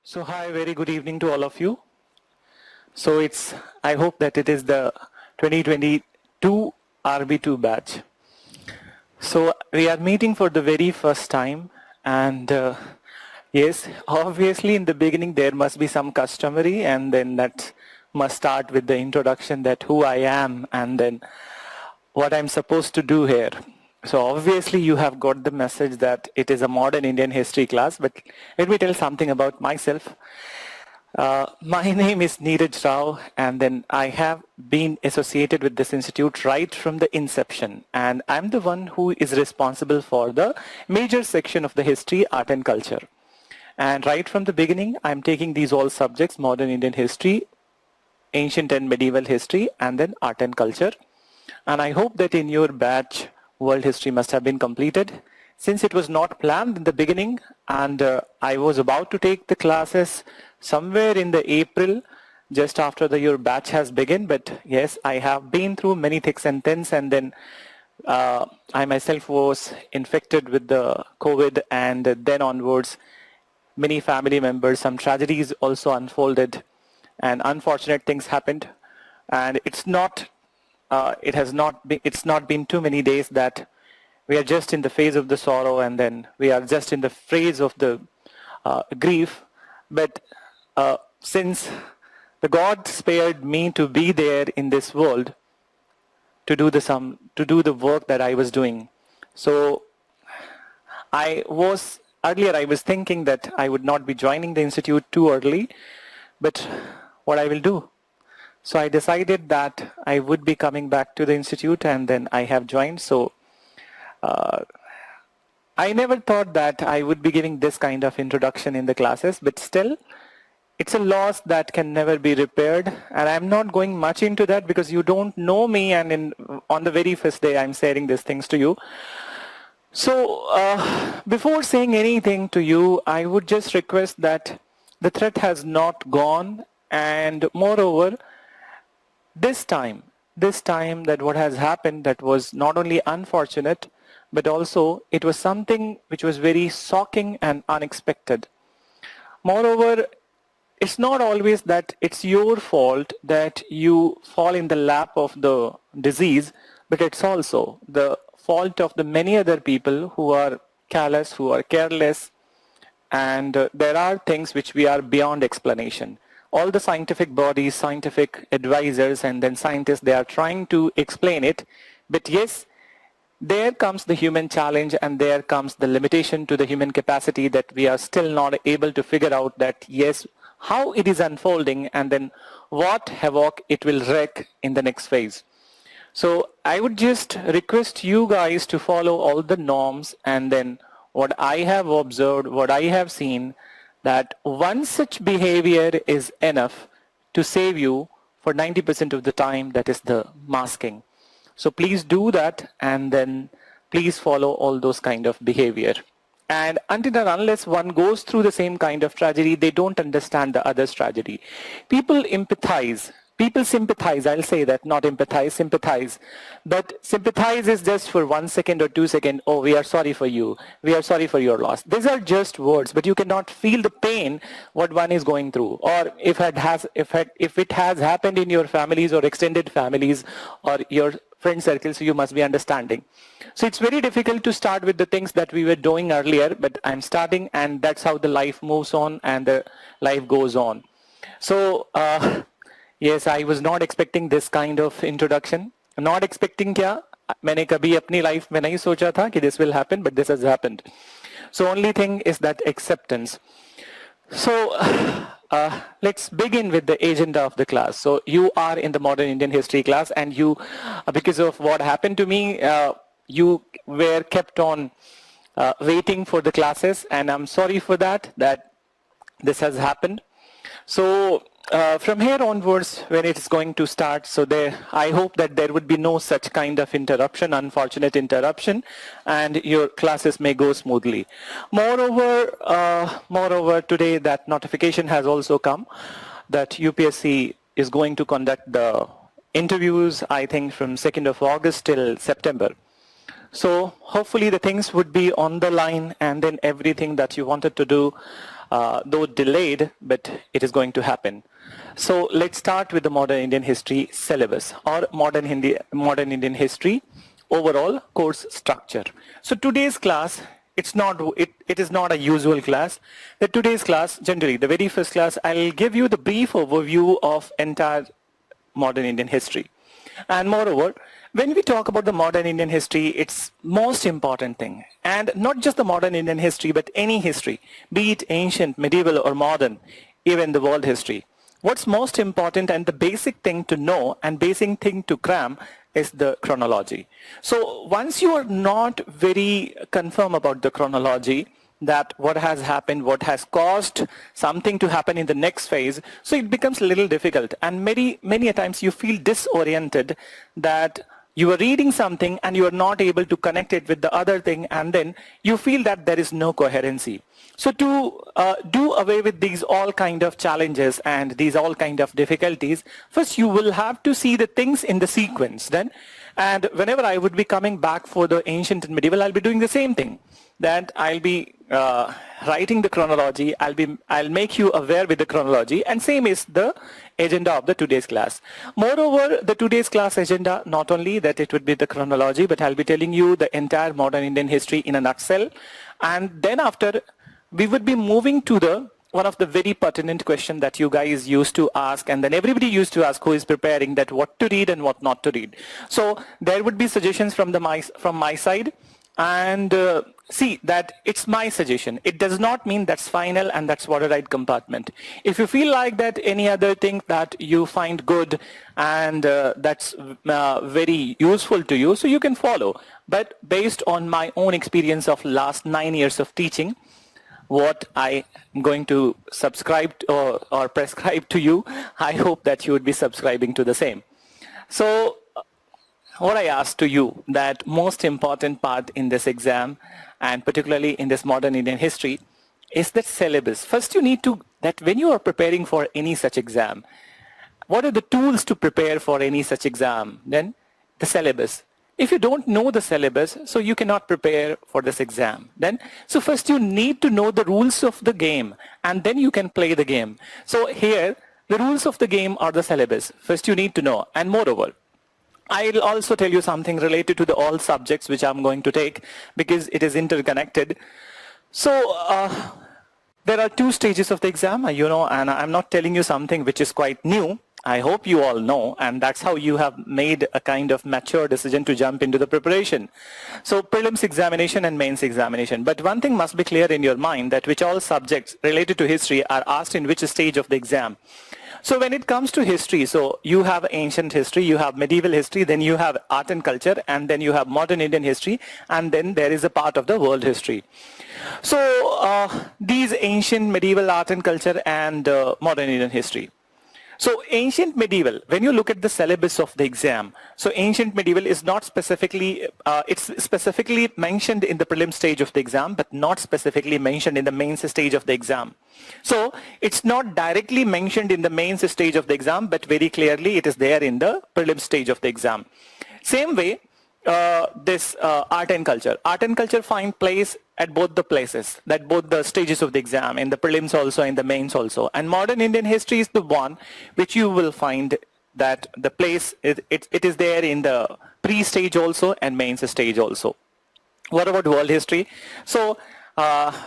So hi, very good evening to all of you. So I hope that it is the 2022 RB2 batch. So we are meeting for the very first time, and yes, obviously in the beginning there must be some customary, and then that must start with the introduction that who I am and then what I'm supposed to do here. So obviously you have got the message that it is a modern Indian history class, but let me tell something about myself. My name is Neeraj Rao, and then I have been associated with this institute right from the inception, and I'm the one who is responsible for the major section of the history, art and culture. And right from the beginning, I'm taking these all subjects: modern Indian history, ancient and medieval history, and then art and culture. And I hope that in your batch, world history must have been completed. Since it was not planned in the beginning, and I was about to take the classes somewhere in the April, just after your batch has begun. But yes, I have been through many thicks and thins, and then I myself was infected with the COVID, and then onwards, many family members, some tragedies also unfolded, and unfortunate things happened. And it's not been too many days that we are just in the phase of the sorrow, and then we are just in the phase of the grief. But since the God spared me to be there in this world to do the work that I was doing, so I was thinking that I would not be joining the institute too early, but what I will do. So I decided that I would be coming back to the institute, and then I have joined. So I never thought that I would be giving this kind of introduction in the classes, but still, it's a loss that can never be repaired. And I'm not going much into that because you don't know me, and on the very first day, I'm sharing these things to you. So before saying anything to you, I would just request that the threat has not gone, and moreover, this time that what has happened, that was not only unfortunate, but also it was something which was very shocking and unexpected. Moreover, it's not always that it's your fault that you fall in the lap of the disease, but it's also the fault of the many other people who are callous, who are careless, and there are things which we are beyond explanation. All the scientific bodies, scientific advisors, and then scientists, they are trying to explain it. But yes, there comes the human challenge, and there comes the limitation to the human capacity that we are still not able to figure out that, yes, how it is unfolding, and then what havoc it will wreak in the next phase. So I would just request you guys to follow all the norms, and then what I have observed, what I have seen, that one such behavior is enough to save you for 90% of the time, that is the masking. So please do that, and then please follow all those kind of behavior. And until and unless one goes through the same kind of tragedy, they don't understand the other's tragedy. People empathize. People sympathize, I'll say that, not empathize, sympathize. But sympathize is just for 1 second or 2 seconds. Oh, we are sorry for you. We are sorry for your loss. These are just words, but you cannot feel the pain what one is going through. Or if it has happened in your families or extended families or your friend circles, you must be understanding. So it's very difficult to start with the things that we were doing earlier, but I'm starting, and that's how the life moves on and the life goes on. So, yes, I was not expecting this kind of introduction. Not expecting क्या? मैंने कभी अपनी life में नहीं सोचा था कि this will happen, but this has happened. So only thing is that acceptance. So let's begin with the agenda of the class. So you are in the modern Indian history class, and you, because of what happened to me, you were kept on waiting for the classes, and I'm sorry for that this has happened. So from here onwards, when it is going to start, so I hope that there would be no such kind of interruption, unfortunate interruption, and your classes may go smoothly. Moreover, today that notification has also come that UPSC is going to conduct the interviews, I think, from 2nd of August till September. So hopefully the things would be on the line, and then everything that you wanted to do, though delayed, but it is going to happen. So let's start with the modern Indian history syllabus, or modern Indian history overall course structure. So today's class, it is not a usual class. Today's class, generally the very first class, I'll give you the brief overview of entire modern Indian history. And moreover, when we talk about the modern Indian history, it's most important thing, and not just the modern Indian history, but any history, be it ancient, medieval, or modern, even the world history. What's most important and the basic thing to know and basic thing to cram is the chronology. So once you are not very confirm about the chronology, that what has happened, what has caused something to happen in the next phase, so it becomes a little difficult, and many a times you feel disoriented, that you are reading something and you are not able to connect it with the other thing, and then you feel that there is no coherency. So to do away with these all kind of challenges and these all kind of difficulties, first you will have to see the things in the sequence then. And whenever I would be coming back for the ancient and medieval, I'll be doing the same thing, that I'll be writing the chronology, I'll make you aware with the chronology, and same is the agenda of the today's class. Moreover, the today's class agenda, not only that it would be the chronology, but I'll be telling you the entire modern Indian history in a nutshell, and then after we would be moving to the one of the very pertinent question that you guys used to ask, and then everybody used to ask who is preparing, that what to read and what not to read. So there would be suggestions from my side, and see that it's my suggestion. It does not mean that's final and that's watertight compartment. If you feel like that any other thing that you find good and that's very useful to you, so you can follow. But based on my own experience of last 9 years of teaching, what I am going to subscribe to, or prescribe to you, I hope that you would be subscribing to the same. So what I ask to you, that most important part in this exam, and particularly in this modern Indian history, is the syllabus. First you need to, that when you are preparing for any such exam, what are the tools to prepare for any such exam? Then the syllabus. If you don't know the syllabus, so you cannot prepare for this exam. Then, so first you need to know the rules of the game, and then you can play the game. So here, the rules of the game are the syllabus. First you need to know, and moreover, I'll also tell you something related to the all subjects which I'm going to take, because it is interconnected. So there are 2 stages of the exam, and I'm not telling you something which is quite new. I hope you all know, and that's how you have made a kind of mature decision to jump into the preparation. So prelims examination and mains examination. But one thing must be clear in your mind, that which all subjects related to history are asked in which stage of the exam. So when it comes to history, so you have ancient history, you have medieval history, then you have art and culture, and then you have modern Indian history, and then there is a part of the world history. So these ancient, medieval, art and culture, and modern Indian history. So ancient medieval, when you look at the syllabus of the exam, so ancient medieval is not specifically, it's specifically mentioned in the prelim stage of the exam, but not specifically mentioned in the mains stage of the exam. So it's not directly mentioned in the mains stage of the exam, but very clearly it is there in the prelim stage of the exam. Same way, this art and culture. Art and culture find place at both the places, that both the stages of the exam, in the prelims also, in the mains also. And modern Indian history is the one which you will find that the place, it is there in the pre-stage also and mains stage also. What about world history? So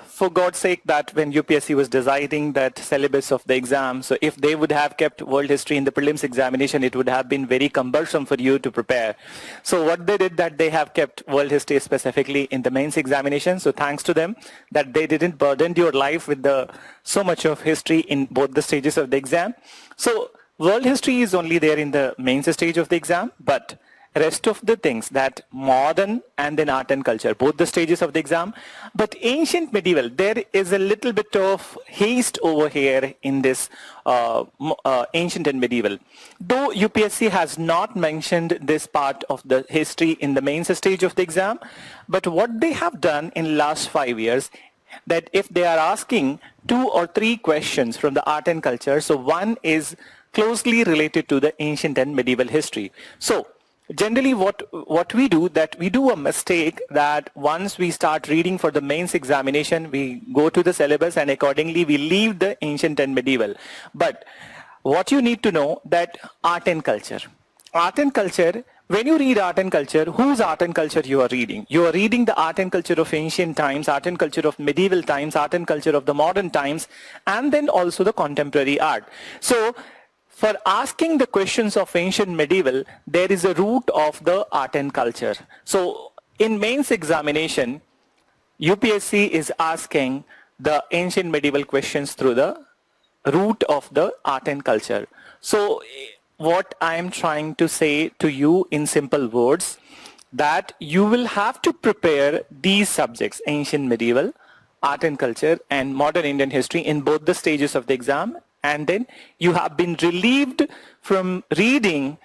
for God's sake, that when UPSC was deciding that syllabus of the exam, so if they would have kept world history in the prelims examination, it would have been very cumbersome for you to prepare. So what they did, that they have kept world history specifically in the mains examination. So thanks to them, that they didn't burden your life with so much of history in both the stages of the exam. So world history is only there in the mains stage of the exam, but rest of the things, that modern and then art and culture, both the stages of the exam. But ancient medieval, there is a little bit of haste over here in this ancient and medieval. Though UPSC has not mentioned this part of the history in the mains stage of the exam, but what they have done in last 5 years, that if they are asking 2 or 3 questions from the art and culture, so one is closely related to the ancient and medieval history. So generally what we do, that we do a mistake that once we start reading for the mains examination, we go to the syllabus and accordingly we leave the ancient and medieval. But what you need to know, that art and culture. Art and culture, when you read art and culture, whose art and culture you are reading? You are reading the art and culture of ancient times, art and culture of medieval times, art and culture of the modern times, and then also the contemporary art. So for asking the questions of ancient medieval, there is a root of the art and culture. So in mains examination, UPSC is asking the ancient medieval questions through the root of the art and culture. So what I am trying to say to you in simple words, that you will have to prepare these subjects, ancient medieval, art and culture, and modern Indian history in both the stages of the exam, and then you have been relieved from reading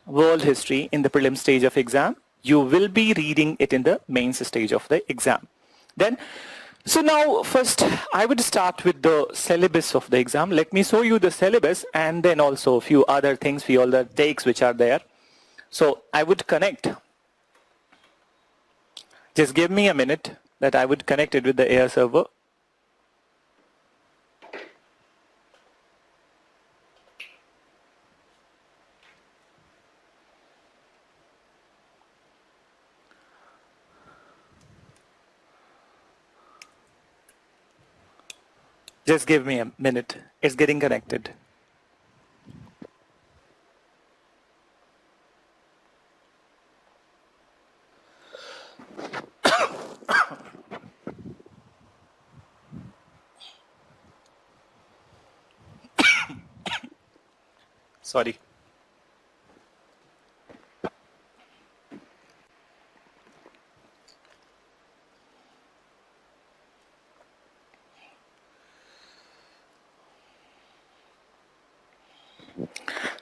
world history in the prelim stage of exam. You will be reading it in the mains stage of the exam. Then, so now first I would start with the syllabus of the exam. Let me show you the syllabus and then also a few other things, few other takes which are there. So I would connect. Just give me a minute that I would connect it with the air server. Just give me a minute. It's getting connected. Sorry.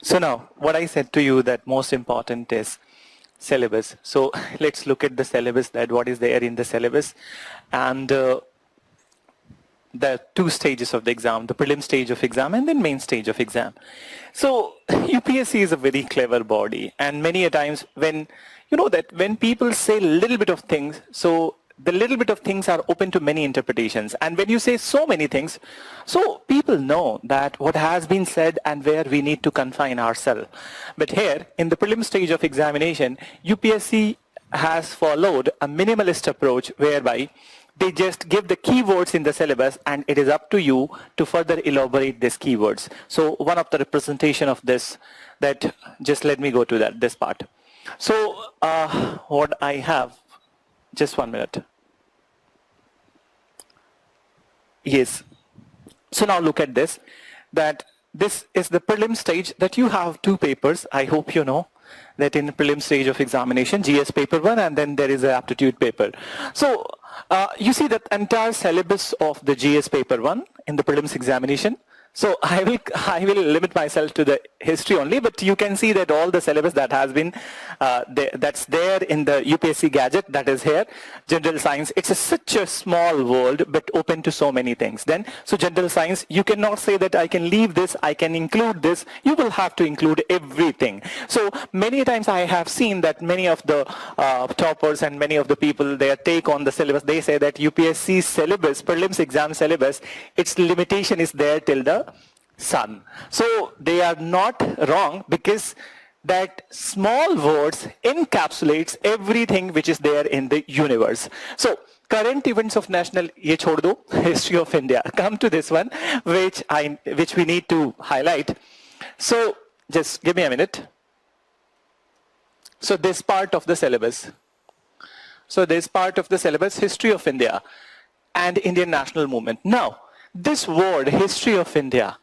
So now, what I said to you, that most important is syllabus. So let's look at the syllabus, that what is there in the syllabus, and the two stages of the exam, the prelim stage of exam and then main stage of exam. So UPSC is a very clever body, and many a times when, you know, that when people say little bit of things, so the little bit of things are open to many interpretations. And when you say so many things, so people know that what has been said and where we need to confine ourselves. But here in the prelim stage of examination, UPSC has followed a minimalist approach whereby they just give the keywords in the syllabus and it is up to you to further elaborate these keywords. So one of the representation of this, that just let me go to that, this part. So what I have, just 1 minute. Yes. So now look at this, that this is the prelim stage, that you have two papers. I hope you know that in the prelim stage of examination, GS paper 1 and then there is an aptitude paper. So you see that entire syllabus of the GS paper 1 in the prelims examination. So I will limit myself to the history only, but you can see that all the syllabus that has been that's there in the UPSC gadget, that is here. General science, it's such a small world but open to so many things. Then so general science, you cannot say that I can leave this, I can include this. You will have to include everything. So many times I have seen that many of the toppers and many of the people, their take on the syllabus, they say that UPSC syllabus, prelims exam syllabus, its limitation is there till the sun. So they are not wrong, because that small words encapsulates everything which is there in the universe. So current events of national, ye chhod do, history of India. Come to this one, which we need to highlight. So just give me a minute. So this part of the syllabus. So this part of the syllabus, history of India and Indian national movement. Now, this word, history of India,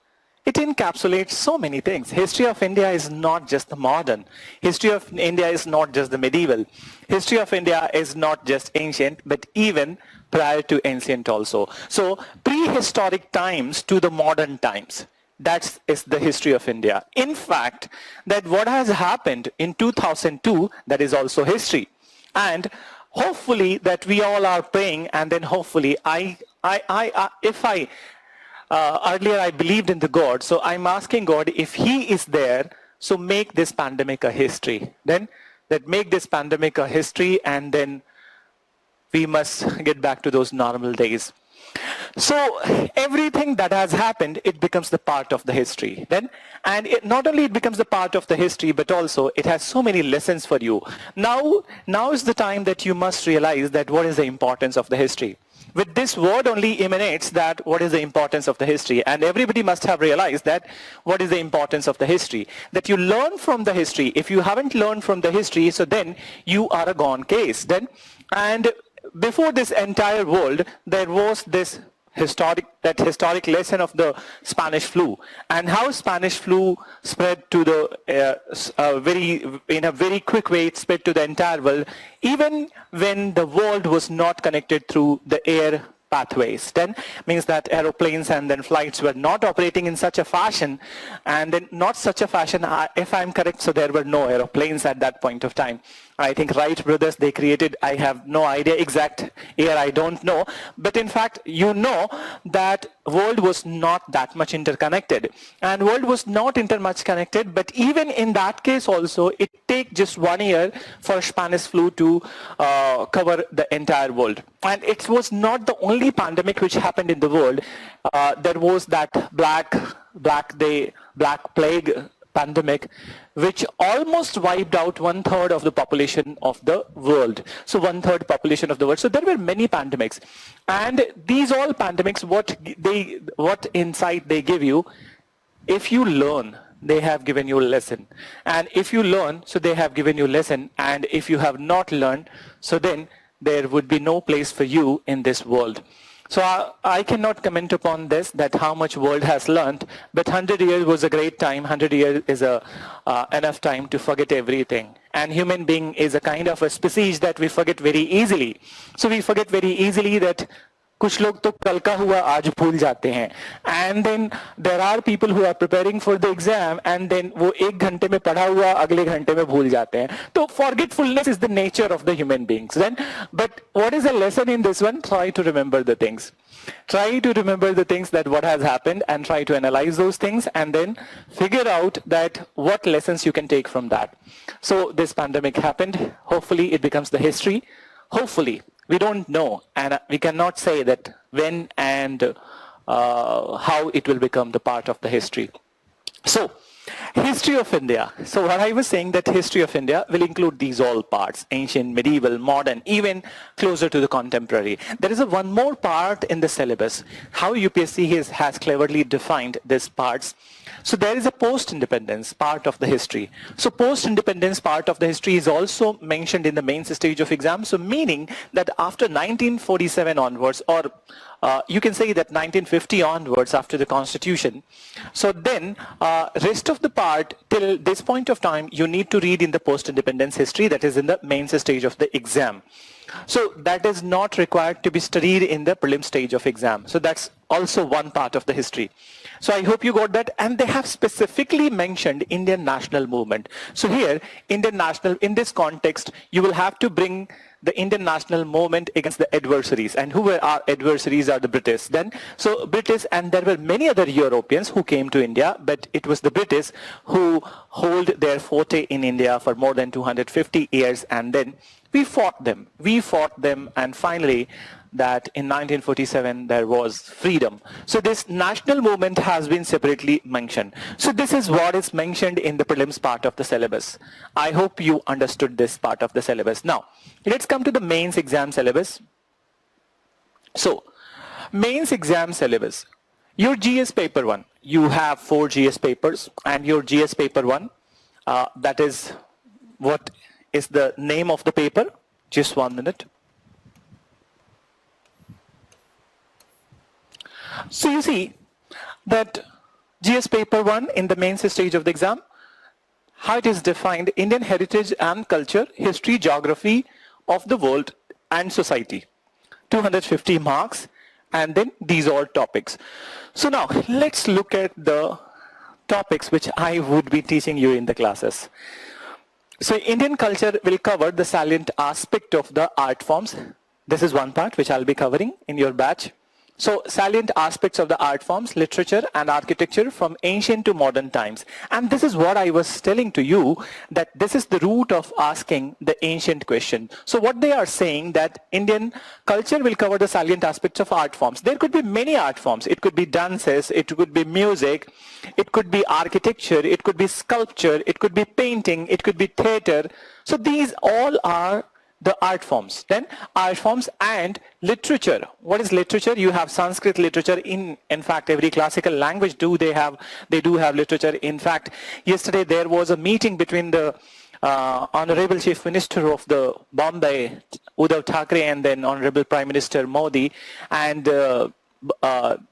it encapsulates so many things. History of India is not just the modern. History of India is not just the medieval. History of India is not just ancient, but even prior to ancient also. So prehistoric times to the modern times. That is the history of India. In fact, that what has happened in 2002, that is also history. And hopefully that we all are praying, and then hopefully if I earlier I believed in the God, so I'm asking God if He is there, so make this pandemic a history. Then that make this pandemic a history, and then we must get back to those normal days. So everything that has happened, it becomes the part of the history then, and not only it becomes the part of the history, but also it has so many lessons for you. Now is the time that you must realize that what is the importance of the history. With this word only emanates that what is the importance of the history, and everybody must have realized that what is the importance of the history, that you learn from the history. If you haven't learned from the history, so then you are a gone case then. And before this entire world, there was this historic lesson of the Spanish flu, and how Spanish flu spread to the in a very quick way. It spread to the entire world, even when the world was not connected through the air pathways. Then means that aeroplanes and then flights were not operating in such a fashion, and then not such a fashion, if I'm correct, so there were no aeroplanes at that point of time. I think Wright brothers, they created, I have no idea exact year, I don't know, but in fact you know that world was not that much interconnected, and world was not much connected, but even in that case also it take just 1 year for Spanish flu to cover the entire world. And it was not the only pandemic which happened in the world. There was that black plague pandemic, which almost wiped out 1/3 of the population of the world. So 1/3 population of the world. So there were many pandemics, and these all pandemics, what insight they give you, if you learn, they have given you a lesson, and if you learn, so they have given you a lesson, and if you have not learned, so then there would be no place for you in this world. So I cannot comment upon this, that how much world has learned, but 100 years was a great time. 100 years is enough time to forget everything. And human being is a kind of a species that we forget very easily. So we forget very easily that कुछ लोग तो कल का हुआ आज भूल जाते हैं, and then there are people who are preparing for the exam, and then वो 1 घंटे में पढ़ा हुआ अगले घंटे में भूल जाते हैं. तो forgetfulness is the nature of the human beings then. But what is the lesson in this one? Try to remember the things. Try to remember the things that what has happened, and try to analyze those things, and then figure out that what lessons you can take from that. So this pandemic happened. Hopefully it becomes the history. Hopefully. We don't know, and we cannot say that when and how it will become the part of the history. So, history of India. So what I was saying, that history of India will include these all parts: ancient, medieval, modern, even closer to the contemporary. There is one more part in the syllabus, how UPSC has cleverly defined these parts. So there is a post-independence part of the history. So post-independence part of the history is also mentioned in the main stage of exam. So meaning that after 1947 onwards, or you can say that 1950 onwards, after the constitution, so then rest of the part till this point of time you need to read in the post-independence history, that is in the main stage of the exam. So that is not required to be studied in the prelim stage of exam. So that's also one part of the history. So I hope you got that. And they have specifically mentioned Indian national movement. So here, Indian national, in this context, you will have to bring the Indian national movement against the adversaries. And who were our adversaries? Are the British then. So British, and there were many other Europeans who came to India, but it was the British who hold their forte in India for more than 250 years, and then we fought them, and finally that in 1947 there was freedom. So this national movement has been separately mentioned. So this is what is mentioned in the prelims part of the syllabus. I hope you understood this part of the syllabus. Now let's come to the mains exam syllabus. So mains exam syllabus, your GS paper 1, you have 4 GS papers, and your GS paper 1, that is what is the name of the paper. Just 1 minute. So you see that GS paper 1 in the main stage of the exam, how it is defined: Indian heritage and culture, history, geography of the world and society. 250 marks, and then these are topics. So now let's look at the topics which I would be teaching you in the classes. So Indian culture will cover the salient aspect of the art forms. This is one part which I'll be covering in your batch. So salient aspects of the art forms, literature and architecture from ancient to modern times. And this is what I was telling to you, that this is the root of asking the ancient question. So what they are saying, that Indian culture will cover the salient aspects of art forms. There could be many art forms. It could be dances, it could be music, it could be architecture, it could be sculpture, it could be painting, it could be theater. So these all are the art forms. Then art forms and literature. What is literature? You have Sanskrit literature. In fact, every classical language they do have literature. In fact, yesterday there was a meeting between the Honorable Chief Minister of the Bombay, Uddhav Thackeray, and then Honorable Prime Minister Modi, and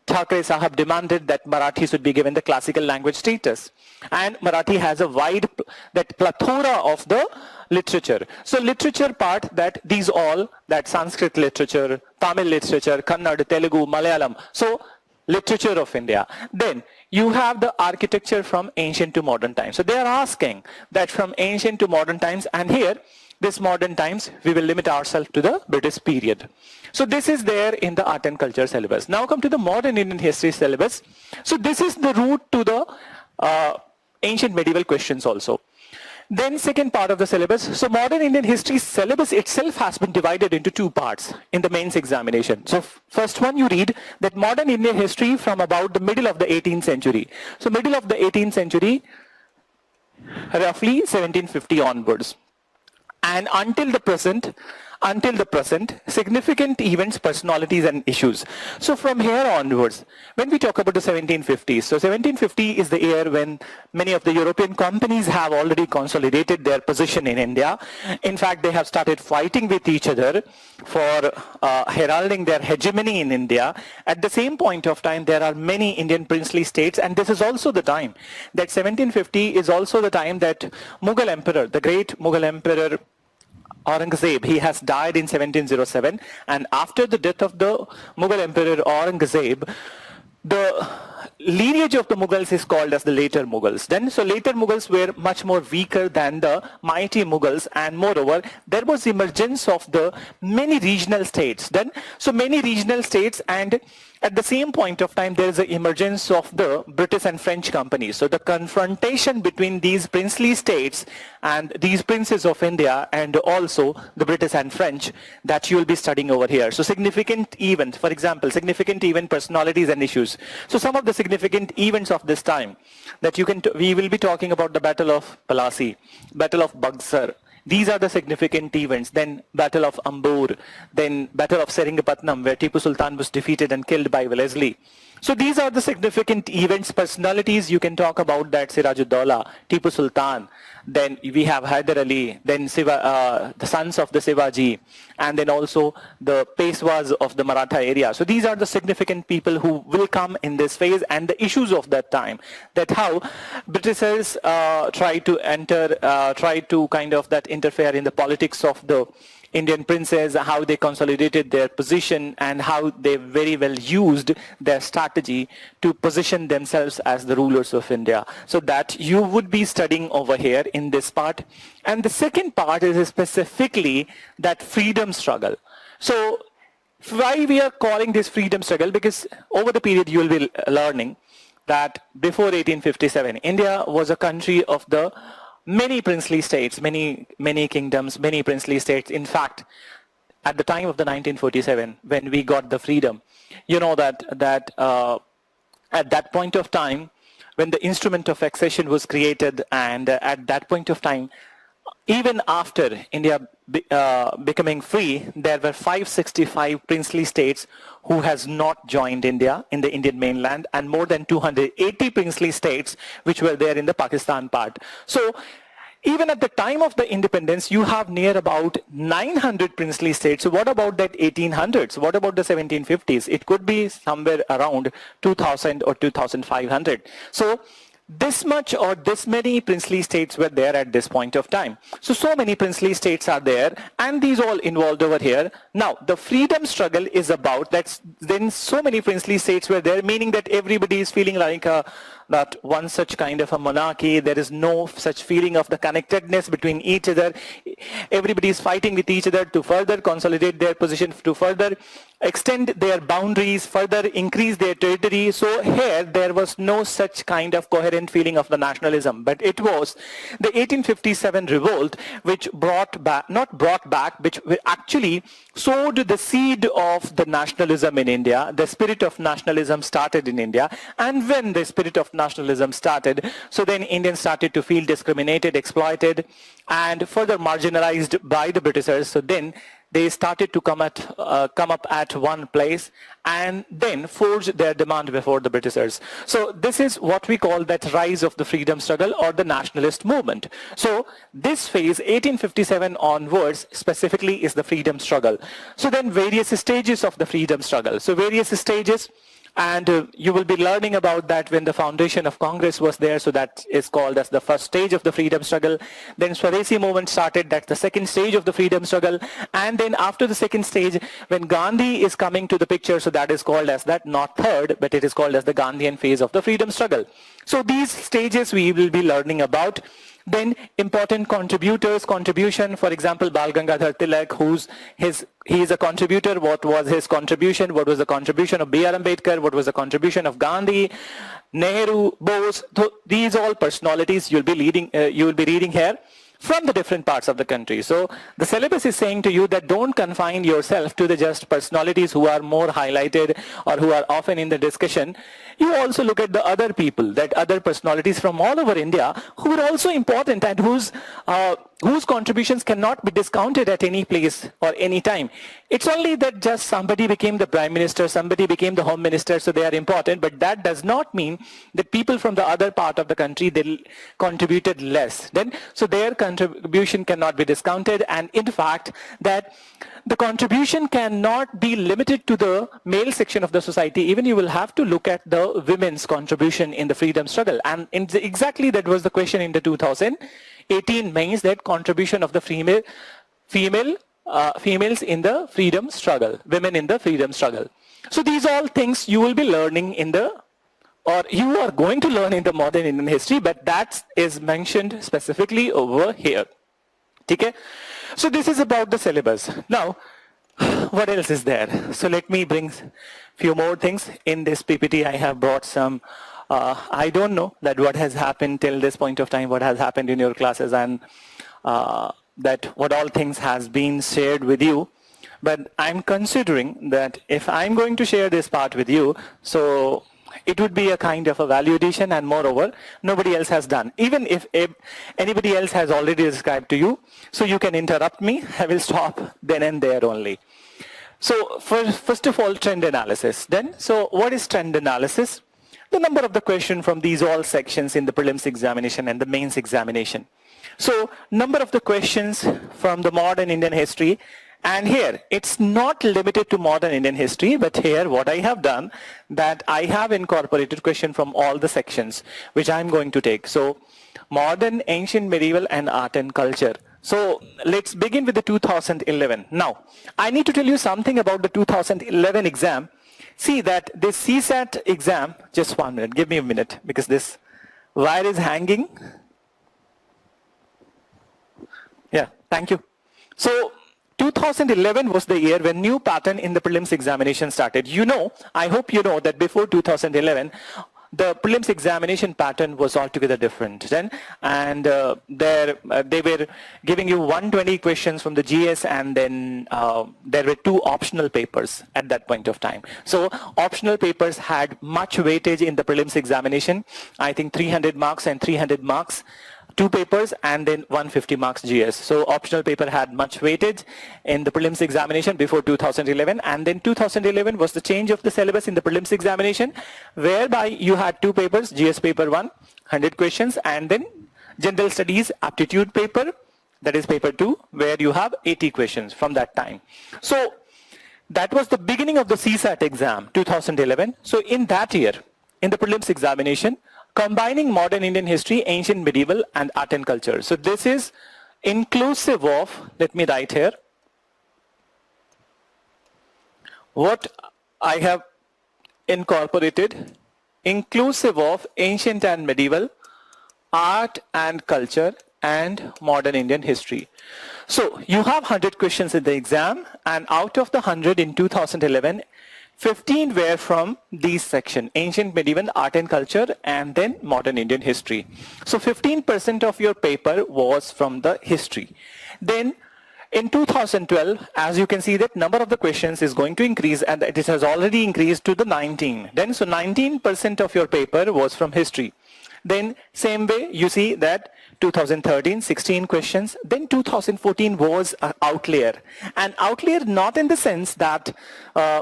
Thackeray Sahab demanded that Marathi should be given the classical language status. And Marathi has a wide, that plethora of the literature. So literature part, that these all, that Sanskrit literature, Tamil literature, Kannada, Telugu, Malayalam. So literature of India. Then you have the architecture from ancient to modern times. So they are asking that from ancient to modern times, and here this modern times we will limit ourselves to the British period. So this is there in the art and culture syllabus. Now come to the modern Indian history syllabus. So this is the route to the ancient medieval questions also. Then second part of the syllabus. So modern Indian history syllabus itself has been divided into two parts in the mains examination. So first one, you read that modern Indian history from about the middle of the 18th century. So middle of the 18th century, roughly 1750 onwards. And until the present, significant events, personalities and issues. So from here onwards, when we talk about the 1750s, so 1750 is the year when many of the European companies have already consolidated their position in India. In fact, they have started fighting with each other for heralding their hegemony in India. At the same point of time, there are many Indian princely states, and this is also the time that 1750 is also the time that Mughal Emperor, the great Mughal Emperor Aurangzeb, he has died in 1707, and after the death of the Mughal Emperor Aurangzeb, the lineage of the Mughals is called as the later Mughals. Then, so later Mughals were much more weaker than the mighty Mughals, and moreover, there was emergence of the many regional states. Then, so many regional states, and at the same point of time, there is the emergence of the British and French companies. So the confrontation between these princely states and these princes of India, and also the British and French, that you will be studying over here. So significant events, for example, significant event personalities and issues. So some of the significant events of this time that we will be talking about: the Battle of Plassey, Battle of Buxar. These are the significant events. Then Battle of Ambur, then Battle of Seringapatnam, where Tipu Sultan was defeated and killed by Wellesley. So these are the significant events, personalities. You can talk about that: Sirajuddaulah, Tipu Sultan, then we have Hyder Ali, then the sons of the Shivaji, and then also the Peshwas of the Maratha area. So these are the significant people who will come in this phase, and the issues of that time, that how Britishers try to kind of that interfere in the politics of the Indian princes, how they consolidated their position, and how they very well used their strategy to position themselves as the rulers of India. So that you would be studying over here in this part. And the second part is specifically that freedom struggle. So why we are calling this freedom struggle? Because over the period you will be learning that before 1857, India was a country of the many princely states, many kingdoms, many princely states. In fact, at the time of the 1947, when we got the freedom, you know that at that point of time, when the instrument of accession was created, and at that point of time, even after India becoming free, there were 565 princely states who has not joined India in the Indian mainland, and more than 280 princely states which were there in the Pakistan part. So even at the time of the independence, you have near about 900 princely states. So what about that 1800s? What about the 1750s? It could be somewhere around 2000 or 2500. So this much or this many princely states were there at this point of time. So many princely states are there, and these all involved over here. Now, the freedom struggle is about that then so many princely states were there, meaning that everybody is feeling like not one such kind of a monarchy. There is no such feeling of the connectedness between each other. Everybody is fighting with each other to further consolidate their position, to further extend their boundaries, further increase their territory. So here there was no such kind of coherent feeling of the nationalism, but it was the 1857 revolt which which actually sowed the seed of the nationalism in India. The spirit of nationalism started in India, and when the spirit of nationalism started, so then Indians started to feel discriminated, exploited, and further marginalized by the Britishers. So then they started to come up at one place and then forge their demand before the Britishers. So this is what we call that rise of the freedom struggle or the nationalist movement. So this phase, 1857 onwards, specifically is the freedom struggle. So then various stages of the freedom struggle. So various stages, and you will be learning about that when the foundation of Congress was there. So that is called as the first stage of the freedom struggle. Then Swadeshi movement started. That's the second stage of the freedom struggle. And then after the second stage, when Gandhi is coming to the picture, so that is called as that, not third, but it is called as the Gandhian phase of the freedom struggle. So these stages we will be learning about. Then important contribution, for example, Bal Gangadhar Tilak, he is a contributor. What was his contribution? What was the contribution of B.R. Ambedkar? What was the contribution of Gandhi, Nehru, Bose? So these all personalities you will be reading here from the different parts of the country. So the syllabus is saying to you that don't confine yourself to the just personalities who are more highlighted or who are often in the discussion. You also look at the other people, that other personalities from all over India who are also important and whose contributions cannot be discounted at any place or any time. It's only that just somebody became the prime minister, somebody became the home minister, so they are important, but that does not mean that people from the other part of the country, they contributed less. So their contribution cannot be discounted, and in fact, that the contribution cannot be limited to the male section of the society. Even you will have to look at the women's contribution in the freedom struggle. And exactly that was the question in the 2018 means that contribution of the females in the freedom struggle, women in the freedom struggle. So these all things you will be learning you are going to learn in the modern Indian history, but that is mentioned specifically over here. Okay? So this is about the syllabus. Now, what else is there? So let me bring few more things. In this PPT, I have brought some, I don't know that what has happened till this point of time, what has happened in your classes, and that what all things has been shared with you. But I'm considering that if I'm going to share this part with you, so it would be a kind of a value addition, and moreover, nobody else has done. Even if anybody else has already described to you, so you can interrupt me, I will stop then and there only. So first of all, trend analysis. So what is trend analysis? The number of the question from these all sections in the prelims examination and the mains examination. So number of the questions from the modern Indian history. And here, it's not limited to modern Indian history, but here what I have done, that I have incorporated question from all the sections, which I'm going to take. So, modern, ancient, medieval, and art and culture. So, let's begin with the 2011. Now, I need to tell you something about the 2011 exam. See that this CSAT exam, just 1 minute, give me a minute, because this wire is hanging. Yeah, thank you. So, 2011 was the year when new pattern in the prelims examination started. You know, I hope you know that before 2011, the prelims examination pattern was altogether different then, and they were giving you 120 questions from the GS, and then there were 2 optional papers at that point of time. So optional papers had much weightage in the prelims examination. I think 300 marks and 300 marks. 2 papers, and then 150 marks GS. So optional paper had much weightage in the prelims examination before 2011, and then 2011 was the change of the syllabus in the prelims examination, whereby you had 2 papers, GS paper 1, 100 questions, and then general studies aptitude paper, that is paper 2, where you have 80 questions from that time. So that was the beginning of the CSAT exam, 2011. So in that year, in the prelims examination, combining modern Indian history, ancient, medieval, and art and culture. So this is inclusive of, let me write here, what I have incorporated inclusive of ancient and medieval, art and culture, and modern Indian history. So you have 100 questions in the exam, and out of the 100 in 2011, 15 were from these sections: ancient, medieval, art and culture, and then modern Indian history. So 15% of your paper was from the history. Then in 2012, as you can see, that number of the questions is going to increase, and it has already increased to the 19. Then so 19% of your paper was from history. Then same way you see that 2013 16 questions. Then 2014 was an outlier, and outlier not in the sense that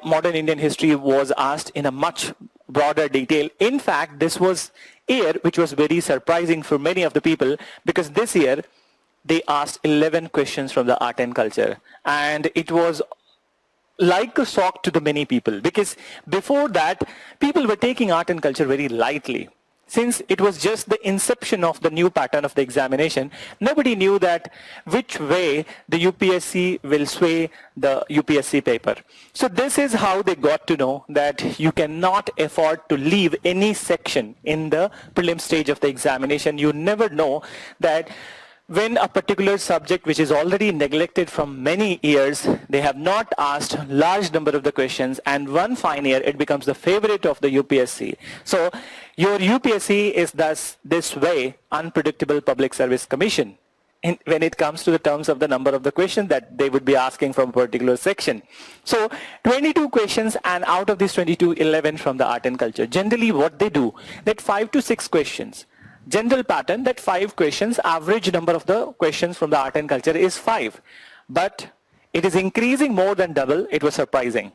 modern Indian history was asked in a much broader detail. In fact, this was year which was very surprising for many of the people, because this year they asked 11 questions from the art and culture, and it was like a shock to the many people, because before that people were taking art and culture very lightly. Since it was just the inception of the new pattern of the examination, nobody knew that which way the UPSC will sway the UPSC paper. So this is how they got to know that you cannot afford to leave any section in the prelim stage of the examination. You never know that when a particular subject which is already neglected from many years, they have not asked large number of the questions, and one fine year it becomes the favorite of the UPSC. So your UPSC is thus this way unpredictable public service commission when it comes to the terms of the number of the questions that they would be asking from a particular section. So 22 questions, and out of these 22, 11 from the art and culture. Generally what they do, that 5 to 6 questions. General pattern that 5 questions, average number of the questions from the art and culture is 5. But it is increasing more than double. It was surprising.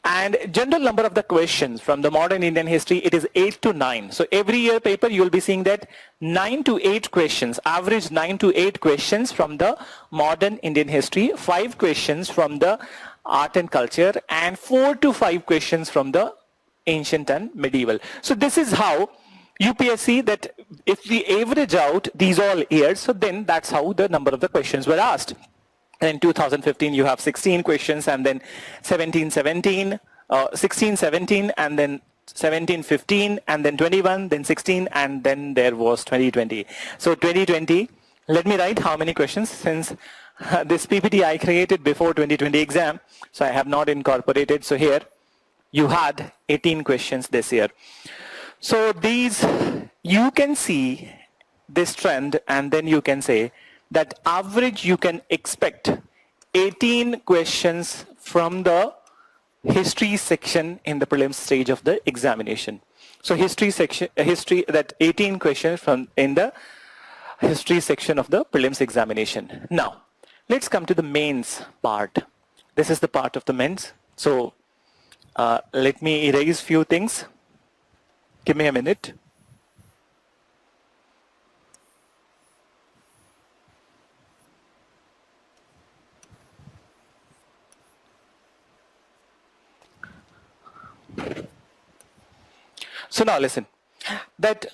And general number of the questions from the modern Indian history, it is 8 to 9. So every year paper you will be seeing that 9 to 8 questions, average 9 to 8 questions from the modern Indian history, 5 questions from the art and culture, and 4 to 5 questions from the ancient and medieval. So this is how UPSC, that if we average out these all years, so then that's how the number of the questions were asked. And in 2015 you have 16 questions, and then 16 17, and then 17 15, and then 21, then 16, and then there was 2020. So 2020, let me write how many questions, since this PPT I created before 2020 exam, so I have not incorporated. So here you had 18 questions this year. So these, you can see this trend, and then you can say that average you can expect 18 questions from the history section in the prelims stage of the examination. So history section, that 18 questions from in the history section of the prelims examination. Now let's come to the mains part. This is the part of the mains. So let me erase few things. Give me a minute. So now listen, that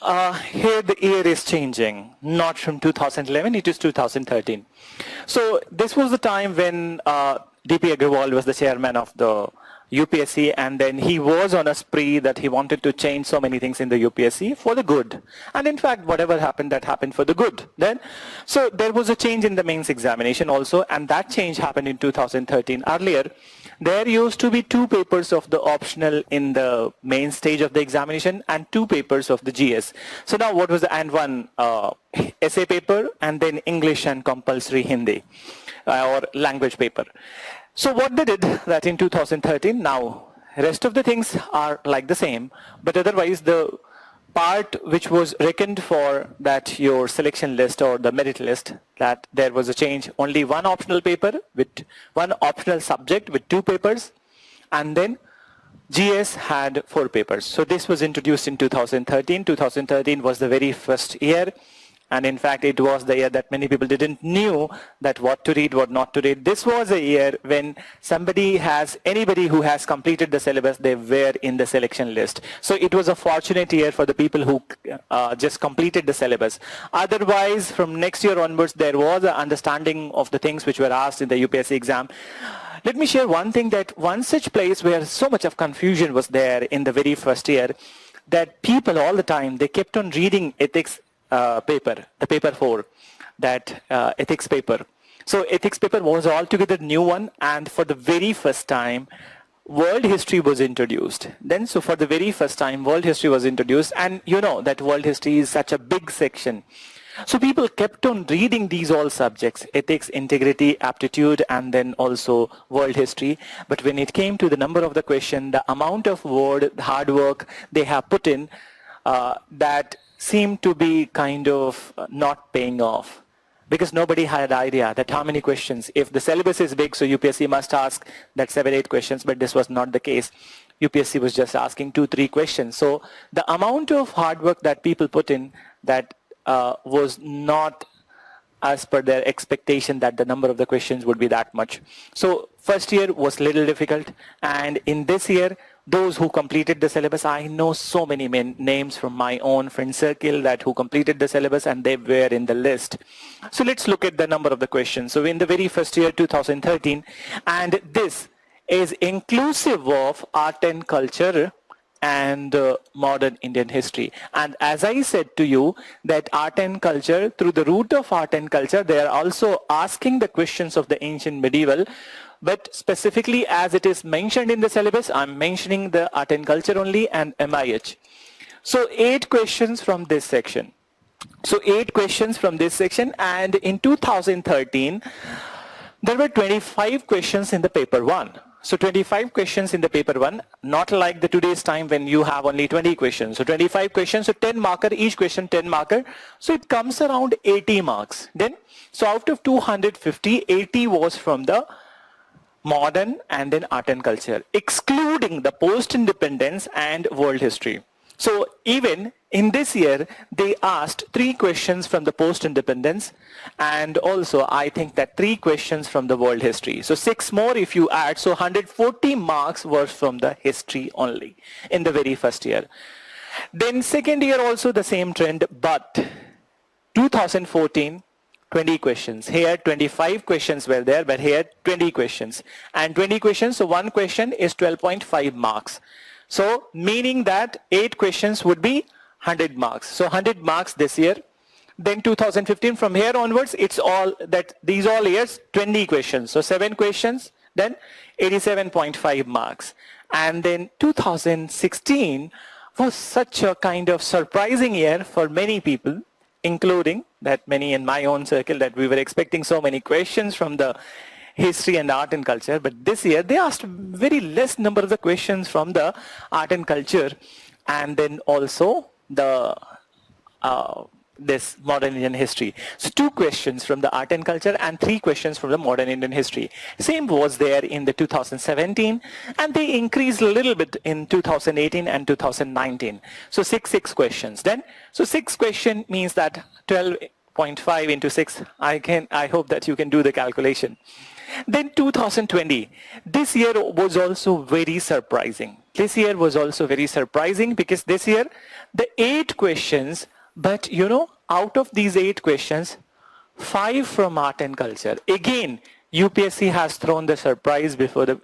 here the year is changing, not from 2011, it is 2013. So this was the time when DP Agarwal was the chairman of the UPSC, and then he was on a spree that he wanted to change so many things in the UPSC for the good. And in fact, whatever happened, that happened for the good. Then, so there was a change in the mains examination also, and that change happened in 2013. Earlier, there used to be 2 papers of the optional in the main stage of the examination and 2 papers of the GS. So now what was the, and one essay paper, and then English and compulsory Hindi or language paper. So what they did that in 2013, now rest of the things are like the same, but otherwise the part which was reckoned for that your selection list or the merit list, that there was a change, only 1 optional paper with 1 optional subject with 2 papers, and then GS had 4 papers. So this was introduced in 2013. 2013 was the very first year. And in fact, it was the year that many people didn't knew that what to read, what not to read. This was a year when anybody who has completed the syllabus, they were in the selection list. So it was a fortunate year for the people who just completed the syllabus. Otherwise, from next year onwards, there was an understanding of the things which were asked in the UPSC exam. Let me share one thing, that one such place where so much of confusion was there in the very first year, that people all the time, they kept on reading ethics paper, the paper 4, that ethics paper. So ethics paper was altogether new one, and for the very first time, world history was introduced. Then, so for the very first time, world history was introduced, and you know that world history is such a big section. So people kept on reading these all subjects, ethics, integrity, aptitude, and then also world history. But when it came to the number of the question, the amount of hard work they have put in, that seemed to be kind of not paying off. Because nobody had idea that how many questions. If the syllabus is big, so UPSC must ask that 7-8 questions, but this was not the case. UPSC was just asking 2-3 questions. So the amount of hard work that people put in, that was not as per their expectation that the number of the questions would be that much. So first year was little difficult, and in this year, those who completed the syllabus, I know so many names from my own friend circle that who completed the syllabus and they were in the list. So let's look at the number of the questions. So in the very first year, 2013, and this is inclusive of art and culture and modern Indian history. And as I said to you, that art and culture, through the root of art and culture, they are also asking the questions of the ancient medieval. But specifically, as it is mentioned in the syllabus, I'm mentioning the art and culture only and MIH. So 8 questions from this section. So 8 questions from this section, and in 2013, there were 25 questions in the paper 1. So 25 questions in the paper 1, not like the today's time when you have only 20 questions. So 25 questions, so 10 marker, each question 10 marker. So it comes around 80 marks. Then, so out of 250, 80 was from the modern and then art and culture, excluding the post-independence and world history. So even in this year, they asked 3 questions from the post-independence, and also I think that 3 questions from the world history. So 6 more if you add, so 140 marks were from the history only in the very first year. Then second year also the same trend, but 2014, 20 questions. Here 25 questions were there, but here 20 questions. And 20 questions, so one question is 12.5 marks. So meaning that 8 questions would be 100 marks. So 100 marks this year. Then 2015, from here onwards, it's all that these all years 20 questions. So 7 questions, then 87.5 marks. And then 2016 was such a kind of surprising year for many people, including that many in my own circle, that we were expecting so many questions from the history and art and culture. But this year they asked very less number of the questions from the art and culture, and then also the this modern Indian history. So 2 questions from the art and culture and 3 questions from the modern Indian history. Same was there in the 2017, and they increased a little bit in 2018 and 2019. So 6 questions. Then, so 6 question means that 12.5 into 6. I hope that you can do the calculation. Then 2020, this year was also very surprising. This year was also very surprising because this year the 8 questions, but you know, out of these 8 questions, 5 from art and culture. Again, UPSC has thrown the surprise before the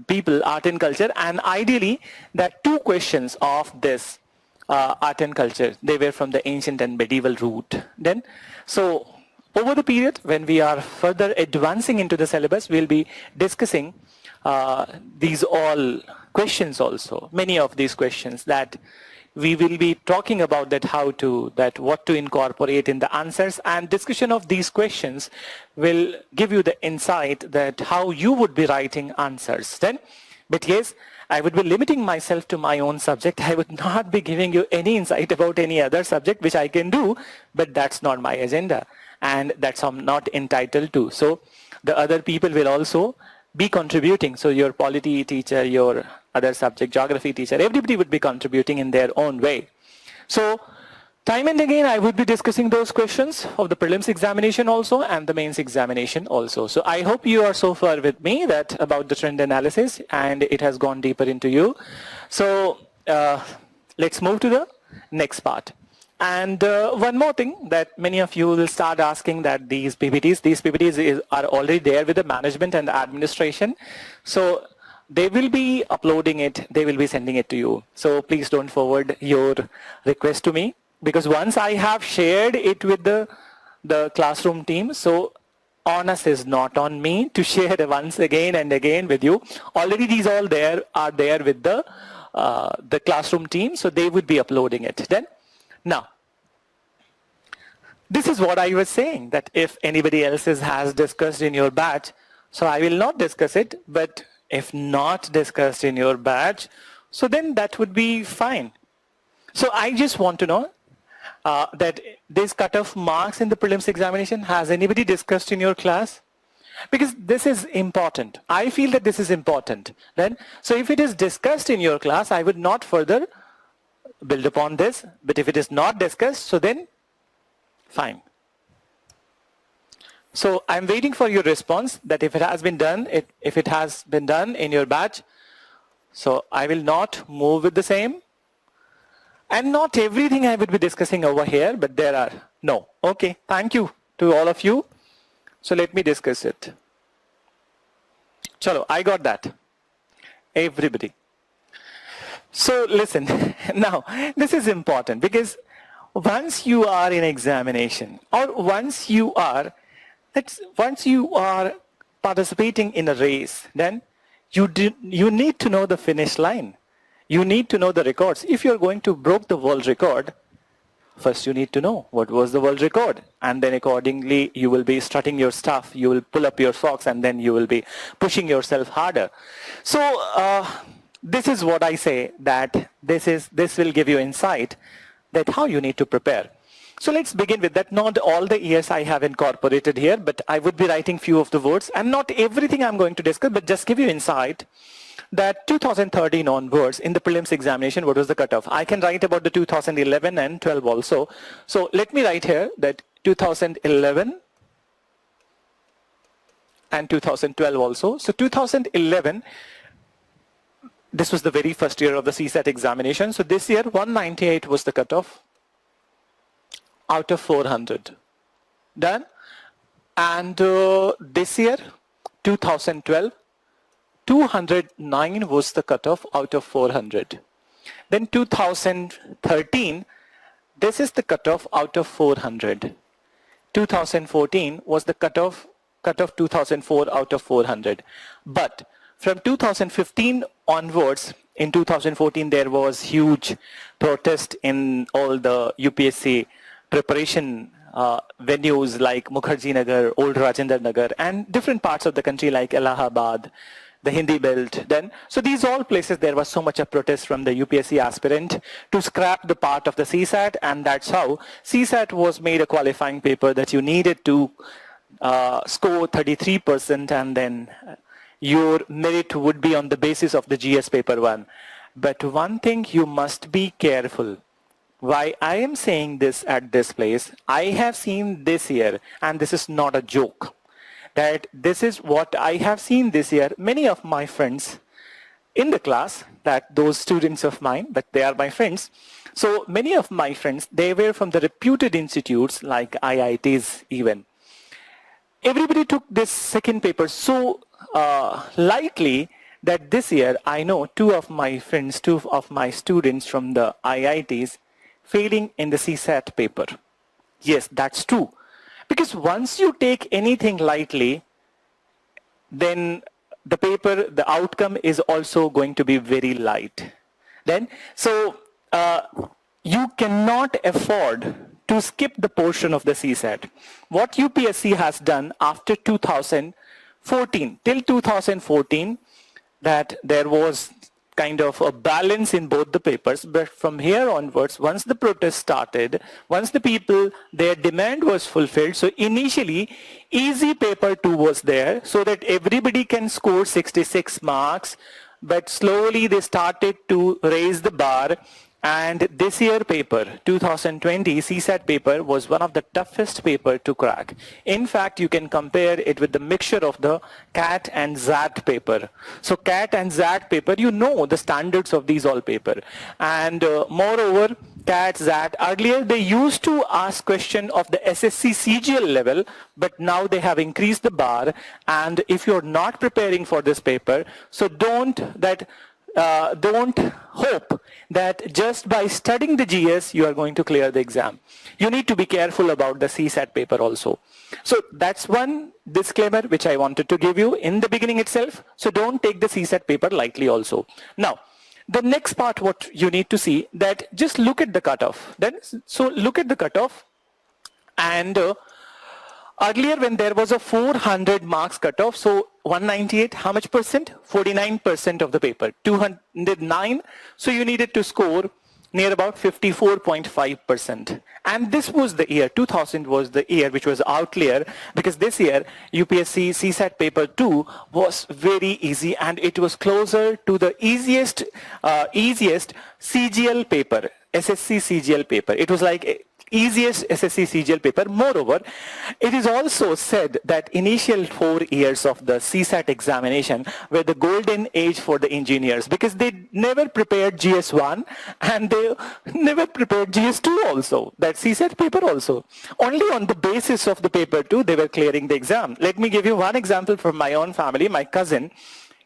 people, art and culture, and ideally that 2 questions of this art and culture, they were from the ancient and medieval route. Then, so over the period when we are further advancing into the syllabus, we'll be discussing these all questions also, many of these questions that we will be talking about, that how to, that what to incorporate in the answers, and discussion of these questions will give you the insight that how you would be writing answers then. But yes, I would be limiting myself to my own subject. I would not be giving you any insight about any other subject, which I can do, but that's not my agenda, and that's I'm not entitled to. So the other people will also be contributing. So your polity teacher, your other subject, geography teacher, everybody would be contributing in their own way. So time and again, I would be discussing those questions of the prelims examination also and the mains examination also. So I hope you are so far with me that about the trend analysis, and it has gone deeper into you. So let's move to the next part. And one more thing that many of you will start asking, that these PPTs are already there with the management and the administration. So they will be uploading it, they will be sending it to you. So please don't forward your request to me, because once I have shared it with the classroom team, so onus is not on me to share once again and again with you. Already these all are there with the classroom team, so they would be uploading it. Then, now, this is what I was saying, that if anybody else has discussed in your batch, so I will not discuss it, but if not discussed in your batch, so then that would be fine. So I just want to know that this cutoff marks in the prelims examination, has anybody discussed in your class? Because this is important. I feel that this is important. Then, so if it is discussed in your class, I would not further build upon this. But if it is not discussed, so then fine. So I'm waiting for your response that if it has been done, if it has been done in your batch, so I will not move with the same. And not everything I would be discussing over here, but there are. No. Okay. Thank you to all of you. So let me discuss it. Chalo, I got that. Everybody. So listen, now this is important, because once you are in examination, or once you are participating in a race, then you need to know the finish line. You need to know the records. If you're going to break the world record, first you need to know what was the world record, and then accordingly you will be strutting your stuff, you will pull up your socks, and then you will be pushing yourself harder. So this is what I say, that this will give you insight that how you need to prepare. So let's begin with that. Not all the years I have incorporated here, but I would be writing few of the words, and not everything I'm going to discuss, but just give you insight that 2013 onwards in the prelims examination, what was the cutoff? I can write about the 2011 and 12 also. So let me write here that 2011 and 2012 also. So 2011, this was the very first year of the CSAT examination. So this year 198 was the cutoff out of 400. Done. And this year 2012, 209 was the cutoff out of 400. Then 2013, this is the cutoff out of 400. 2014 was the cutoff 2004 out of 400. But from 2015 onwards, in 2014 there was huge protest in all the UPSC preparation venues like Mukherjee Nagar, Old Rajendra Nagar, and different parts of the country like Allahabad, the Hindi belt. Then, so these all places there was so much of protest from the UPSC aspirant to scrap the part of the CSAT, and that's how CSAT was made a qualifying paper that you needed to score 33%, and then your merit would be on the basis of the GS paper 1. But one thing you must be careful. Why I am saying this at this place, I have seen this year, and this is not a joke, that this is what I have seen this year. Many of my friends in the class, that those students of mine, but they are my friends. So many of my friends, they were from the reputed institutes like IITs even. Everybody took this second paper so lightly that this year I know two of my students from the IITs failing in the CSAT paper. Yes, that's true. Because once you take anything lightly, then the paper, the outcome is also going to be very light. Then, so you cannot afford to skip the portion of the CSAT. What UPSC has done after 2014, till 2014, that there was kind of a balance in both the papers, but from here onwards, once the protest started, once the people, their demand was fulfilled, so initially easy paper 2 was there so that everybody can score 66 marks, but slowly they started to raise the bar, and this year paper, 2020 CSAT paper, was one of the toughest paper to crack. In fact, you can compare it with the mixture of the CAT and XAT paper. So CAT and XAT paper, you know the standards of these all paper. And moreover, CAT, ZAT. Earlier they used to ask question of the SSC CGL level, but now they have increased the bar. And if you're not preparing for this paper, so don't hope that just by studying the GS you are going to clear the exam. You need to be careful about the CSAT paper also. So that's one disclaimer which I wanted to give you in the beginning itself. So don't take the CSAT paper lightly also. Now, the next part what you need to see, that just look at the cutoff. So look at the cutoff, and earlier when there was a 400 marks cutoff, so 198, how much percent? 49% of the paper. 209, so you needed to score near about 54.5%. And this was the year, 2000 was the year which was outlier, because this year UPSC CSAT paper 2 was very easy, and it was closer to the easiest CGL paper, SSC CGL paper. It was like easiest SSC CGL paper. Moreover, it is also said that initial 4 years of the CSAT examination were the golden age for the engineers, because they never prepared GS1 and they never prepared GS2 also, that CSAT paper also. Only on the basis of the paper 2 they were clearing the exam. Let me give you one example from my own family. My cousin,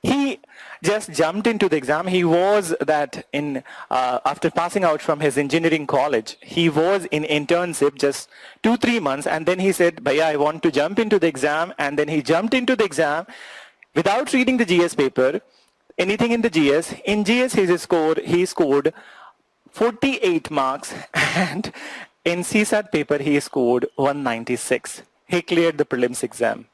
he just jumped into the exam. He was that in after passing out from his engineering college, he was in internship just 2-3 months, and then he said, "Bhaiya, I want to jump into the exam." And then he jumped into the exam without reading the GS paper, anything in the GS. In GS he scored 48 marks, and in CSAT paper he scored 196. He cleared the prelims exam.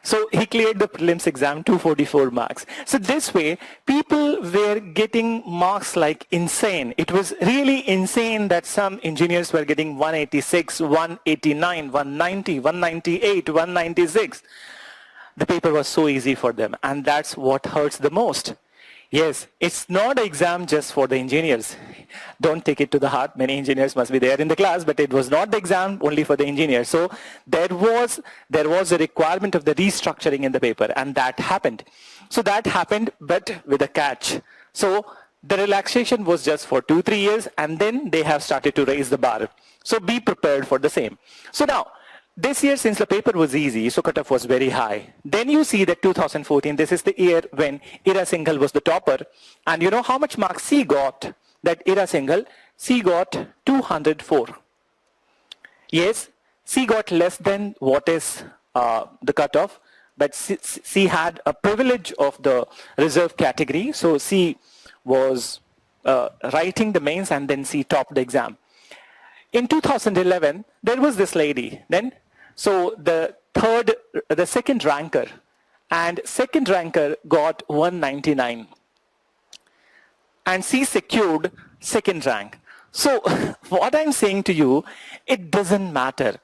So he cleared the prelims exam 244 marks. So this way, people were getting marks like insane. It was really insane that some engineers were getting 186, 189, 190, 198, 196. The paper was so easy for them, and that's what hurts the most. Yes, it's not an exam just for the engineers. Don't take it to the heart. Many engineers must be there in the class, but it was not the exam only for the engineers. So there was a requirement of the restructuring in the paper, and that happened. So that happened, but with a catch. So the relaxation was just for 2-3 years, and then they have started to raise the bar. So be prepared for the same. So now, this year, since the paper was easy, so cutoff was very high. Then you see that 2014, this is the year when Ira Singhal was the topper. And you know how much marks she got? That Ira Singhal, she got 204. Yes, she got less than what is the cutoff, but she had a privilege of the reserve category. So she was writing the mains, and then she topped the exam. In 2011, there was this lady then. So the second ranker, and second ranker got 199, and she secured second rank. So what I'm saying to you, it doesn't matter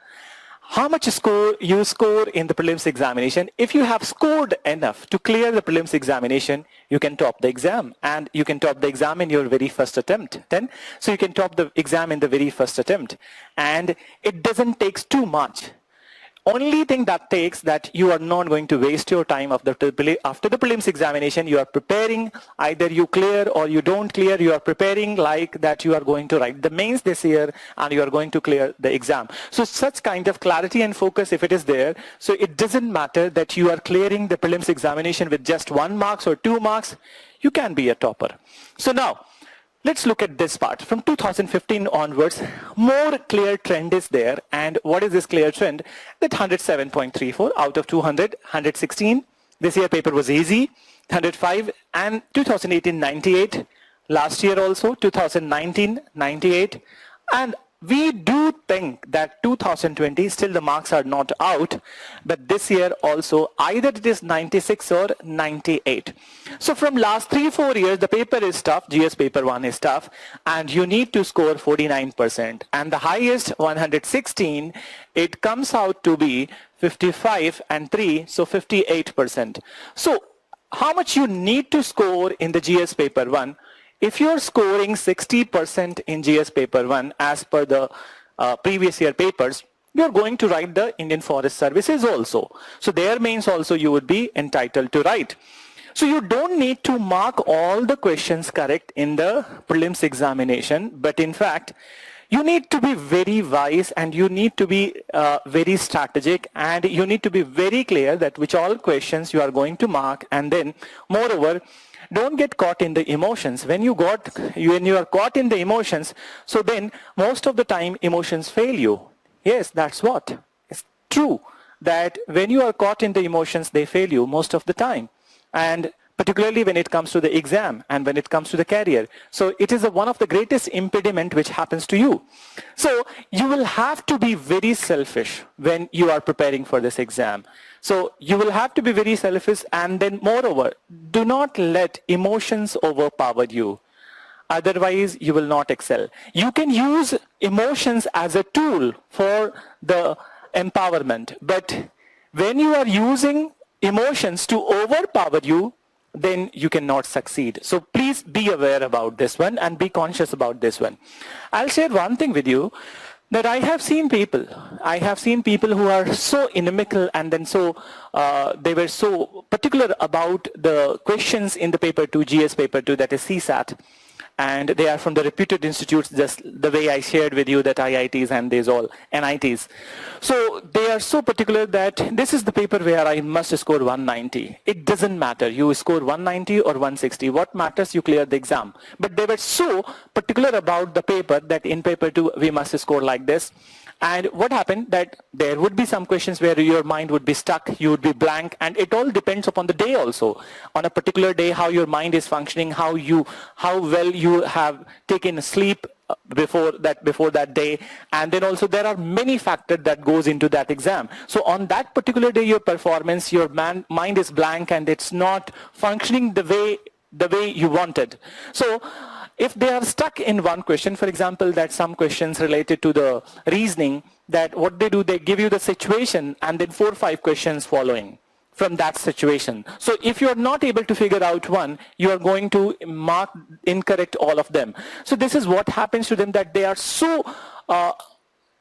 how much score you score in the prelims examination. If you have scored enough to clear the prelims examination, you can top the exam, and you can top the exam in your very first attempt. Then, so you can top the exam in the very first attempt, and it doesn't take too much. Only thing that takes that you are not going to waste your time after the prelims examination. You are preparing, either you clear or you don't clear. You are preparing like that you are going to write the mains this year, and you are going to clear the exam. So such kind of clarity and focus, if it is there, so it doesn't matter that you are clearing the prelims examination with just 1 mark or 2 marks, you can be a topper. So now, let's look at this part. From 2015 onwards, more clear trend is there. And what is this clear trend? That 107.34 out of 200, 116. This year paper was easy, 105. And 2018, 98. Last year also, 2019, 98. And we do think that 2020, still the marks are not out, but this year also either it is 96 or 98. So from last 3-4 years, the paper is tough, GS paper 1 is tough, and you need to score 49%. And the highest 116, it comes out to be 55 and 3, so 58%. So how much you need to score in the GS paper 1? If you're scoring 60% in GS paper 1 as per the previous year papers, you're going to write the Indian Forest Services also. So their mains also you would be entitled to write. So you don't need to mark all the questions correct in the prelims examination, but in fact, you need to be very wise and you need to be very strategic and you need to be very clear that which all questions you are going to mark, and then moreover, don't get caught in the emotions. When you are caught in the emotions, so then most of the time emotions fail you. Yes, that's what. It's true that when you are caught in the emotions, they fail you most of the time. And particularly when it comes to the exam and when it comes to the career. So it is one of the greatest impediment which happens to you. So you will have to be very selfish when you are preparing for this exam. So you will have to be very selfish, and then moreover, do not let emotions overpower you. Otherwise, you will not excel. You can use emotions as a tool for the empowerment, but when you are using emotions to overpower you, then you cannot succeed. So please be aware about this one and be conscious about this one. I'll share one thing with you, that I have seen people who are so inimical, and then they were so particular about the questions in the paper 2, GS paper 2, that is CSAT. And they are from the reputed institutes, just the way I shared with you that IITs and these all NITs. So they are so particular that this is the paper where I must score 190. It doesn't matter. You score 190 or 160. What matters, you clear the exam. But they were so particular about the paper that in paper 2, we must score like this. And what happened, that there would be some questions where your mind would be stuck, you would be blank, and it all depends upon the day also. On a particular day, how your mind is functioning, how well you have taken sleep before that day, and then also there are many factors that goes into that exam. So on that particular day, your performance, your mind is blank and it's not functioning the way you wanted. So if they are stuck in one question, for example, that some questions related to the reasoning, that what they do, they give you the situation and then 4 or 5 questions following from that situation. So if you are not able to figure out one, you are going to mark incorrect all of them. So this is what happens to them, that they are so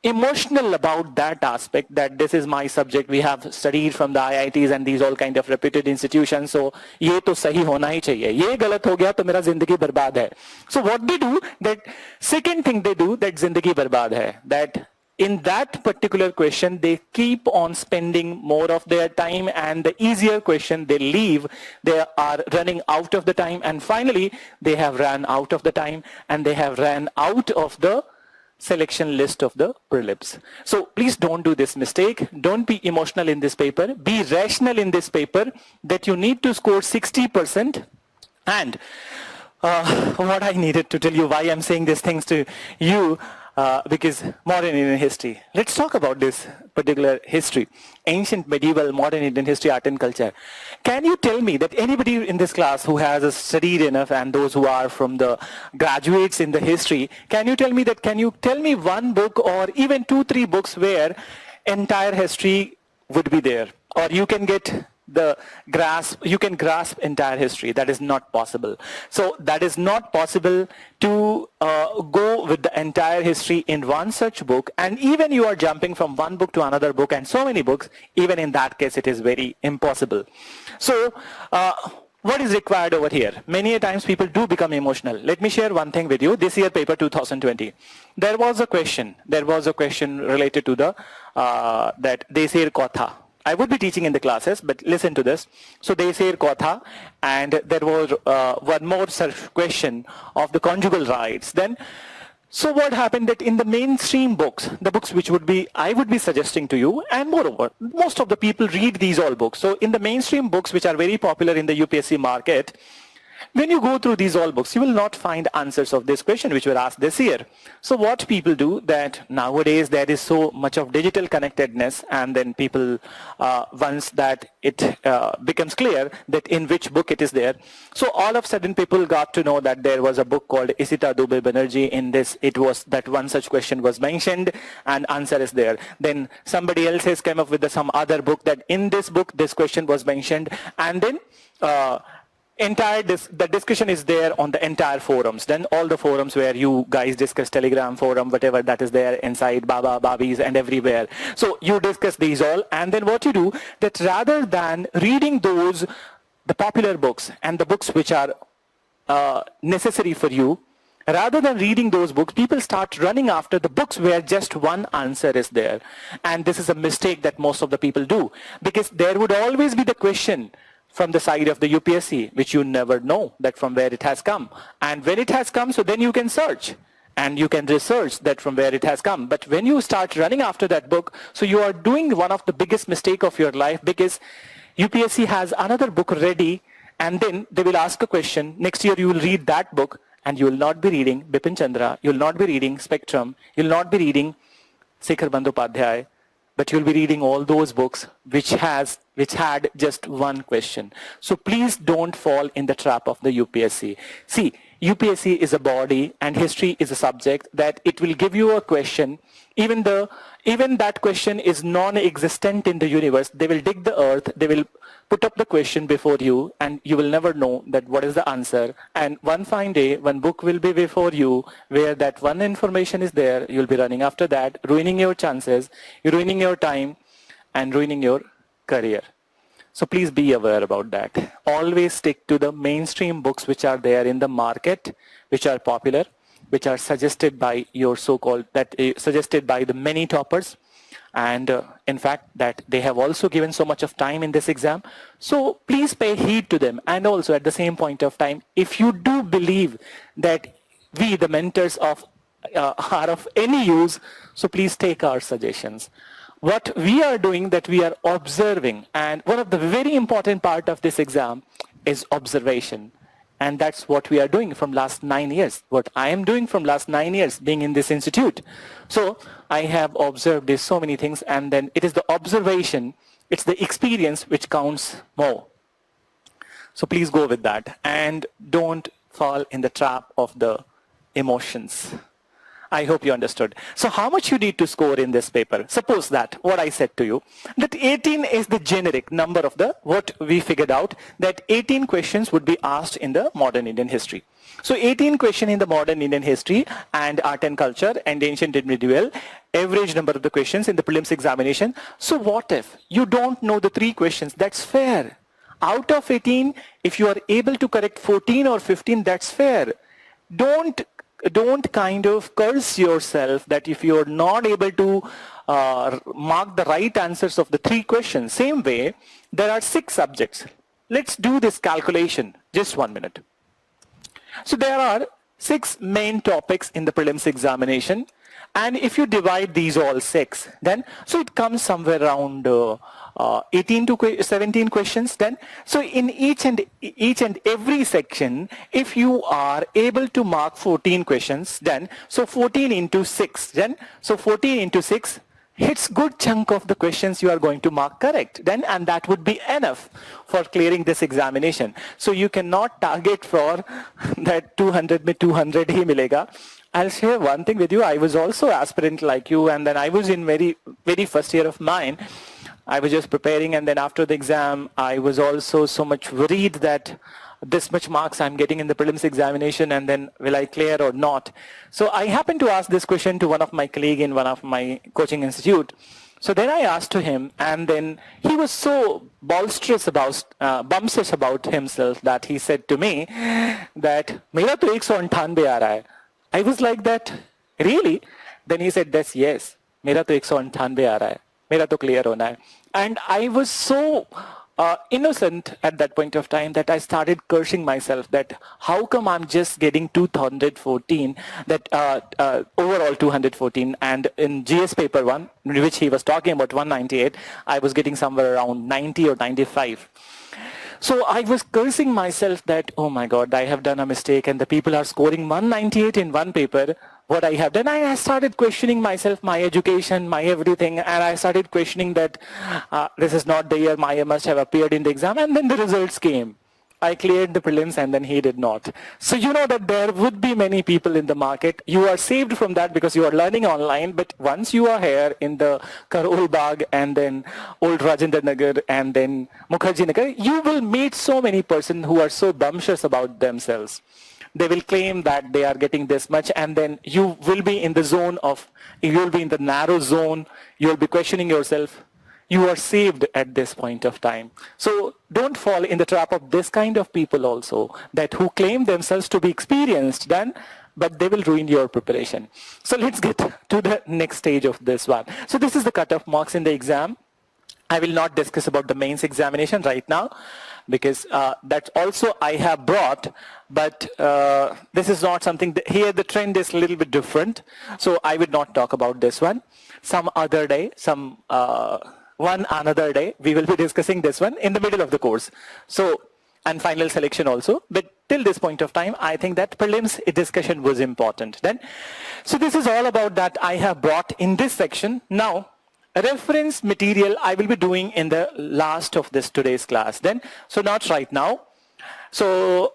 emotional about that aspect, that this is my subject, we have studied from the IITs and these all kind of reputed institutions, so ये तो सही होना ही चाहिए, ये गलत हो गया तो मेरा जिंदगी बर्बाद है. So what they do, that second thing they do, that जिंदगी बर्बाद है, that in that particular question they keep on spending more of their time, and the easier question they leave, they are running out of the time, and finally they have run out of the time and they have ran out of the selection list of the prelims. So please don't do this mistake. Don't be emotional in this paper. Be rational in this paper, that you need to score 60%. And what I needed to tell you, why I'm saying these things to you, because modern Indian history. Let's talk about this particular history. Ancient, medieval, modern Indian history, art and culture. Can you tell me that anybody in this class who has studied enough, and those who are from the graduates in the history, can you tell me one book or even 2-3 books where entire history would be there, or you can get you can grasp entire history? That is not possible. So that is not possible to go with the entire history in one such book, and even you are jumping from one book to another book and so many books, even in that case it is very impossible. So what is required over here? Many a times people do become emotional. Let me share one thing with you. This year paper 2020, there was a question related to the that Desir Kotha. I would be teaching in the classes, but listen to this. So they say Kotha, and there was one more such question of the conjugal rights. Then, so what happened, that in the mainstream books, the books which I would be suggesting to you, and moreover, most of the people read these all books. So in the mainstream books, which are very popular in the UPSC market, when you go through these all books, you will not find answers of this question which were asked this year. So what people do, that nowadays there is so much of digital connectedness, and then people, once that it becomes clear that in which book it is there, so all of a sudden people got to know that there was a book called Isita Dubey Banerjee. In this, it was that one such question was mentioned and answer is there. Then somebody else has come up with some other book, that in this book this question was mentioned, and then the discussion is there on the entire forums. Then all the forums where you guys discuss, Telegram forum, whatever that is there inside, Baba, Babis and everywhere. So you discuss these all, and then what you do, that rather than reading those the popular books and the books which are necessary for you, rather than reading those books, people start running after the books where just one answer is there. And this is a mistake that most of the people do, because there would always be the question from the side of the UPSC, which you never know that from where it has come. And when it has come, so then you can search and you can research that from where it has come. But when you start running after that book, so you are doing one of the biggest mistake of your life, because UPSC has another book ready, and then they will ask a question. Next year you will read that book, and you will not be reading Bipin Chandra, you will not be reading Spectrum, you will not be reading Shekhar Bandyopadhyay, but you'll be reading all those books which had just one question. So please don't fall in the trap of the UPSC. See, UPSC is a body and history is a subject that it will give you a question. Even that question is non-existent in the universe. They will dig the earth, they will put up the question before you, and you will never know that what is the answer. And one fine day, one book will be before you where that one information is there. You'll be running after that, ruining your chances, ruining your time, and ruining your career. So please be aware about that. Always stick to the mainstream books which are there in the market, which are popular, which are suggested by your so-called, suggested by the many toppers. And in fact, that they have also given so much of time in this exam. So please pay heed to them. And also at the same point of time, if you do believe that we, the mentors are of any use, so please take our suggestions. What we are doing, that we are observing, and one of the very important part of this exam is observation. And that's what we are doing from last 9 years. What I am doing from last 9 years being in this institute. So I have observed this so many things, and then it is the observation, it's the experience which counts more. So please go with that and don't fall in the trap of the emotions. I hope you understood. So how much you need to score in this paper? Suppose that what I said to you, that 18 is the generic number of the, what we figured out, that 18 questions would be asked in the modern Indian history. So 18 questions in the modern Indian history and art and culture and ancient and medieval, average number of the questions in the prelims examination. So what if you don't know the 3 questions? That's fair. Out of 18, if you are able to correct 14 or 15, that's fair. Don't kind of curse yourself that if you're not able to mark the right answers of the 3 questions. Same way, there are 6 subjects. Let's do this calculation. Just 1 minute. So there are 6 main topics in the prelims examination. And if you divide these all 6, then so it comes somewhere around 18 to 17 questions then. So in each and every section, if you are able to mark 14 questions, then so 14 into 6, then so 14 into 6 hits good chunk of the questions you are going to mark correct then, and that would be enough for clearing this examination. So you cannot target for that 200 में 200 ही मिलेगा. I'll share one thing with you. I was also aspirant like you, and then I was in very first year of mine. I was just preparing, and then after the exam, I was also so much worried that this much marks I'm getting in the prelims examination, and then will I clear or not? So I happened to ask this question to one of my colleague in one of my coaching institute. So then I asked to him, and then he was so boisterous about, bumptious about himself that he said to me that मेरा तो 198 आ रहा है. I was like that, really? Then he said, that's yes, मेरा तो 198 आ रहा है, मेरा तो clear होना है. And I was so innocent at that point of time that I started cursing myself that how come I'm just getting 214, that overall 214, and in GS paper 1, which he was talking about 198, I was getting somewhere around 90 or 95. So I was cursing myself that, oh my God, I have done a mistake, and the people are scoring 198 in one paper. What I have done, I started questioning myself, my education, my everything, and I started questioning that this is not the year Maya must have appeared in the exam, and then the results came. I cleared the prelims, and then he did not. So you know that there would be many people in the market. You are saved from that because you are learning online, but once you are here in the Karol Bagh and then Old Rajendra Nagar and then Mukherjee Nagar, you will meet so many persons who are so bumptious about themselves. They will claim that they are getting this much, and then you will be in the zone of, you will be in the narrow zone, you will be questioning yourself. you are saved at this point of time. So don't fall in the trap of this kind of people also, that who claim themselves to be experienced then, but they will ruin your preparation. So let's get to the next stage of this one. So this is the cutoff marks in the exam. I will not discuss about the mains examination right now, because that also I have brought, but this is not something that, here the trend is a little bit different, so I would not talk about this one. Some other day, one another day, we will be discussing this one in the middle of the course. So, and final selection also, but till this point of time, I think that prelims discussion was important then. So this is all about that I have brought in this section. Now, reference material I will be doing in the last of this today's class then, so not right now. So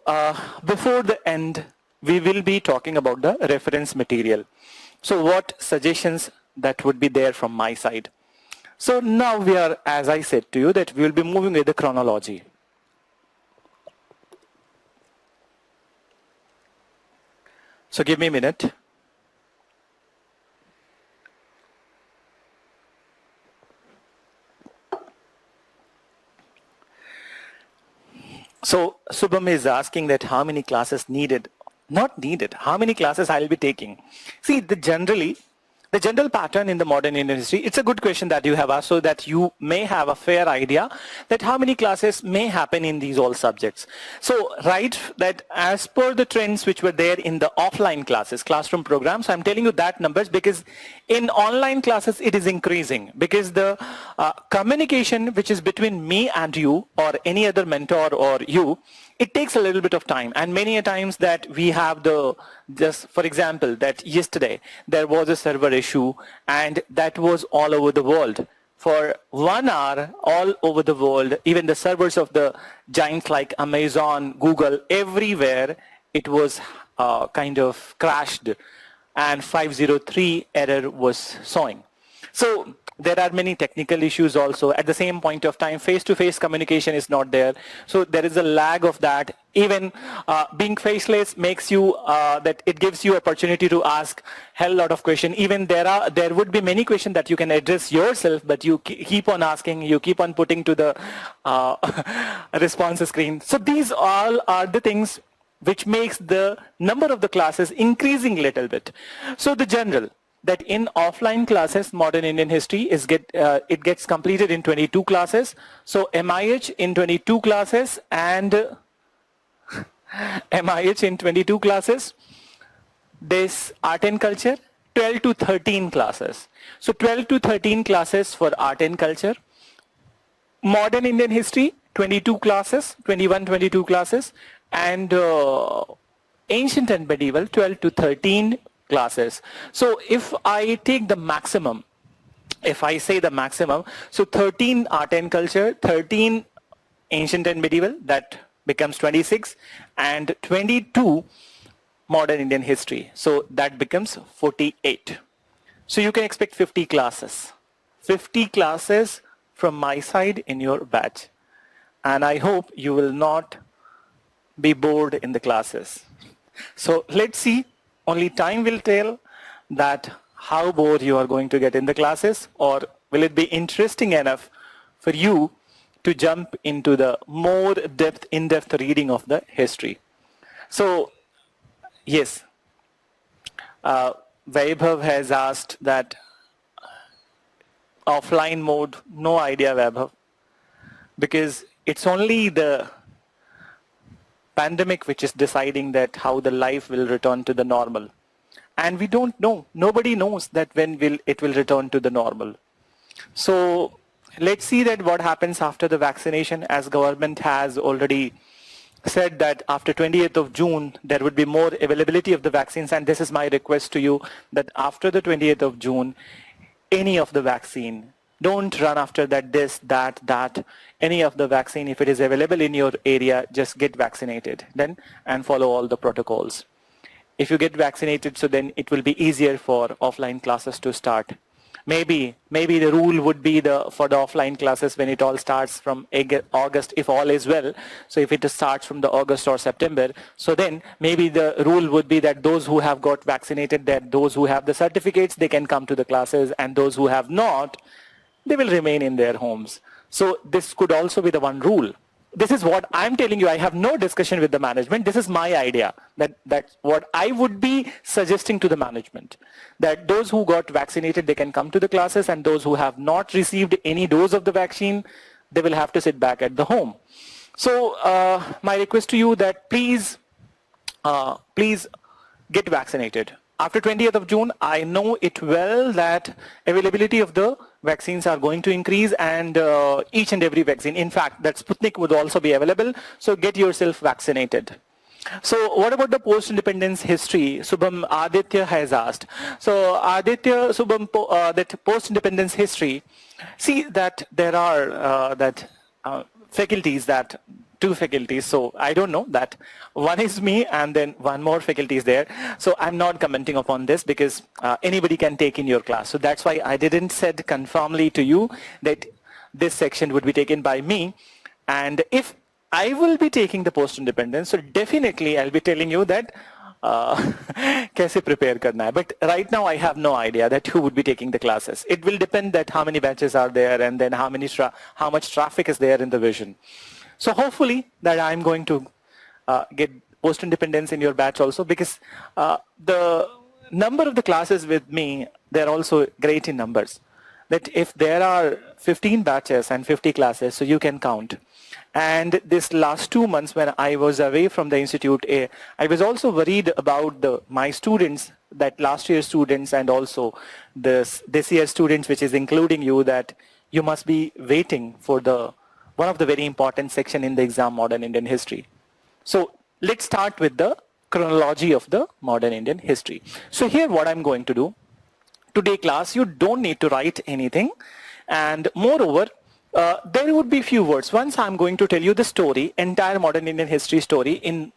before the end, we will be talking about the reference material. So what suggestions that would be there from my side. So now we are, as I said to you, that we will be moving with the chronology. So give me a minute. So Subham is asking that how many classes needed, not needed, how many classes I will be taking. See, the general pattern in the modern Indian history, it's a good question that you have asked, so that you may have a fair idea that how many classes may happen in these all subjects. So right, that as per the trends which were there in the offline classes, classroom programs, I'm telling you that numbers, because in online classes it is increasing, because the communication which is between me and you or any other mentor or you, it takes a little bit of time, and many a times that we have just for example, that yesterday there was a server issue and that was all over the world. For 1 hour, all over the world, even the servers of the giants like Amazon, Google, everywhere, it was kind of crashed, and 503 error was showing. So there are many technical issues also. At the same point of time, face-to-face communication is not there. So there is a lag of that. Even being faceless makes you, that it gives you opportunity to ask hell lot of questions. Even there would be many questions that you can address yourself, but you keep on asking, you keep on putting to the response screen. So these all are the things which makes the number of the classes increasing little bit. So the general, that in offline classes, modern Indian history it gets completed in 22 classes. So MIH in 22 classes and MIH in 22 classes. This art and culture, 12 to 13 classes. So 12 to 13 classes for art and culture. Modern Indian history, 22 classes, 22 classes, and ancient and medieval, 12 to 13 classes. So if I take the maximum, if I say the maximum, so 13 art and culture, 13 ancient and medieval, that becomes 26, and 22 modern Indian history. So that becomes 48. So you can expect 50 classes. 50 classes from my side in your batch. And I hope you will not be bored in the classes. So let's see. Only time will tell that how bored you are going to get in the classes, or will it be interesting enough for you to jump into the more in-depth reading of the history. So yes, Vaibhav has asked that offline mode, no idea Vaibhav, because it's only the pandemic which is deciding that how the life will return to the normal. And we don't know. Nobody knows that when it will return to the normal. So let's see that what happens after the vaccination, as government has already said that after 28th of June, there would be more availability of the vaccines. And this is my request to you, that after the 28th of June, any of the vaccine, don't run after that, any of the vaccine, if it is available in your area, just get vaccinated then and follow all the protocols. If you get vaccinated, so then it will be easier for offline classes to start. Maybe the rule would be for the offline classes when it all starts from August, if all is well. So if it starts from the August or September, so then maybe the rule would be that those who have got vaccinated, that those who have the certificates, they can come to the classes, and those who have not, they will remain in their homes. So this could also be the one rule. This is what I'm telling you. I have no discussion with the management. This is my idea. That's what I would be suggesting to the management. That those who got vaccinated, they can come to the classes, and those who have not received any dose of the vaccine, they will have to sit back at the home. So my request to you that please get vaccinated. After 20th of June, I know it well that availability of the vaccines are going to increase, and each and every vaccine, in fact, that Sputnik would also be available. So get yourself vaccinated. So what about the post-independence history? Subham Aditya has asked. So Aditya, Subham, that post-independence history, see that there are faculties that two faculties, so I don't know that one is me and then one more faculty is there. So I'm not commenting upon this because anybody can take in your class. So that's why I didn't said confirmly to you that this section would be taken by me. And if I will be taking the post-independence, so definitely I'll be telling you that kaise prepare karna hai. But right now I have no idea that who would be taking the classes. It will depend that how many batches are there and then how much traffic is there in the vision. So hopefully that I'm going to get post-independence in your batch also, because the number of the classes with me, they're also great in numbers. That if there are 15 batches and 50 classes, so you can count. And this last 2 months when I was away from the institute, I was also worried about my students, that last year students and also this year students, which is including you, that you must be waiting for one of the very important section in the exam, modern Indian history. So let's start with the chronology of the modern Indian history. So here what I'm going to do, today class, you don't need to write anything. And moreover, there would be few words. Once I'm going to tell you the story, entire modern Indian history story in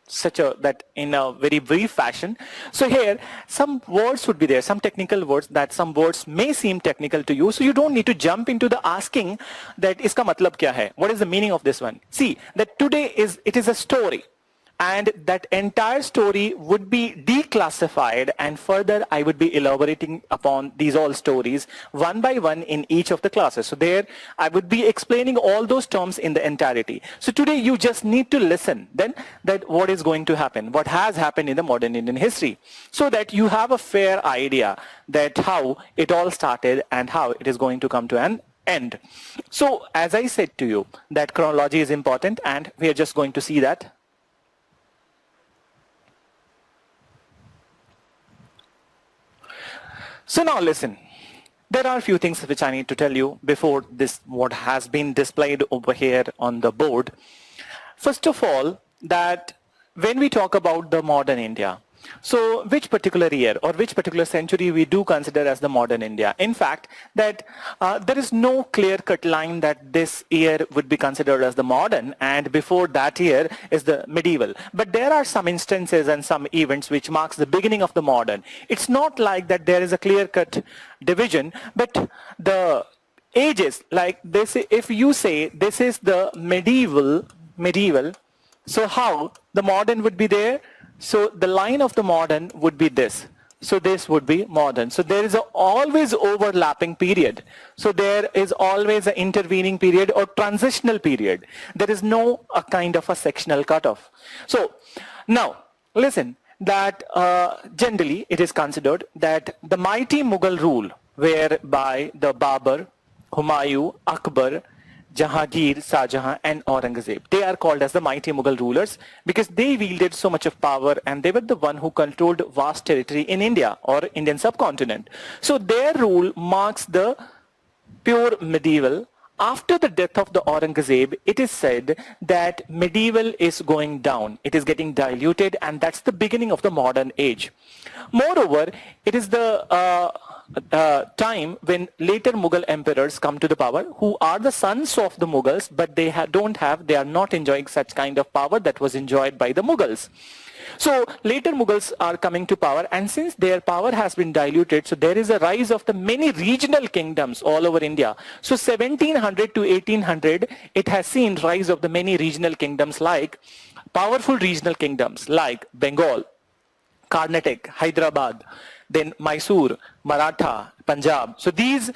in a very brief fashion. So here, some words would be there, some technical words, that some words may seem technical to you. So you don't need to jump into the asking that iska matlab kya hai? What is the meaning of this one? See, that today it is a story. And that entire story would be declassified, and further I would be elaborating upon these all stories one by one in each of the classes. So there I would be explaining all those terms in the entirety. So today you just need to listen then that what is going to happen, what has happened in the modern Indian history, so that you have a fair idea that how it all started and how it is going to come to an end. So as I said to you, that chronology is important, and we are just going to see that. So now listen, there are a few things which I need to tell you before this, what has been displayed over here on the board. First of all, that when we talk about the modern India, so which particular year or which particular century we do consider as the modern India? In fact, that there is no clear-cut line that this year would be considered as the modern and before that year is the medieval. But there are some instances and some events which marks the beginning of the modern. It's not like that there is a clear-cut division, but the ages, like this, if you say this is the medieval, so how the modern would be there? So the line of the modern would be this. So this would be modern. So there is always overlapping period. So there is always an intervening period or transitional period. There is no a kind of a sectional cutoff. So now listen, that generally it is considered that the mighty Mughal rule, whereby the Babur, Humayun, Akbar, Jahangir, Shahjahan and Aurangzeb, they are called as the mighty Mughal rulers because they wielded so much of power and they were the one who controlled vast territory in India or Indian subcontinent. So their rule marks the pure medieval. After the death of the Aurangzeb, it is said that medieval is going down. It is getting diluted, and that's the beginning of the modern age. Moreover, it is the time when later Mughal emperors come to the power, who are the sons of the Mughals, but they are not enjoying such kind of power that was enjoyed by the Mughals. So later Mughals are coming to power, and since their power has been diluted, so there is a rise of the many regional kingdoms all over India. So 1700 to 1800, it has seen rise of the many regional kingdoms, like powerful regional kingdoms like Bengal, Carnatic, Hyderabad, then Mysore, Maratha, Punjab. So these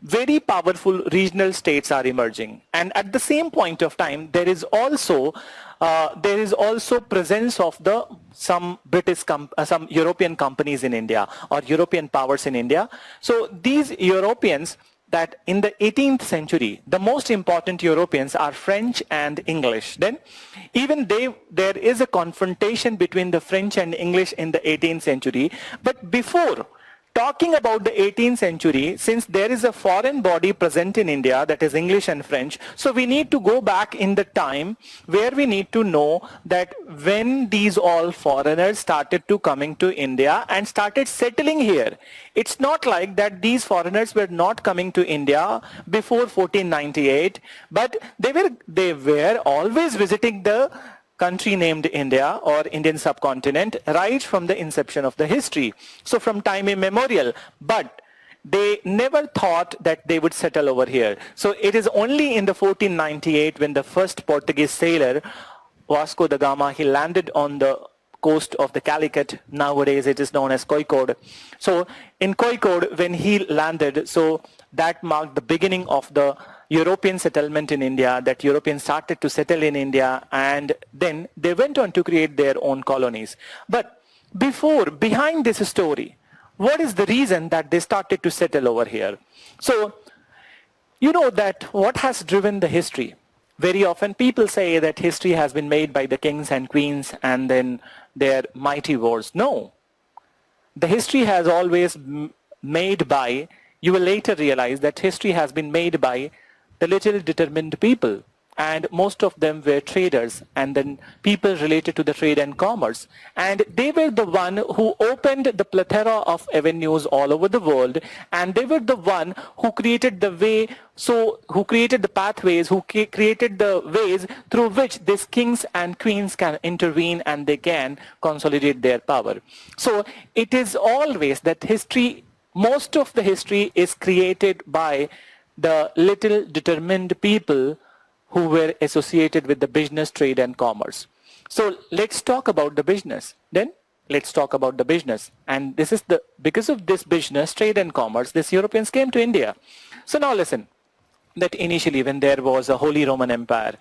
very powerful regional states are emerging. And at the same point of time, there is also presence of some some European companies in India or European powers in India. So these Europeans, that in the 18th century, the most important Europeans are French and English. Then even there is a confrontation between the French and English in the 18th century. But before talking about the 18th century, since there is a foreign body present in India, that is English and French, so we need to go back in the time where we need to know that when these all foreigners started to coming to India and started settling here. It's not like that these foreigners were not coming to India before 1498, but they were always visiting the country named India or Indian subcontinent right from the inception of the history. So from time immemorial, but they never thought that they would settle over here. So it is only in the 1498 when the first Portuguese sailor, Vasco da Gama, he landed on the coast of the Calicut. Nowadays it is known as Kozhikode. So in Kozhikode, when he landed, so that marked the beginning of the European settlement in India, that Europeans started to settle in India, and then they went on to create their own colonies. But behind this story, what is the reason that they started to settle over here? So, you know that what has driven the history? Very often people say that history has been made by the kings and queens and then their mighty wars. No. The history has always made by, you will later realize that history has been made by the little determined people, and most of them were traders and then people related to the trade and commerce, and they were the one who opened the plethora of avenues all over the world, and they were the one who created the way, so who created the pathways, who created the ways through which these kings and queens can intervene and they can consolidate their power. So it is always that history, most of the history is created by the little determined people who were associated with the business, trade and commerce. So let's talk about the business. Then let's talk about the business. And this is because of this business, trade and commerce, these Europeans came to India. So now listen, that initially when there was a Holy Roman Empire,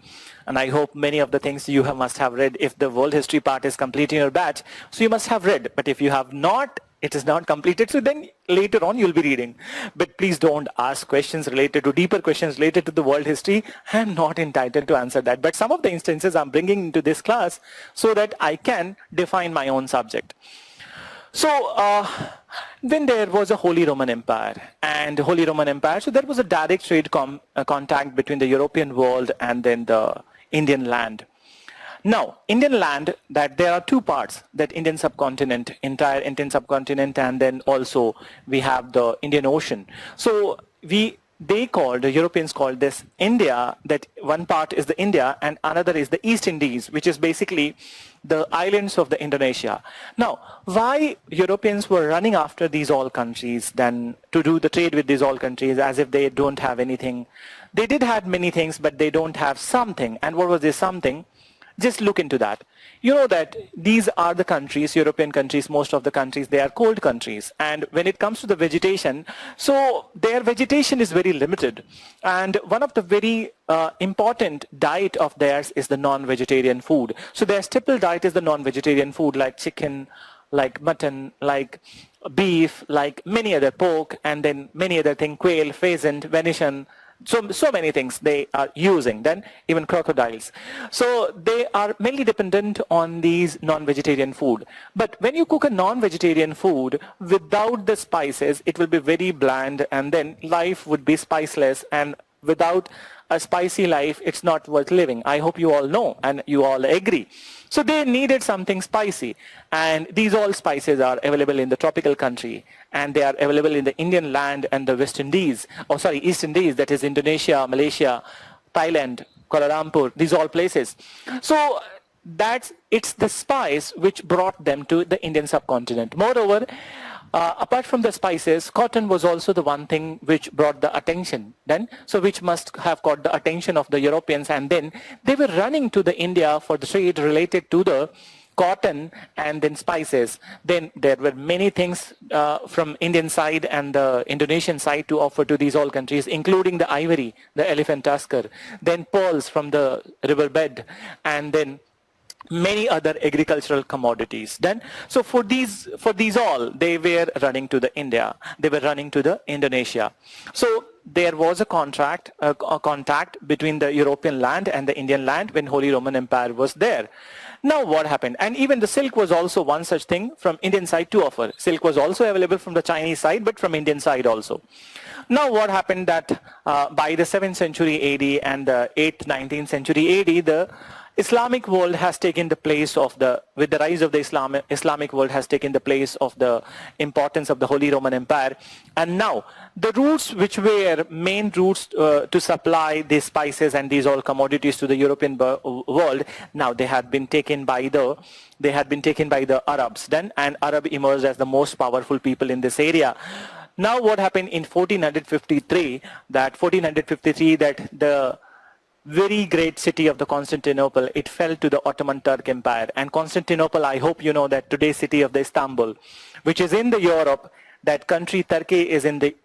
and I hope many of the things you must have read, if the world history part is complete in your batch, so you must have read. But if you have not, it is not completed, so then later on you'll be reading. But please don't ask questions related to, deeper questions related to the world history. I'm not entitled to answer that. But some of the instances I'm bringing into this class so that I can define my own subject. So then there was a Holy Roman Empire, and Holy Roman Empire, so there was a direct trade contact between the European world and then the Indian land. Now, Indian land, that there are two parts, that Indian subcontinent, entire Indian subcontinent, and then also we have the Indian Ocean. So the Europeans called this India, that one part is the India and another is the East Indies, which is basically the islands of the Indonesia. Now, why Europeans were running after these all countries then to do the trade with these all countries as if they don't have anything? They did have many things, but they don't have something. And what was this something? Just look into that. You know that these are the countries, European countries, most of the countries, they are cold countries. And when it comes to the vegetation, so their vegetation is very limited. And one of the very important diet of theirs is the non-vegetarian food. So their staple diet is the non-vegetarian food, like chicken, like mutton, like beef, like many other pork, and then many other things, quail, pheasant, venison. So many things they are using, then even crocodiles. So they are mainly dependent on these non-vegetarian food. But when you cook a non-vegetarian food without the spices, it will be very bland, and then life would be spiceless, and without a spicy life, it's not worth living. I hope you all know and you all agree. So they needed something spicy, and these all spices are available in the tropical country, and they are available in the Indian land and the West Indies, East Indies, that is Indonesia, Malaysia, Thailand, Kuala Lumpur, these all places. So it's the spice which brought them to the Indian subcontinent. Moreover, apart from the spices, cotton was also the one thing which brought the attention then, so which must have got the attention of the Europeans, and then they were running to the India for the trade related to the cotton, and then spices. Then there were many things from Indian side and the Indonesian side to offer to these all countries, including the ivory, the elephant tusker, then pearls from the riverbed, and then many other agricultural commodities. Then, so for these all, they were running to the India, they were running to the Indonesia. So there was a contact between the European land and the Indian land when Holy Roman Empire was there. Now what happened? And even the silk was also one such thing from Indian side to offer. Silk was also available from the Chinese side, but from Indian side also. Now what happened that by the 7th century AD and the 8th, 19th century AD, the Islamic world has taken the place of with the rise of the Islamic world has taken the place of the importance of the Holy Roman Empire. And now the routes which were main routes to supply these spices and these all commodities to the European world, now they had been taken by the Arabs then, and Arab emerged as the most powerful people in this area. Now what happened in 1453, that the very great city of the Constantinople, it fell to the Ottoman Turk Empire. And Constantinople, I hope you know that today's city of the Istanbul, which is in the Europe, that country Turkey is in the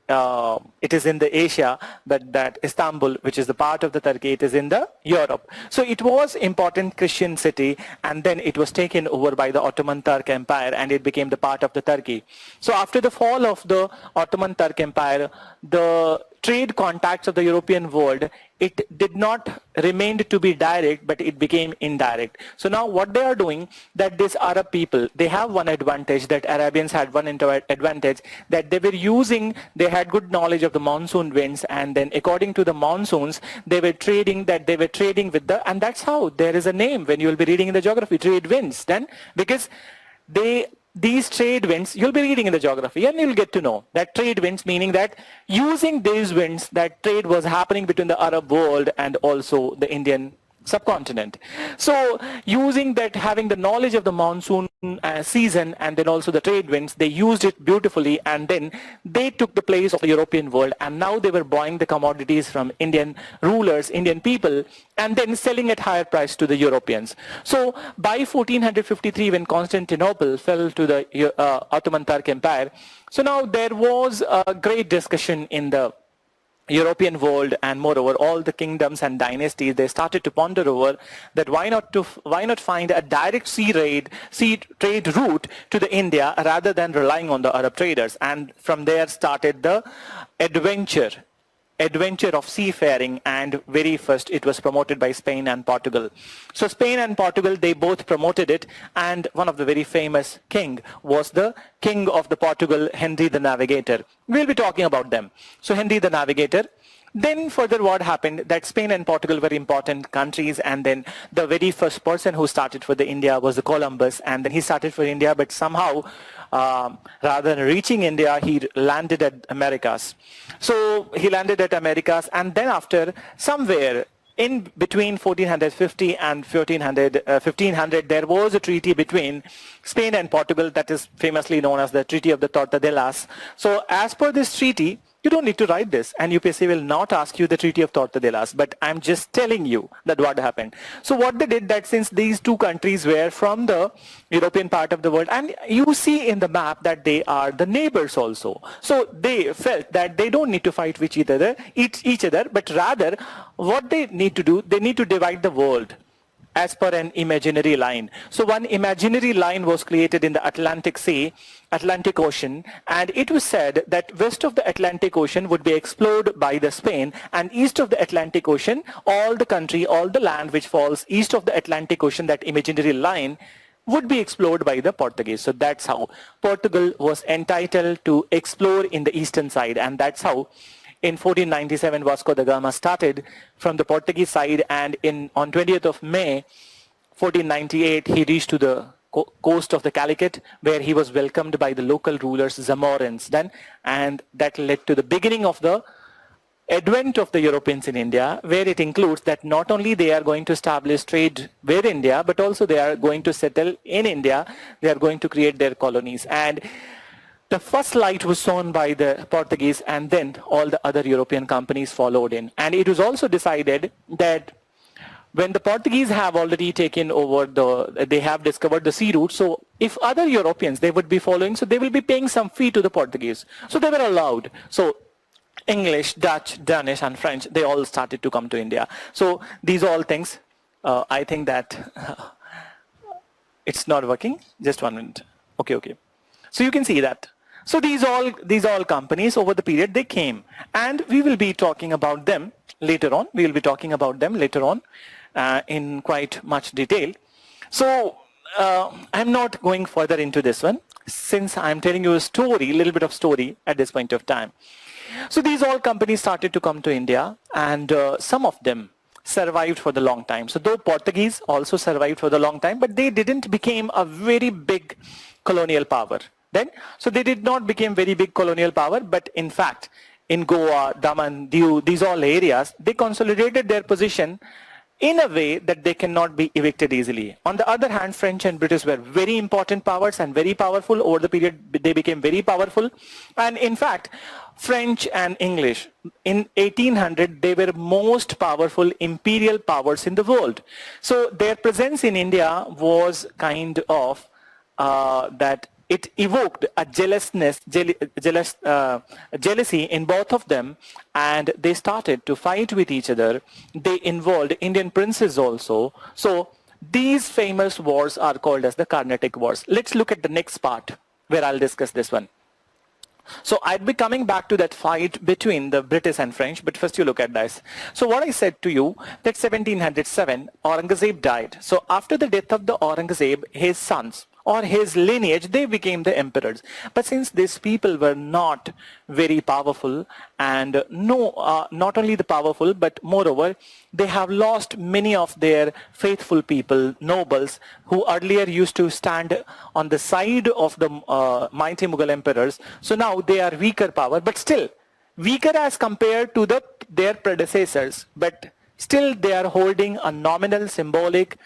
it is in the Asia, but that Istanbul, which is the part of the Turkey, it is in the Europe. So it was important Christian city, and then it was taken over by the Ottoman Turk Empire, and it became the part of the Turkey. So after the fall of the Ottoman Turk Empire, the trade contacts of the European world, it did not remain to be direct, but it became indirect. So now what they are doing, that these Arab people, they have one advantage, that Arabians had one advantage, that they had good knowledge of the monsoon winds, and then according to the monsoons, they were trading with and that's how there is a name when you will be reading in the geography, trade winds then, because these trade winds, you'll be reading in the geography and you'll get to know that trade winds, meaning that using these winds, that trade was happening between the Arab world and also the Indian subcontinent. So using that, having the knowledge of the monsoon season and then also the trade winds, they used it beautifully, and then they took the place of the European world, and now they were buying the commodities from Indian rulers, Indian people, and then selling at higher price to the Europeans. So by 1453, when Constantinople fell to the Ottoman Turk Empire, so now there was a great discussion in the European world, and moreover all the kingdoms and dynasties, they started to ponder over that why not find a direct sea trade route to the India rather than relying on the Arab traders. And from there started the adventure of seafaring, and very first it was promoted by Spain and Portugal. So Spain and Portugal, they both promoted it, and one of the very famous king was the king of the Portugal, Henry the Navigator. We'll be talking about them. So Henry the Navigator. Then further what happened, that Spain and Portugal were important countries, and then the very first person who started for the India was the Columbus, and then he started for India, but somehow rather than reaching India, he landed at Americas. So he landed at Americas, and then after somewhere in between 1450 and 1500, there was a treaty between Spain and Portugal that is famously known as the Treaty of the Tordesillas. So as per this treaty, you don't need to write this, and UPSC will not ask you the Treaty of Tordesillas, but I'm just telling you that what happened. So what they did, that since these two countries were from the European part of the world, and you see in the map that they are the neighbors also, so they felt that they don't need to fight with each other, but rather what they need to do, they need to divide the world as per an imaginary line. So one imaginary line was created in the Atlantic Ocean, and it was said that west of the Atlantic Ocean would be explored by the Spain, and east of the Atlantic Ocean, all the land which falls east of the Atlantic Ocean, that imaginary line, would be explored by the Portuguese. So that's how Portugal was entitled to explore in the eastern side, and that's how in 1497, Vasco da Gama started from the Portuguese side, and on 20th of May, 1498, he reached to the coast of the Calicut, where he was welcomed by the local rulers, Zamorans then, and that led to the beginning of the advent of the Europeans in India, where it includes that not only they are going to establish trade with India, but also they are going to settle in India, they are going to create their colonies. And the first light was shown by the Portuguese, and then all the other European companies followed in. And it was also decided that when the Portuguese have already taken over they have discovered the sea route. So if other Europeans, they would be following, so they will be paying some fee to the Portuguese. So they were allowed. So English, Dutch, Danish, and French, they all started to come to India. So these all things, I think that it's not working. Just 1 minute. Okay. So you can see that. So these all companies over the period, they came, and we will be talking about them later on. We will be talking about them later on in quite much detail. So I'm not going further into this one, since I'm telling you a story, a little bit of story at this point of time. So these all companies started to come to India, and some of them survived for the long time. So though Portuguese also survived for the long time, but they didn't become a very big colonial power then. So they did not become very big colonial power, but in fact, in Goa, Daman, Diu, these all areas, they consolidated their position in a way that they cannot be evicted easily. On the other hand, French and British were very important powers and very powerful. Over the period, they became very powerful. And in fact, French and English, in 1800, they were most powerful imperial powers in the world. So their presence in India was kind of that it evoked a jealousy in both of them, and they started to fight with each other. They involved Indian princes also. So these famous wars are called as the Carnatic Wars. Let's look at the next part where I'll discuss this one. So I'd be coming back to that fight between the British and French, but first you look at this. So what I said to you, that 1707, Aurangzeb died. So after the death of the Aurangzeb, his sons, or his lineage, they became the emperors. But since these people were not very powerful, and not only the powerful, but moreover, they have lost many of their faithful people, nobles, who earlier used to stand on the side of the mighty Mughal emperors. So now they are weaker power, but still weaker as compared to their predecessors, but still they are holding a nominal symbolic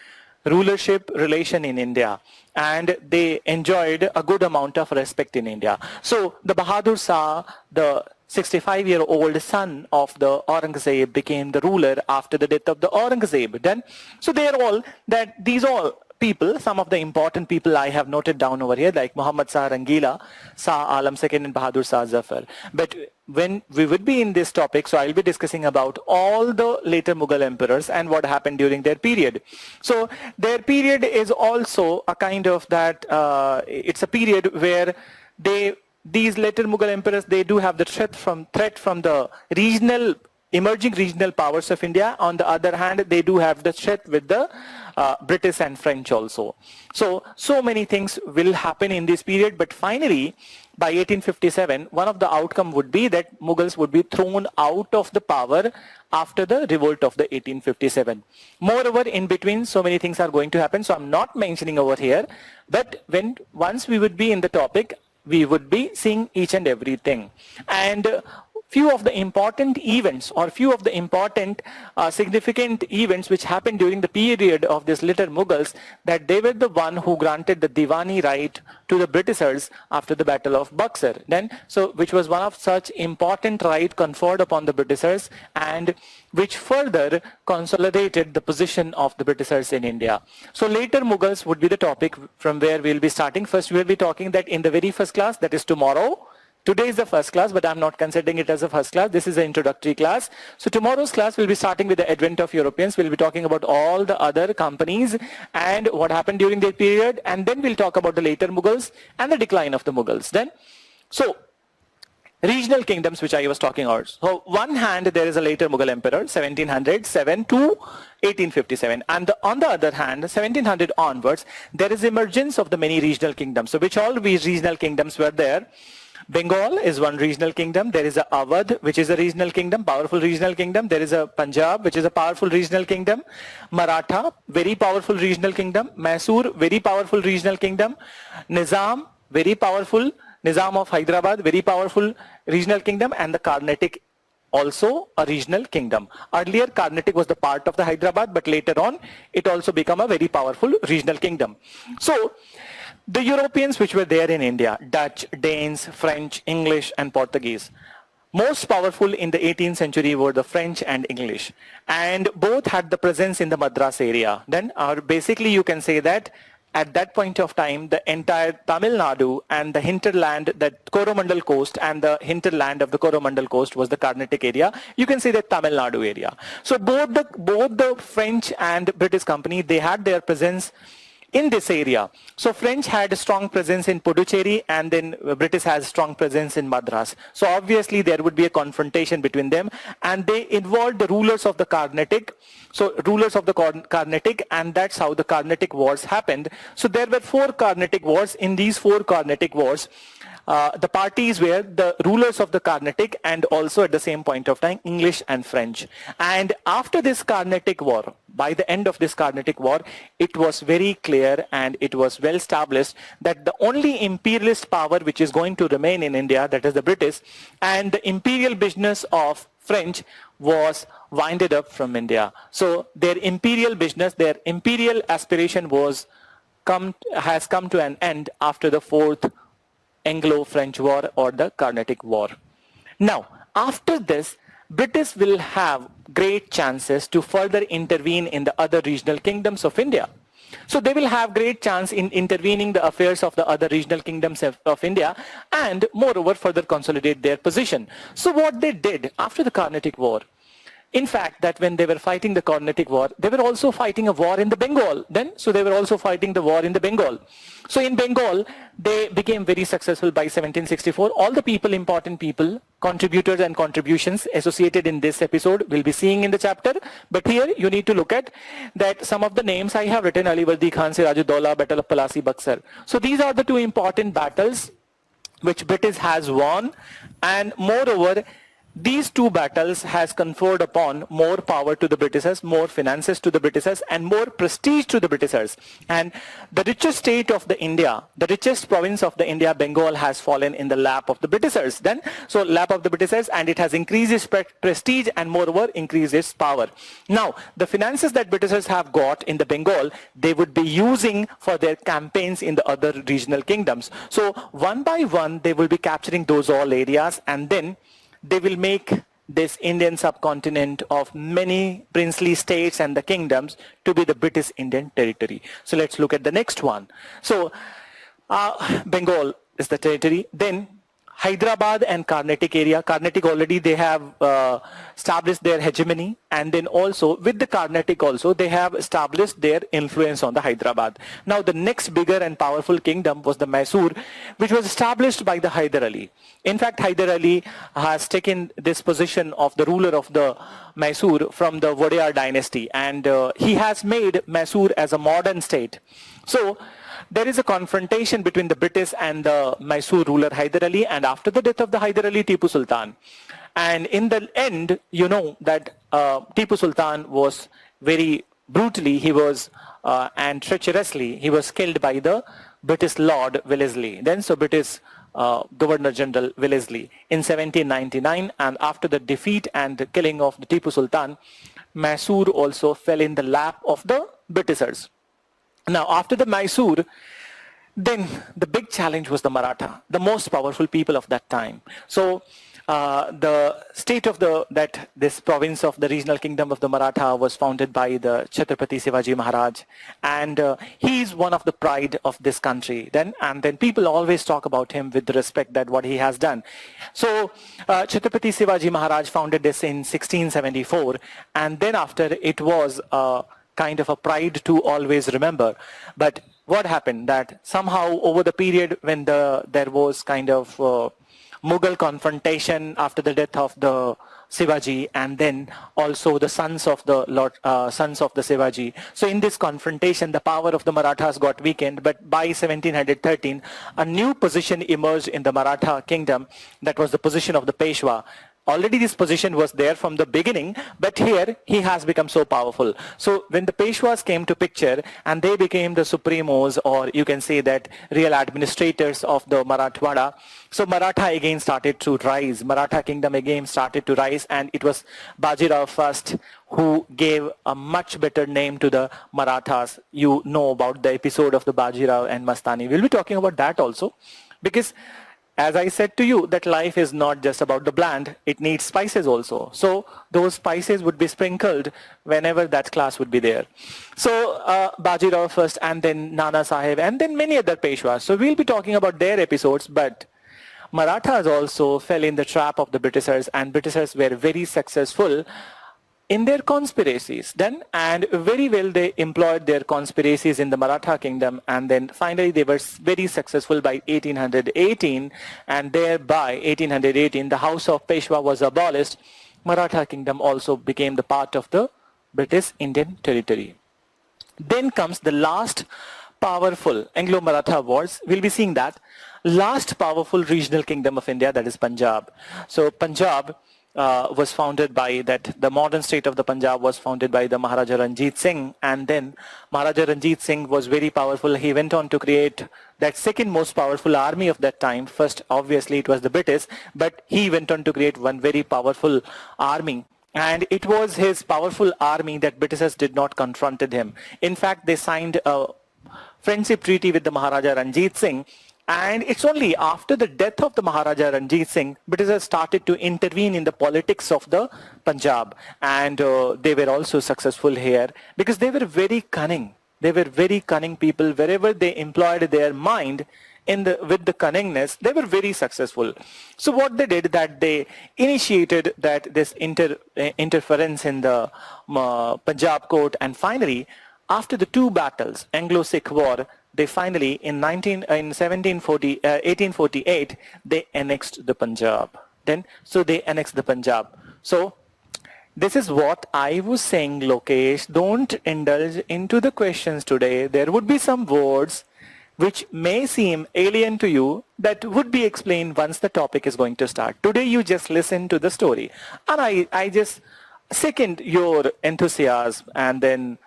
rulership relation in India, and they enjoyed a good amount of respect in India. So the Bahadur Shah, the 65-year-old son of the Aurangzeb, became the ruler after the death of the Aurangzeb. Then, so they are all that these all people, some of the important people I have noted down over here, like Muhammad Shah Rangila, Shah Alam II, and Bahadur Shah Zafar. But when we would be in this topic, so I'll be discussing about all the later Mughal emperors and what happened during their period. So their period is also a kind of that, it's a period where these later Mughal emperors, they do have the threat from the emerging regional powers of India. On the other hand, they do have the threat with the British and French also. So many things will happen in this period, but finally, by 1857, one of the outcome would be that Mughals would be thrown out of the power after the revolt of the 1857. Moreover, in between, so many things are going to happen, so I'm not mentioning over here, but once we would be in the topic, we would be seeing each and everything. And few of the important events, or few of the important significant events which happened during the period of this later Mughals, that they were the one who granted the Diwani right to the Britishers after the Battle of Buxar. Which was one of such important right conferred upon the Britishers, and which further consolidated the position of the Britishers in India. So later Mughals would be the topic from where we'll be starting. First we'll be talking that in the very first class, that is tomorrow. Today is the first class, but I'm not considering it as a first class. This is an introductory class. So tomorrow's class will be starting with the advent of Europeans. We'll be talking about all the other companies and what happened during their period. And then we'll talk about the later Mughals and the decline of the Mughals. So regional kingdoms which I was talking about. So one hand, there is a later Mughal emperor, 1707 to 1857. And on the other hand, 1700 onwards, there is emergence of the many regional kingdoms. So which all these regional kingdoms were there? Bengal is one regional kingdom. There is a Awadh, which is a regional kingdom, powerful regional kingdom. There is a Punjab, which is a powerful regional kingdom. Maratha, very powerful regional kingdom. Mysore, very powerful regional kingdom. Nizam, very powerful. Nizam of Hyderabad, very powerful regional kingdom. And the Carnatic, also a regional kingdom. Earlier, Carnatic was the part of the Hyderabad, but later on, it also became a very powerful regional kingdom. So the Europeans which were there in India, Dutch, Danes, French, English, and Portuguese, most powerful in the 18th century were the French and English, and both had the presence in the Madras area. Then basically you can say that at that point of time, the entire Tamil Nadu and the hinterland, the Coromandel coast and the hinterland of the Coromandel coast was the Carnatic area. You can say the Tamil Nadu area. So both the French and British company, they had their presence in this area. So French had a strong presence in Puducherry, and then British has strong presence in Madras. So obviously there would be a confrontation between them, and they involved the rulers of the Carnatic. So rulers of the Carnatic, and that's how the Carnatic Wars happened. So there were 4 Carnatic Wars. In these 4 Carnatic Wars, the parties were the rulers of the Carnatic and also at the same point of time English and French. And after this Carnatic War, by the end of this Carnatic War, it was very clear and it was well established that the only imperialist power which is going to remain in India, that is the British, and the imperial business of French was winded up from India. So their imperial business, their imperial aspiration has come to an end after the 4th Anglo-French War or the Carnatic War. Now, after this, British will have great chances to further intervene in the other regional kingdoms of India. So they will have great chance in intervening the affairs of the other regional kingdoms of India, and moreover further consolidate their position. So what they did after the Carnatic War, in fact, that when they were fighting the Carnatic War, they were also fighting a war in the Bengal then. So they were also fighting the war in the Bengal. So in Bengal, they became very successful by 1764. All the people, important people, contributors and contributions associated in this episode will be seeing in the chapter. But here you need to look at that some of the names I have written: Alivardi Khan, Sirajuddaulah, Battle of Palasi, Buxar. So these are the 2 important battles which British has won, and moreover, these 2 battles has conferred upon more power to the Britishers, more finances to the Britishers, and more prestige to the Britishers. And the richest state of the India, the richest province of the India, Bengal, has fallen in the lap of the Britishers then. So lap of the Britishers, and it has increased its prestige and moreover increased its power. Now, the finances that Britishers have got in the Bengal, they would be using for their campaigns in the other regional kingdoms. So one by one, they will be capturing those all areas, and then they will make this Indian subcontinent of many princely states and the kingdoms to be the British Indian territory. So let's look at the next one. So Bengal is the territory. Then Hyderabad and Carnatic area. Carnatic already they have established their hegemony, and then also with the Carnatic also they have established their influence on the Hyderabad. Now the next bigger and powerful kingdom was the Mysore, which was established by the Hyder Ali. In fact, Hyder Ali has taken this position of the ruler of the Mysore from the Wadiyar dynasty, and he has made Mysore as a modern state. So there is a confrontation between the British and the Mysore ruler Hyder Ali, and after the death of the Hyder Ali, Tipu Sultan. And in the end, you know that Tipu Sultan was very brutally, and treacherously, he was killed by the British Lord Wellesley. Then so British Governor General Wellesley in 1799, and after the defeat and the killing of the Tipu Sultan, Mysore also fell in the lap of the Britishers. Now, after the Mysore, then the big challenge was the Maratha, the most powerful people of that time. So the state of this province of the regional kingdom of the Maratha was founded by the Chhatrapati Shivaji Maharaj, and he is one of the pride of this country. And then people always talk about him with the respect that what he has done. So Chhatrapati Shivaji Maharaj founded this in 1674, and then after it was kind of a pride to always remember. But what happened that somehow over the period when there was kind of Mughal confrontation after the death of the Shivaji, and then also the sons of the Shivaji. So in this confrontation, the power of the Marathas got weakened, but by 1713, a new position emerged in the Maratha kingdom. That was the position of the Peshwa. Already this position was there from the beginning, but here he has become so powerful. So when the Peshwas came to picture and they became the supremos, or you can say that real administrators of the Marathwada, so Maratha again started to rise. Maratha kingdom again started to rise, and it was Bajirao first who gave a much better name to the Marathas. You know about the episode of the Bajirao and Mastani. We'll be talking about that also, because as I said to you, that life is not just about the bland, it needs spices also. So those spices would be sprinkled whenever that class would be there. So Bajirao first, and then Nana Sahib, and then many other Peshwas. So we'll be talking about their episodes, but Marathas also fell in the trap of the Britishers, and Britishers were very successful in their conspiracies then, and very well they employed their conspiracies in the Maratha kingdom, and then finally they were very successful by 1818, and thereby 1818 the house of Peshwa was abolished. Maratha kingdom also became the part of the British Indian territory. Then comes the last powerful Anglo-Maratha wars. We'll be seeing that last powerful regional kingdom of India, that is Punjab. So Punjab was founded by that, the modern state of the Punjab was founded by the Maharaja Ranjit Singh, and then Maharaja Ranjit Singh was very powerful. He went on to create that second most powerful army of that time. First, obviously, it was the British, but he went on to create one very powerful army. And it was his powerful army that Britishers did not confronted him. In fact, they signed a friendship treaty with the Maharaja Ranjit Singh. And it's only after the death of the Maharaja Ranjit Singh, Britishers started to intervene in the politics of the Punjab. And they were also successful here because they were very cunning. They were very cunning people. Wherever they employed their mind with the cunningness, they were very successful. So what they did, that they initiated that this interference in the Punjab court, and finally, after the two battles, Anglo-Sikh War, they finally, in 1848, they annexed the Punjab. So they annexed the Punjab. So this is what I was saying, Lokesh. Don't indulge into the questions today. There would be some words which may seem alien to you that would be explained once the topic is going to start. Today you just listen to the story. And I just second your enthusiasm and then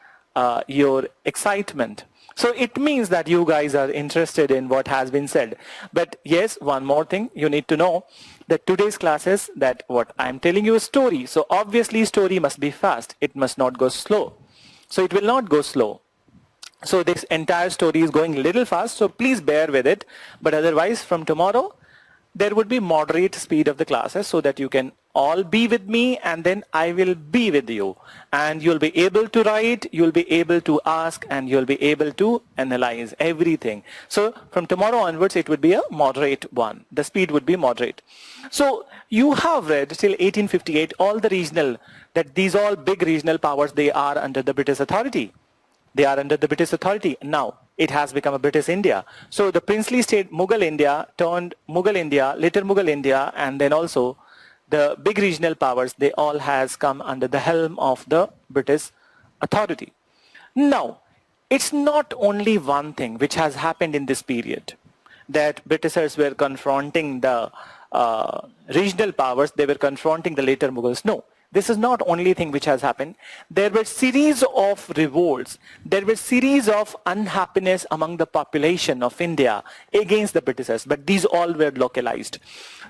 your excitement. So it means that you guys are interested in what has been said. But yes, one more thing you need to know, that today's classes, that what I'm telling you is story. So obviously story must be fast. It must not go slow. So it will not go slow. So this entire story is going a little fast. So please bear with it. But otherwise from tomorrow, there would be moderate speed of the classes so that you can all be with me, and then I will be with you, and you'll be able to write, you'll be able to ask, and you'll be able to analyze everything. So from tomorrow onwards, it would be a moderate one. The speed would be moderate. So you have read till 1858 all the regional, that these all big regional powers, they are under the British authority. They are under the British authority. Now, it has become a British India. So the princely state Mughal India turned Mughal India, later Mughal India, and then also the big regional powers, they all has come under the helm of the British authority. Now, it's not only one thing which has happened in this period, that Britishers were confronting the regional powers, they were confronting the later Mughals. No. This is not only thing which has happened. There were series of revolts. There were series of unhappiness among the population of India against the Britishers, but these all were localized.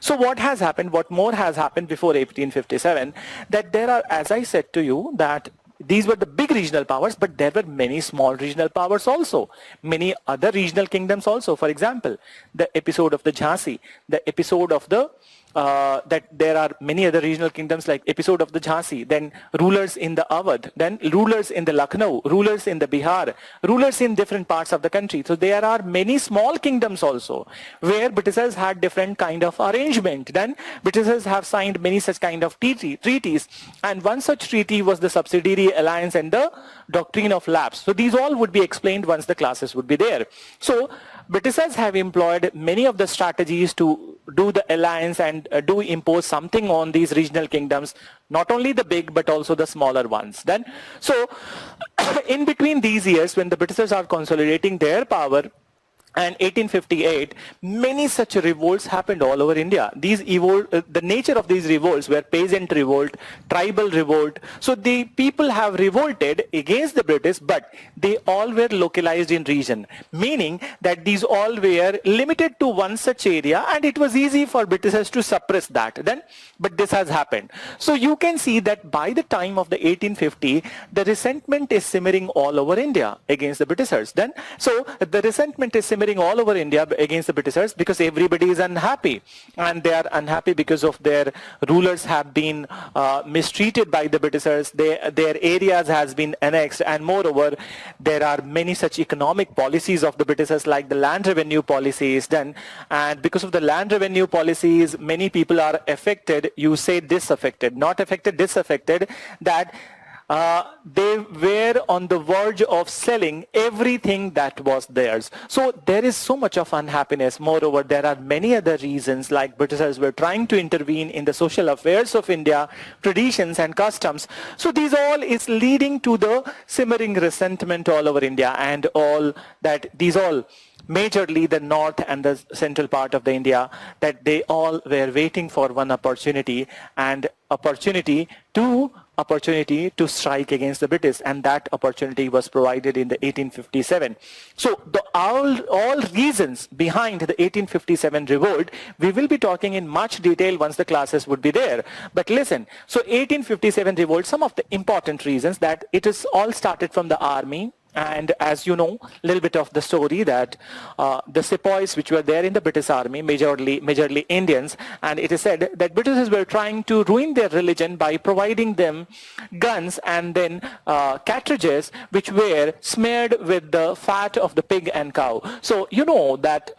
So what has happened, what more has happened before 1857, that there are, as I said to you, that these were the big regional powers, but there were many small regional powers also, many other regional kingdoms also. For example, the episode of the Jhansi, the episode of the that there are many other regional kingdoms like episode of the Jhansi, then rulers in the Awadh, then rulers in the Lucknow, rulers in the Bihar, rulers in different parts of the country. So there are many small kingdoms also where Britishers had different kind of arrangement. Then Britishers have signed many such kind of treaties, and one such treaty was the Subsidiary Alliance and the Doctrine of Lapse. So these all would be explained once the classes would be there. So Britishers have employed many of the strategies to do the alliance and do impose something on these regional kingdoms, not only the big but also the smaller ones. Then, so in between these years when the Britishers are consolidating their power, and 1858, many such revolts happened all over India. These the nature of these revolts were peasant revolt, tribal revolt. So the people have revolted against the British, but they all were localized in region, meaning that these all were limited to one such area, and it was easy for Britishers to suppress that. Then, but this has happened. So you can see that by the time of the 1850, the resentment is simmering all over India against the Britishers. Then, so the resentment is simmering simmering all over India against the Britishers because everybody is unhappy, and they are unhappy because of their rulers have been mistreated by the Britishers. Their areas has been annexed, and moreover, there are many such economic policies of the Britishers, like the land revenue policy is done, and because of the land revenue policies, many people are affected. You say disaffected, not affected, disaffected, that they were on the verge of selling everything that was theirs. So there is so much of unhappiness. Moreover, there are many other reasons, like Britishers were trying to intervene in the social affairs of India, traditions and customs. So these all is leading to the simmering resentment all over India, and all that these all majorly the north and the central part of the India, that they all were waiting for one opportunity, and opportunity to strike against the British, and that opportunity was provided in the 1857. So all reasons behind the 1857 revolt, we will be talking in much detail once the classes would be there. But listen, so 1857 revolt, some of the important reasons, that it is all started from the army. And as you know, a little bit of the story, that the sepoys which were there in the British army, majorly Indians, and it is said that Britishers were trying to ruin their religion by providing them guns and then cartridges which were smeared with the fat of the pig and cow. So you know that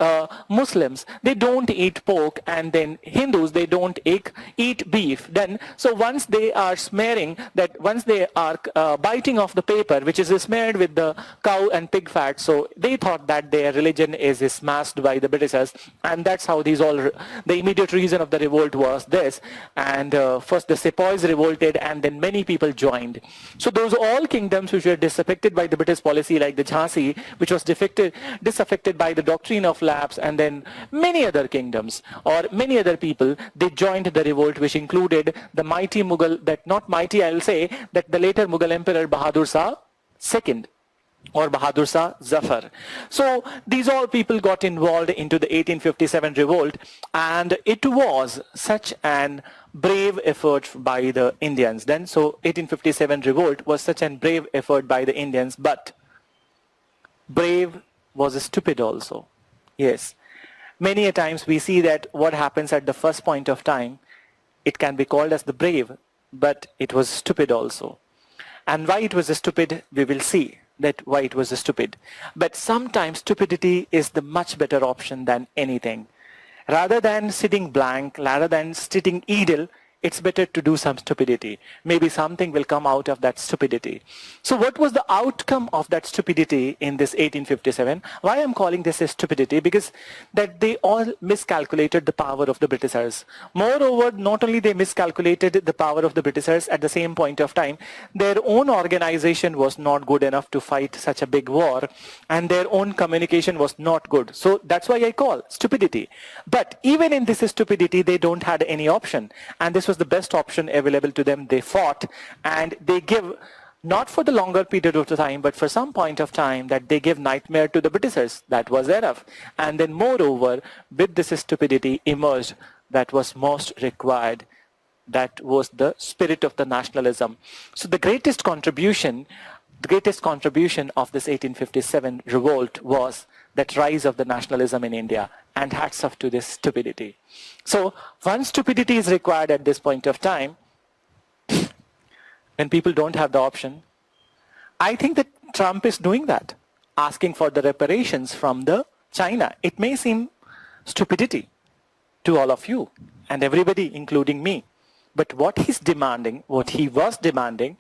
Muslims, they don't eat pork, and then Hindus, they don't eat beef. Then so once they are smearing that, once they are biting off the paper which is smeared with the cow and pig fat, so they thought that their religion is smashed by the Britishers, and that's how these all, the immediate reason of the revolt was this. And first the sepoys revolted, and then many people joined. So those all kingdoms which were disaffected by the British policy, like the Jhansi, which was disaffected by the doctrine of lapse, and then many other kingdoms or many other people, they joined the revolt, which included the mighty Mughal, that not mighty, I'll say, that the later Mughal emperor Bahadur Shah II, or Bahadur Shah Zafar. So these all people got involved into the 1857 revolt, and it was such an brave effort by the Indians then. So 1857 revolt was such an brave effort by the Indians, but brave was stupid also. Yes, many a times we see that what happens at the first point of time, it can be called as the brave, but it was stupid also. And why it was stupid, we will see that why it was stupid. But sometimes stupidity is the much better option than anything. Rather than sitting blank, rather than sitting idle, it's better to do some stupidity. Maybe something will come out of that stupidity. So what was the outcome of that stupidity in this 1857? Why I'm calling this a stupidity? Because that they all miscalculated the power of the Britishers. Moreover, not only they miscalculated the power of the Britishers, at the same point of time, their own organization was not good enough to fight such a big war, and their own communication was not good. So that's why I call stupidity. But even in this stupidity, they don't had any option. And this was the best option available to them. They fought, and they give, not for the longer period of time, but for some point of time, that they give nightmare to the Britishers. That was enough. And then moreover, with this stupidity emerged that was most required. That was the spirit of the nationalism. So the greatest contribution of this 1857 revolt was that rise of the nationalism in India, and hats off to this stupidity. So once stupidity is required at this point of time, when people don't have the option, I think that Trump is doing that, asking for the reparations from the China. It may seem stupidity to all of you and everybody, including me. But what he's demanding, what he was demanding,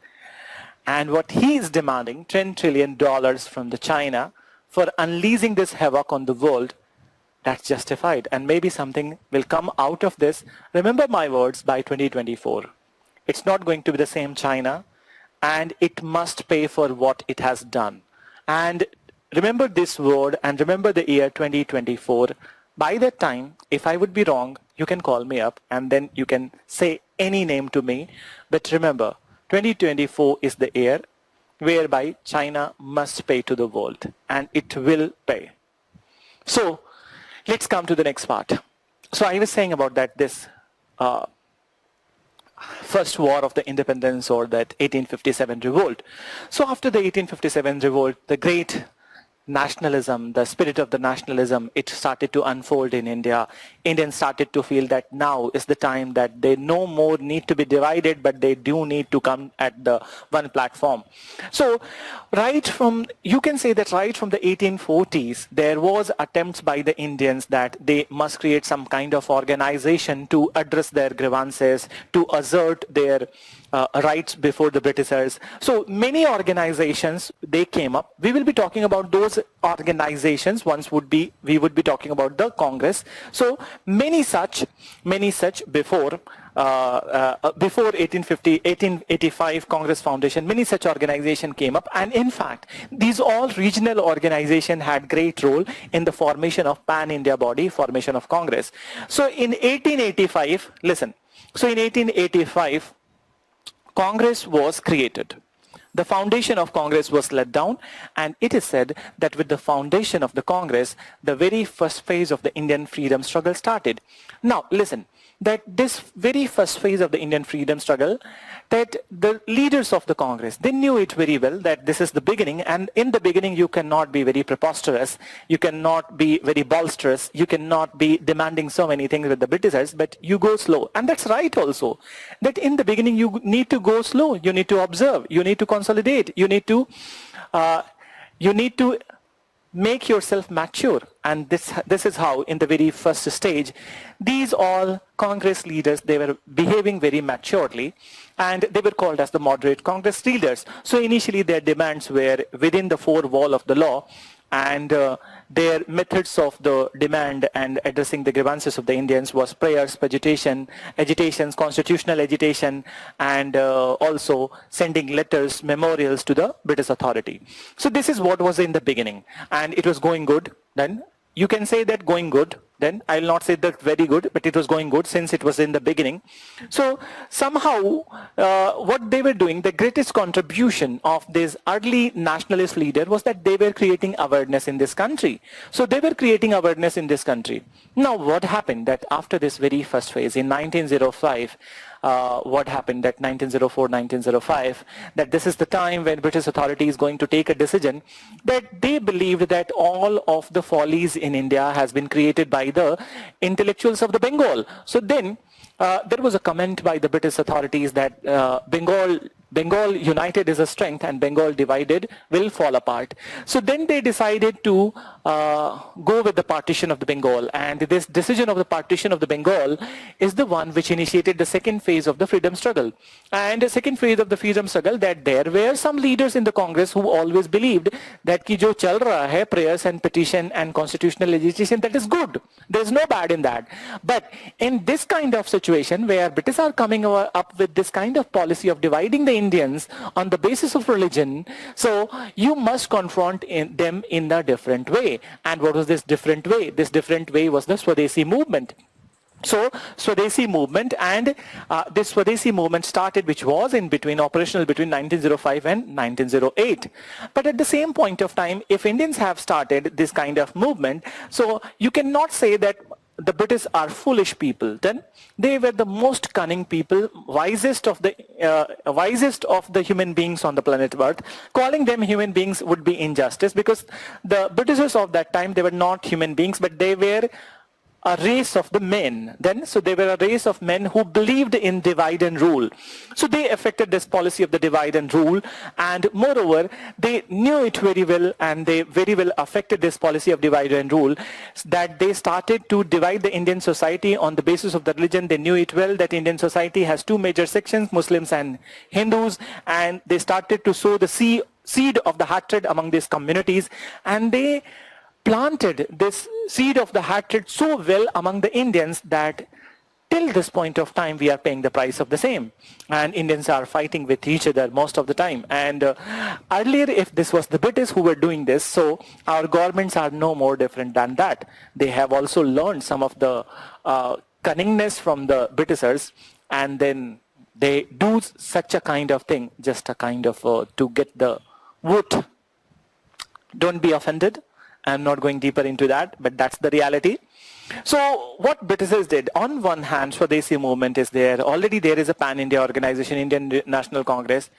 and what he is demanding, $10 trillion from the China for unleashing this havoc on the world, that's justified. And maybe something will come out of this. Remember my words, by 2024. It's not going to be the same China, and it must pay for what it has done. And remember this word, and remember the year 2024. By that time, if I would be wrong, you can call me up, and then you can say any name to me. But remember, 2024 is the year whereby China must pay to the world, and it will pay. So let's come to the next part. So I was saying about that this first war of the independence, or that 1857 revolt. So after the 1857 revolt, the great nationalism, the spirit of the nationalism, it started to unfold in India. Indians started to feel that now is the time that they no more need to be divided, but they do need to come at the one platform. So you can say that right from the 1840s, there was attempts by the Indians that they must create some kind of organization to address their grievances, to assert their rights before the Britishers. So many organizations, they came up. We will be talking about those organizations. We would be talking about the Congress. So many such before 1885 Congress Foundation, many such organizations came up. And in fact, these all regional organizations had great role in the formation of Pan-India body, formation of Congress. So in 1885, listen, so in 1885, Congress was created. The foundation of Congress was let down, and it is said that with the foundation of the Congress, the very first phase of the Indian freedom struggle started. Now, listen, that this very first phase of the Indian freedom struggle, that the leaders of the Congress, they knew it very well that this is the beginning, and in the beginning you cannot be very preposterous, you cannot be very bolsterous, you cannot be demanding so many things with the Britishers, but you go slow. And that's right also, that in the beginning you need to go slow, you need to observe, you need to consolidate, you need to make yourself mature. And this is how in the very first stage, these all Congress leaders, they were behaving very maturely, and they were called as the moderate Congress leaders. So initially their demands were within the four wall of the law, and their methods of the demand and addressing the grievances of the Indians was prayers, agitations, constitutional agitation, and also sending letters, memorials to the British authority. So this is what was in the beginning, and it was going good then. You can say that going good, then I'll not say that very good, but it was going good since it was in the beginning. So somehow what they were doing, the greatest contribution of this early nationalist leader was that they were creating awareness in this country. So they were creating awareness in this country. Now what happened that after this very first phase in 1905, what happened that 1904, 1905, that this is the time when British authority is going to take a decision, that they believed that all of the follies in India has been created by the intellectuals of the Bengal. So then there was a comment by the British authorities that Bengal united is a strength and Bengal divided will fall apart. So then they decided to go with the partition of the Bengal, and this decision of the partition of the Bengal is the one which initiated the second phase of the freedom struggle. And the second phase of the freedom struggle, that there were some leaders in the Congress who always believed that ki jo chal raha hai, prayers and petition and constitutional legislation, that is good. There is no bad in that. But in this kind of situation where British are coming up with this kind of policy of dividing the Indians on the basis of religion, so you must confront them in a different way. And what was this different way? This different way was the Swadeshi movement. So Swadeshi movement, and this Swadeshi movement started, which was operational between 1905 and 1908. But at the same point of time, if Indians have started this kind of movement, so you cannot say that the British are foolish people. Then they were the most cunning people, wisest of the human beings on the planet Earth. Calling them human beings would be injustice, because the Britishers of that time, they were not human beings, but they were a race of the men then. So they were a race of men who believed in divide and rule. So they affected this policy of the divide and rule, and moreover they knew it very well, and they very well affected this policy of divide and rule, that they started to divide the Indian society on the basis of the religion. They knew it well that Indian society has two major sections, Muslims and Hindus, and they started to sow the seed of the hatred among these communities, and they planted this seed of the hatred so well among the Indians that till this point of time we are paying the price of the same, and Indians are fighting with each other most of the time. And earlier, if this was the British who were doing this, so our governments are no more different than that. They have also learned some of the cunningness from the Britishers, and then they do such a kind of thing, just a kind of to get the vote. Don't be offended. I'm not going deeper into that, but that's the reality. So what Britishers did, on one hand, Swadesi movement is there. Already there is a pan-India organization, Indian National Congress.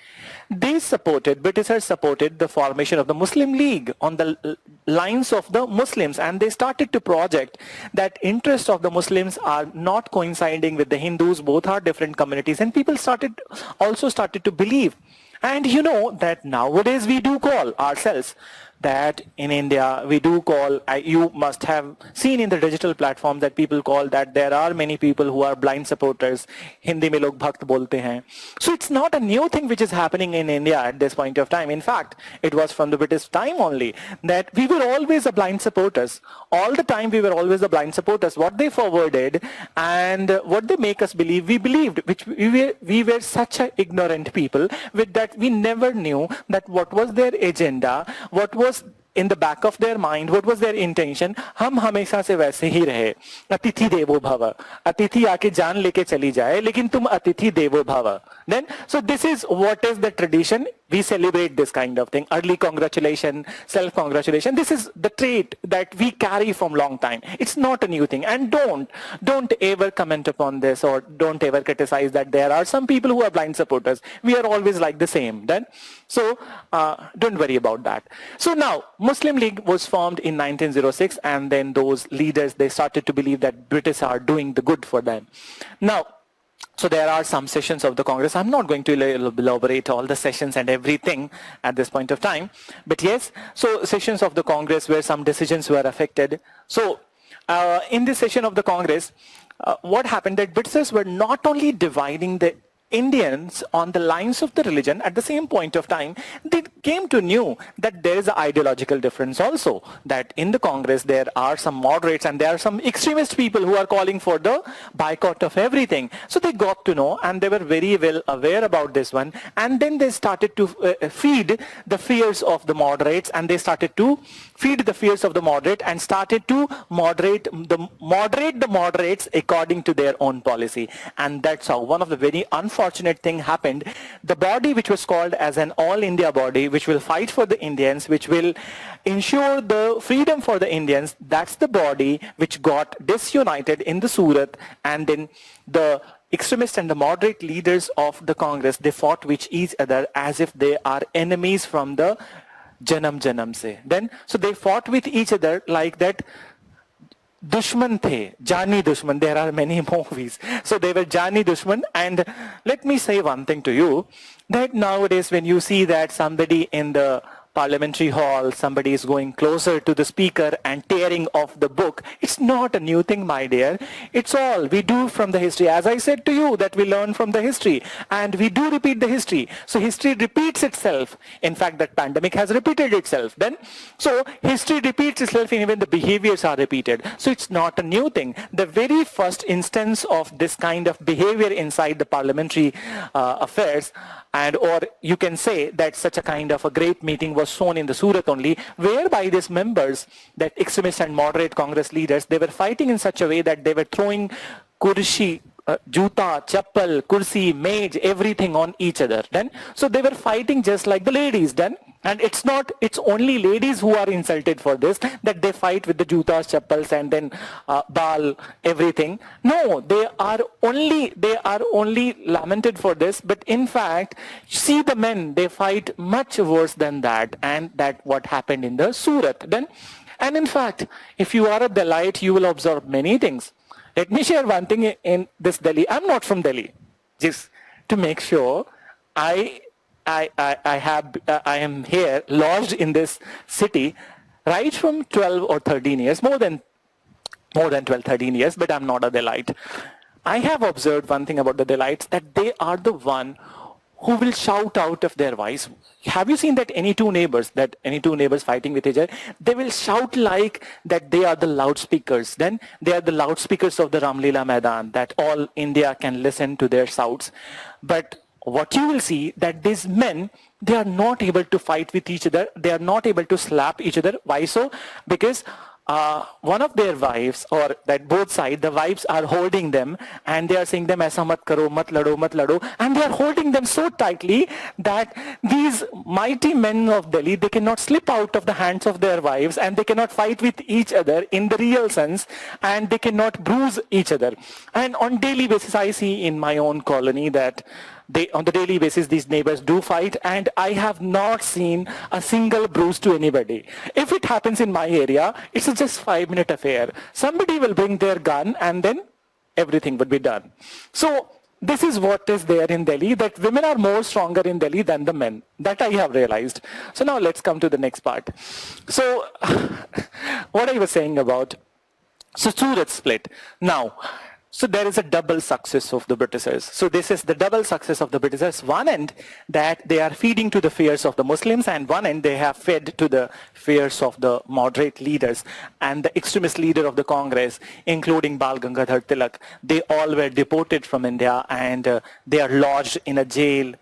Britishers supported the formation of the Muslim League on the lines of the Muslims, and they started to project that interests of the Muslims are not coinciding with the Hindus. Both are different communities, and people also started to believe. And you know that nowadays we do call ourselves that in India, we do call, you must have seen in the digital platform that people call that there are many people who are blind supporters. Hindi mein log bhakt bolte hain. So it's not a new thing which is happening in India at this point of time. In fact, it was from the British time only that we were always a blind supporters. All the time we were always the blind supporters. What they forwarded and what they make us believe, we believed, which we were such a ignorant people with that we never knew that what was their agenda, what was in the back of their mind, what was their intention. हम हमेशा से वैसे ही रहे, अतिथि देवो भव, अतिथि आके जान लेके चली जाए, लेकिन तुम अतिथि देवो भव. Then, so this is what is the tradition. We celebrate this kind of thing. Early congratulation, self-congratulation. This is the trait that we carry from long time. It's not a new thing. And don't ever comment upon this, or don't ever criticize that there are some people who are blind supporters. We are always like the same. Then, so don't worry about that. So now, Muslim League was formed in 1906, and then those leaders, they started to believe that British are doing the good for them. Now, so there are some sessions of the Congress. I'm not going to elaborate all the sessions and everything at this point of time. But yes, so sessions of the Congress where some decisions were affected. So in this session of the Congress, what happened that Britishers were not only dividing the Indians on the lines of the religion. At the same point of time, they came to know that there is an ideological difference also, that in the Congress there are some moderates and there are some extremist people who are calling for the boycott of everything. So they got to know, and they were very well aware about this one, and then they started to feed the fears of the moderates, and they started to feed the fears of the moderate and started to moderate the moderates according to their own policy. And that's how one of the very unfortunate thing happened. The body which was called as an all India body, which will fight for the Indians, which will ensure the freedom for the Indians, that's the body which got disunited in the Surat. And then the extremists and the moderate leaders of the Congress, they fought with each other as if they are enemies from the Janam se. Then, so they fought with each other like that. Dushman the, Jani Dushman, there are many movies. So they were Jani Dushman. And let me say one thing to you, that nowadays when you see that somebody in the parliamentary hall, somebody is going closer to the speaker and tearing off the book, it's not a new thing, my dear. It's all we do from the history. As I said to you, that we learn from the history, and we do repeat the history. So history repeats itself. In fact, that pandemic has repeated itself. Then, so history repeats itself, and even the behaviors are repeated. So it's not a new thing. The very first instance of this kind of behavior inside the parliamentary affairs, and or you can say that such a kind of a great meeting was shown in the Surat only, whereby these members, that extremist and moderate Congress leaders, they were fighting in such a way that they were throwing kursi, juta, chappal, kursi, mage, everything on each other. Then, so they were fighting just like the ladies. Then, and it's only ladies who are insulted for this, that they fight with the jutas, chappals, and then bal, everything. No, they are only lamented for this. But in fact, see the men, they fight much worse than that, and that what happened in the Surat. Then, and in fact, if you are a Dalite, you will observe many things. Let me share one thing in this Delhi. I'm not from Delhi. Just to make sure, I am here lodged in this city right from 12 or 13 years, more than 12, 13 years, but I'm not a Delite. I have observed one thing about the Delites, that they are the one who will shout out of their voice. Have you seen that any two neighbors fighting with each other, they will shout like that they are the loudspeakers. Then they are the loudspeakers of the Ramlila Maidan, that all India can listen to their shouts. But what you will see, that these men, they are not able to fight with each other. They are not able to slap each other. Why so? Because one of their wives, or that both sides, the wives are holding them and they are saying them, aisa mat karo, mat lado, and they are holding them so tightly that these mighty men of Delhi, they cannot slip out of the hands of their wives, and they cannot fight with each other in the real sense, and they cannot bruise each other. And on daily basis, I see in my own colony that on the daily basis, these neighbors do fight, and I have not seen a single bruise to anybody. If it happens in my area, it's a just 5-minute affair. Somebody will bring their gun and then everything would be done. So this is what is there in Delhi, that women are more stronger in Delhi than the men. That I have realized. So now let's come to the next part. So what I was saying about, so Surat split. Now, so there is a double success of the Britishers. So this is the double success of the Britishers. One end, that they are feeding to the fears of the Muslims, and one end they have fed to the fears of the moderate leaders and the extremist leader of the Congress, including Bal Gangadhar Tilak. They all were deported from India, and they are lodged in a jail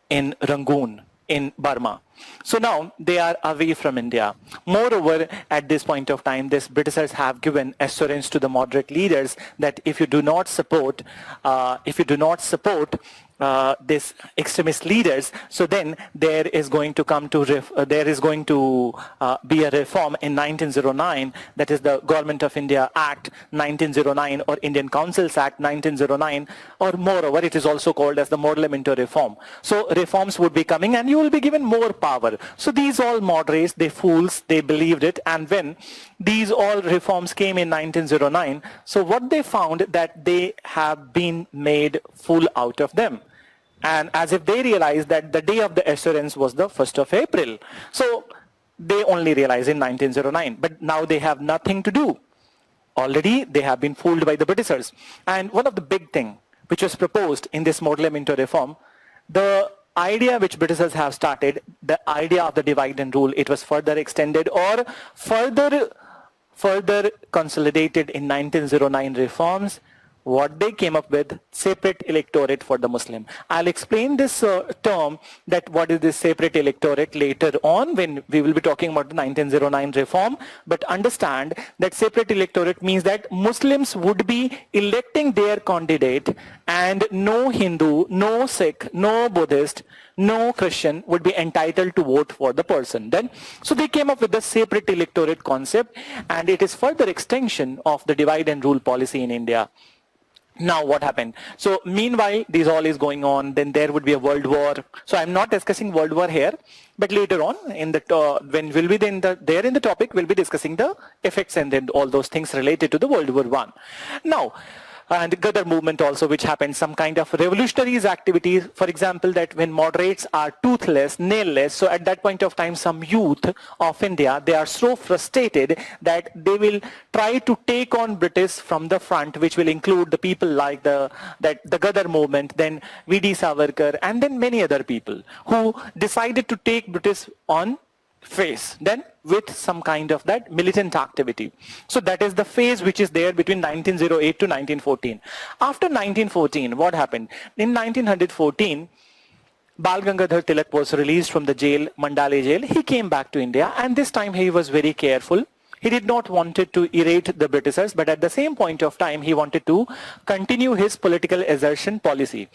in Rangoon in Burma. So now they are away from India. Moreover, at this point of time, these Britishers have given assurance to the moderate leaders that if you do not support, these extremist leaders, so then there is going to be a reform in 1909, that is the Government of India Act 1909 or Indian Councils Act 1909, or moreover it is also called as the Modelamento Reform. So reforms would be coming and you will be given more power. So these all moderates, they fools, they believed it, and when these all reforms came in 1909, so what they found, that they have been made fool out of them. And as if they realized that the day of the assurance was the 1st of April. So they only realized in 1909, but now they have nothing to do. Already they have been fooled by the Britishers. And one of the big thing which was proposed in this Modelamento Reform, the idea which Britishers have started, the idea of the divide and rule, it was further extended or further consolidated in 1909 reforms. What they came up with, separate electorate for the Muslim. I'll explain this term, that what is this separate electorate, later on when we will be talking about the 1909 reform. But understand that separate electorate means that Muslims would be electing their candidate, and no Hindu, no Sikh, no Buddhist, no Christian would be entitled to vote for the person. Then, so they came up with the separate electorate concept, and it is further extension of the divide and rule policy in India. Now what happened? So meanwhile, this all is going on, then there would be a world war. So I'm not discussing world war here, but later on in the when we'll be in the topic, we'll be discussing the effects and then all those things related to the World War I. Now, and Ghadar movement also, which happened, some kind of revolutionaries activities, for example, that when moderates are toothless, nailless, so at that point of time, some youth of India, they are so frustrated that they will try to take on British from the front, which will include the people like the Ghadar movement, then V.D. Savarkar, and then many other people who decided to take British on face, then with some kind of that militant activity. So that is the phase which is there between 1908 to 1914. After 1914, what happened? In 1914, Bal Gangadhar Tilak was released from the jail, Mandale jail. He came back to India, and this time he was very careful. He did not wanted to irate the Britishers, but at the same point of time, he wanted to continue his political assertion policy.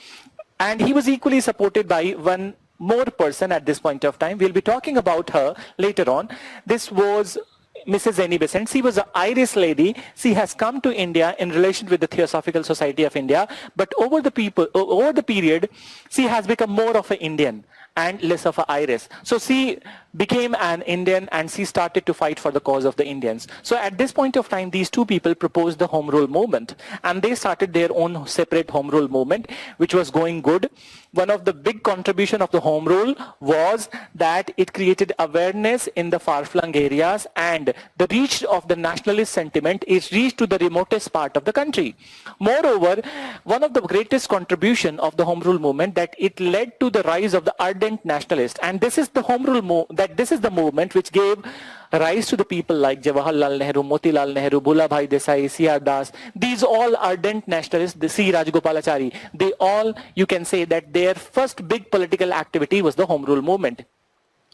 And he was equally supported by one more person at this point of time. We'll be talking about her later on. This was Mrs. Annie Besant. She was an Irish lady. She has come to India in relation with the Theosophical Society of India, but over the period, she has become more of an Indian and less of an Irish. So she became an Indian and she started to fight for the cause of the Indians. So at this point of time, these two people proposed the Home Rule movement, and they started their own separate Home Rule movement, which was going good. One of the big contribution of the Home Rule was that it created awareness in the far-flung areas, and the reach of the nationalist sentiment is reached to the remotest part of the country. Moreover, one of the greatest contribution of the Home Rule movement, that it led to the rise of the ardent nationalist, and this is the Home Rule this is the movement which gave rise to the people like Jawaharlal Nehru, Motilal Nehru, Bhulabhai Desai, C.R. Das. These all ardent nationalists, the C. Rajagopalachari, they all, you can say that their first big political activity was the Home Rule movement.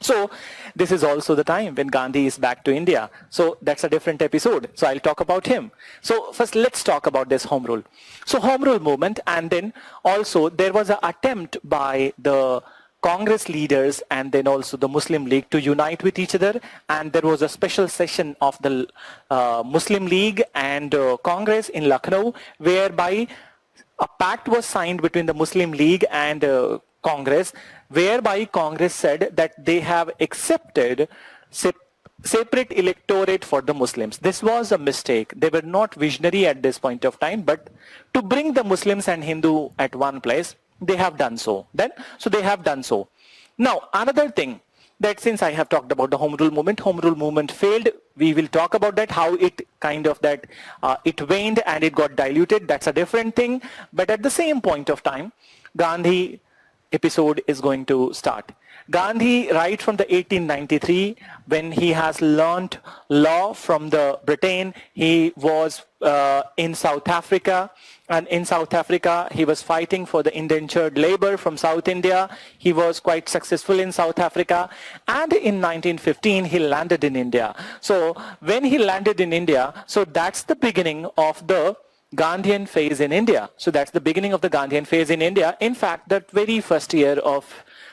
So this is also the time when Gandhi is back to India. So that's a different episode. So I'll talk about him. So first let's talk about this home rule. So home rule movement, and then also there was an attempt by the Congress leaders and then also the Muslim League to unite with each other, and there was a special session of the Muslim League and Congress in Lucknow, whereby a pact was signed between the Muslim League and Congress, whereby Congress said that they have accepted separate electorate for the Muslims. This was a mistake. They were not visionary at this point of time, but to bring the Muslims and Hindu at one place, they have done so. So they have done so. Now, another thing, that since I have talked about the home rule movement failed. We will talk about that, how it kind of that it waned and it got diluted. That's a different thing. But at the same point of time, Gandhi episode is going to start. Gandhi, right from the 1893, when he has learnt law from the Britain, he was in South Africa, and in South Africa he was fighting for the indentured labor from South India. He was quite successful in South Africa, and in 1915 he landed in India. So when he landed in India, so that's the beginning of the Gandhian phase in India. So that's the beginning of the Gandhian phase in India. In fact, that very first year of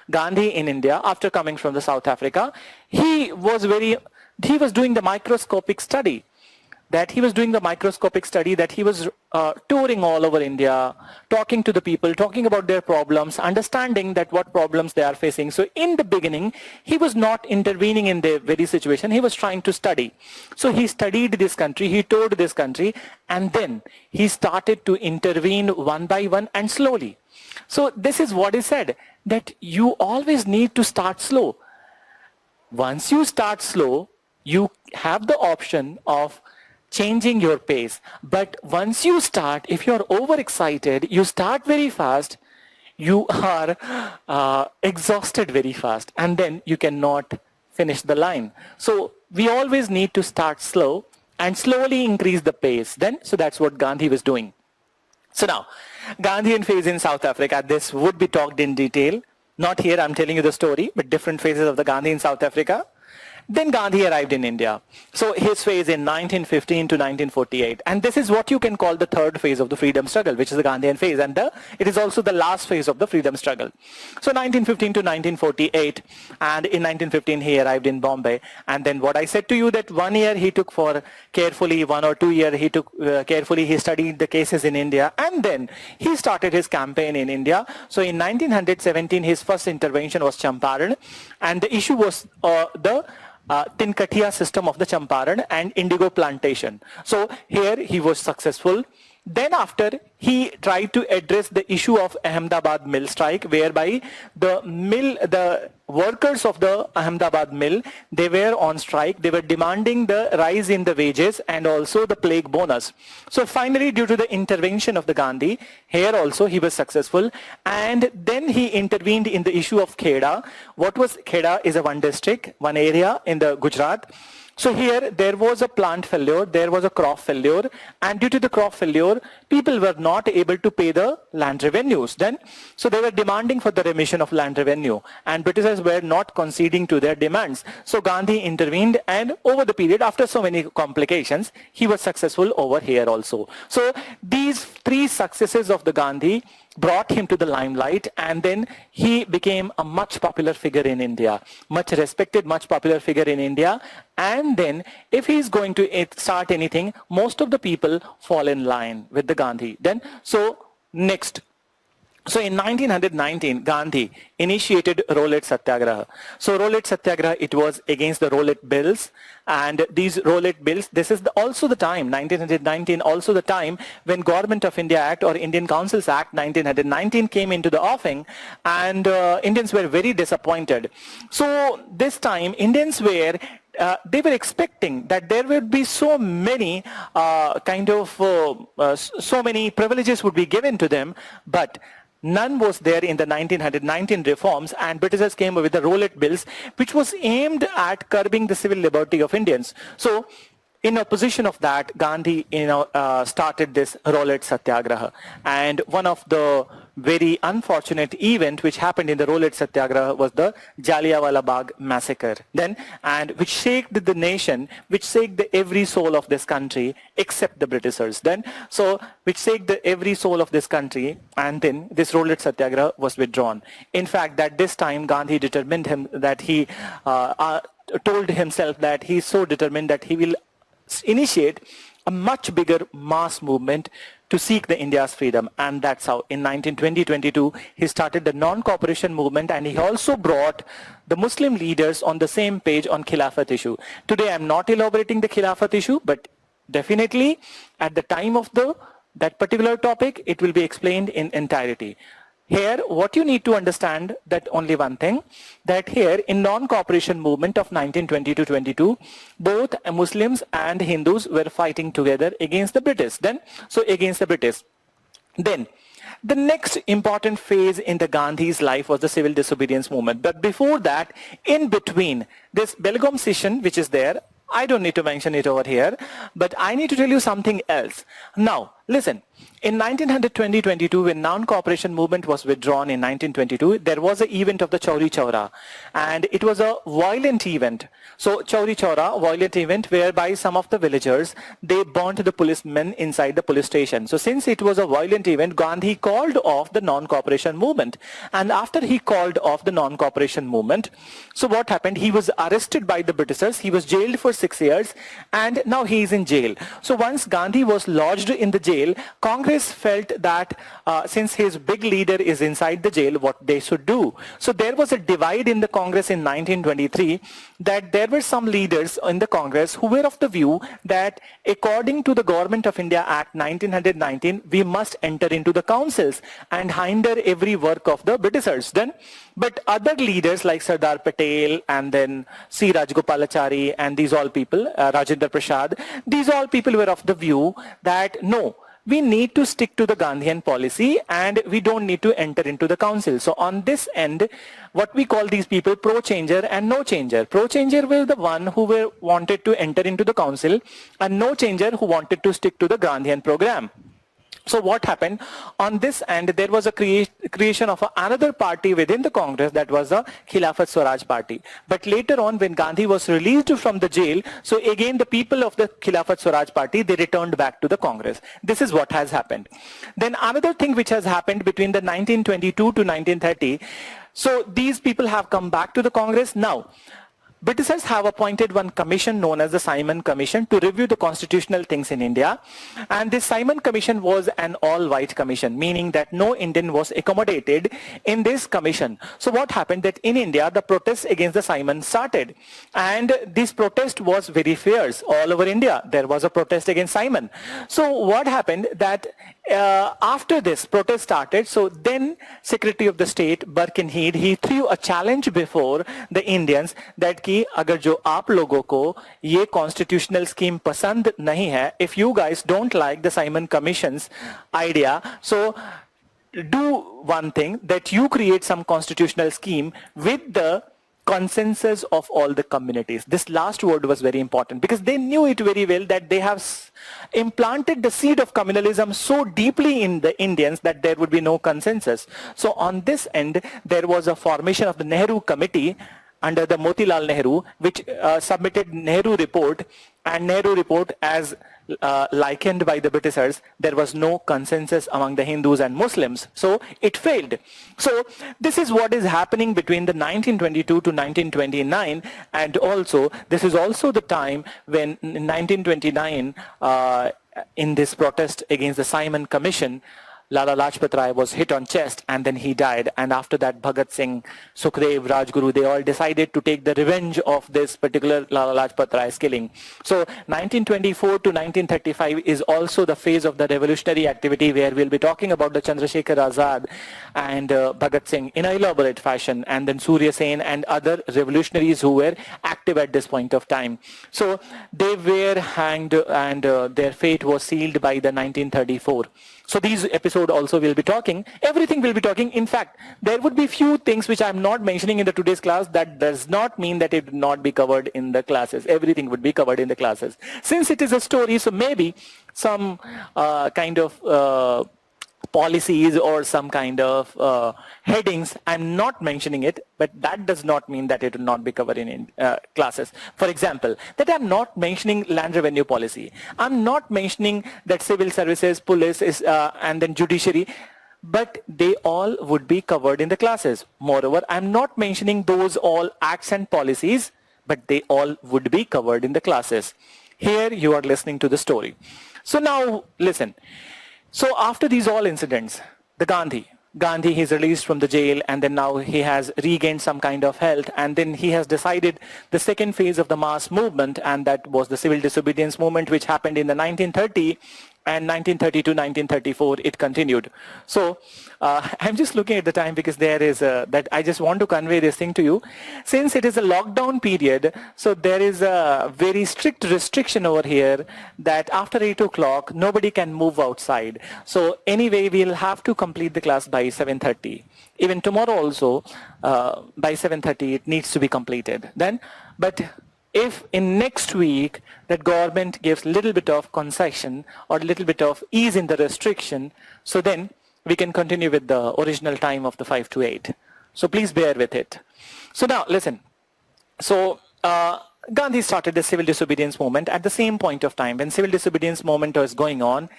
Gandhi in India, after coming from the South Africa, he was doing the microscopic study. That he was touring all over India, talking to the people, talking about their problems, understanding that what problems they are facing. So in the beginning, he was not intervening in their very situation. He was trying to study. So he studied this country, he toured this country, and then he started to intervene one by one and slowly. So this is what he said, that you always need to start slow. Once you start slow, you have the option of changing your pace. But once you start, if you're overexcited, you start very fast, you are exhausted very fast, and then you cannot finish the line. So we always need to start slow and slowly increase the pace. So that's what Gandhi was doing. So now, Gandhian phase in South Africa, this would be talked in detail. Not here, I'm telling you the story, but different phases of the Gandhi in South Africa. Then Gandhi arrived in India. So his phase in 1915 to 1948. And this is what you can call the third phase of the freedom struggle, which is the Gandhian phase. And it is also the last phase of the freedom struggle. So 1915 to 1948. And in 1915, he arrived in Bombay. And then what I said to you, that 1 year he took for carefully, 1 or 2 years he took carefully, he studied the cases in India. And then he started his campaign in India. So in 1917, his first intervention was Champaran. And the issue was the Tinkatia system of the Champaran and indigo plantation. So here he was successful. Then after, he tried to address the issue of Ahmedabad mill strike, whereby the workers of the Ahmedabad mill, they were on strike. They were demanding the rise in the wages and also the plague bonus. So finally, due to the intervention of the Gandhi, here also he was successful. And then he intervened in the issue of Kheda. What was Kheda? Is a one district, one area in the Gujarat. So here there was a plant failure, there was a crop failure, and due to the crop failure, people were not able to pay the land revenues. So they were demanding for the remission of land revenue, and Britishers were not conceding to their demands. So Gandhi intervened, and over the period, after so many complications, he was successful over here also. So these three successes of the Gandhi brought him to the limelight, and then he became a much popular figure in India, much respected, much popular figure in India. And then if he's going to start anything, most of the people fall in line with the Gandhi. Next. So in 1919, Gandhi initiated Rowlatt Satyagraha. So Rowlatt Satyagraha, it was against the Rowlatt Bills. And these Rowlatt Bills, this is also the time, 1919, also the time when Government of India Act or Indian Councils Act 1919 came into the offing, and Indians were very disappointed. So this time, Indians were they were expecting that there would be so many so many privileges would be given to them, but none was there in the 1919 reforms, and Britishers came with the Rowlatt Bills, which was aimed at curbing the civil liberty of Indians. So in opposition of that, Gandhi started this Rowlatt Satyagraha, and one of the very unfortunate event which happened in the Rolet Satyagraha was the Jallianwala Bagh massacre. Then, and which shook the nation, which shook every soul of this country except the Britishers. Then, so which shook every soul of this country, and then this Rolet Satyagraha was withdrawn. In fact, that this time Gandhi determined him that he told himself that he is so determined that he will initiate a much bigger mass movement to seek the India's freedom. And that's how in 1920-22 he started the non-cooperation movement, and he also brought the Muslim leaders on the same page on Khilafat issue. Today I'm not elaborating the Khilafat issue, but definitely at the time of that particular topic it will be explained in entirety. Here, what you need to understand that only one thing, that here in non-cooperation movement of 1920 to 22, both Muslims and Hindus were fighting together against the British. Then, so against the British. Then, the next important phase in the Gandhi's life was the civil disobedience movement. But before that, in between this Belgaum session, which is there, I don't need to mention it over here, but I need to tell you something else. Now, listen. In 1920-22, when non-cooperation movement was withdrawn in 1922, there was an event of the Chauri Chaura, and it was a violent event. So Chauri Chaura, violent event whereby some of the villagers, they burnt the policemen inside the police station. So since it was a violent event, Gandhi called off the non-cooperation movement. And after he called off the non-cooperation movement, so what happened? He was arrested by the Britishers. He was jailed for 6 years, and now he is in jail. So once Gandhi was lodged in the jail, Congress felt that since his big leader is inside the jail, what they should do. So there was a divide in the Congress in 1923, that there were some leaders in the Congress who were of the view that according to the Government of India Act 1919, we must enter into the councils and hinder every work of the Britishers. Then, but other leaders like Sardar Patel and then C. Rajagopalachari and these all people, Rajendra Prasad, these all people were of the view that no, we need to stick to the Gandhian policy and we don't need to enter into the council. So on this end, what we call these people pro-changer and no-changer. Pro-changer was the one who wanted to enter into the council, and no-changer who wanted to stick to the Gandhian program. So what happened on this end, there was a creation of another party within the Congress, that was the Khilafat Swaraj party. But later on, when Gandhi was released from the jail, so again the people of the Khilafat Swaraj party, they returned back to the Congress. This is what has happened. Then another thing which has happened between the 1922 to 1930, so these people have come back to the Congress. Now, Britishers have appointed one commission known as the Simon Commission to review the constitutional things in India, and this Simon Commission was an all-white commission, meaning that no Indian was accommodated in this commission. So what happened that in India the protests against the Simon started, and this protest was very fierce all over India. There was a protest against Simon. So what happened that after this protest started, so then Secretary of the State Birkenhead, he threw a challenge before the Indians that कि अगर जो आप लोगों को ये constitutional scheme पसंद नहीं है, if you guys don't like the Simon Commission's idea, so do one thing, that you create some constitutional scheme with the consensus of all the communities. This last word was very important because they knew it very well that they have implanted the seed of communalism so deeply in the Indians that there would be no consensus. So on this end, there was a formation of the Nehru Committee under the Motilal Nehru, which submitted Nehru report, and Nehru report as likened by the Britishers, there was no consensus among the Hindus and Muslims. So it failed. So this is what is happening between the 1922 to 1929, and also this is also the time when in 1929 in this protest against the Simon Commission, Lala Lajpat Rai was hit on chest and then he died, and after that Bhagat Singh, Sukhdev, Rajguru, they all decided to take the revenge of this particular Lala Lajpat Rai's killing. So 1924 to 1935 is also the phase of the revolutionary activity where we'll be talking about the Chandrasekhar Azad and Bhagat Singh in a elaborate fashion, and then Surya Sen and other revolutionaries who were active at this point of time. So they were hanged and their fate was sealed by the 1934. So these episodes also will be talking, everything will be talking. In fact, there would be few things which I'm not mentioning in the today's class. That does not mean that it would not be covered in the classes. Everything would be covered in the classes. Since it is a story, so maybe some kind of policies or some kind of headings. I'm not mentioning it, but that does not mean that it will not be covered in classes. For example, that I'm not mentioning land revenue policy. I'm not mentioning that civil services, police is, and then judiciary, but they all would be covered in the classes. Moreover, I'm not mentioning those all acts and policies, but they all would be covered in the classes. Here you are listening to the story. So now listen. So after these all incidents, the Gandhi, he's released from the jail, and then now he has regained some kind of health, and then he has decided the second phase of the mass movement, and that was the civil disobedience movement, which happened in the 1930 and 1930 to 1934 it continued. So I'm just looking at the time because there is that I just want to convey this thing to you. Since it is a lockdown period, so there is a very strict restriction over here that after 8 o'clock nobody can move outside. So anyway, we'll have to complete the class by 7:30. Even tomorrow also by 7:30 it needs to be completed. Then, but if in next week that government gives little bit of concession or little bit of ease in the restriction, so then we can continue with the original time of the 5 to 8. So please bear with it. So now listen. So Gandhi started the civil disobedience movement. At the same point of time when civil disobedience movement was going on,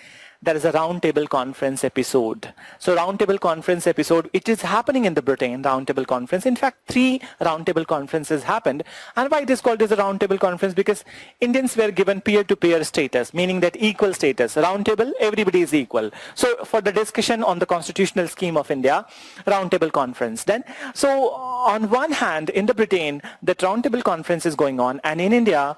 there is a roundtable conference episode. So roundtable conference episode, it is happening in the Britain, roundtable conference. In fact, 3 roundtable conferences happened. And why it is called as a roundtable conference? Because Indians were given peer-to-peer status, meaning that equal status. Roundtable, everybody is equal. So for the discussion on the constitutional scheme of India, roundtable conference. Then, so on one hand, in the Britain, the roundtable conference is going on. And in India,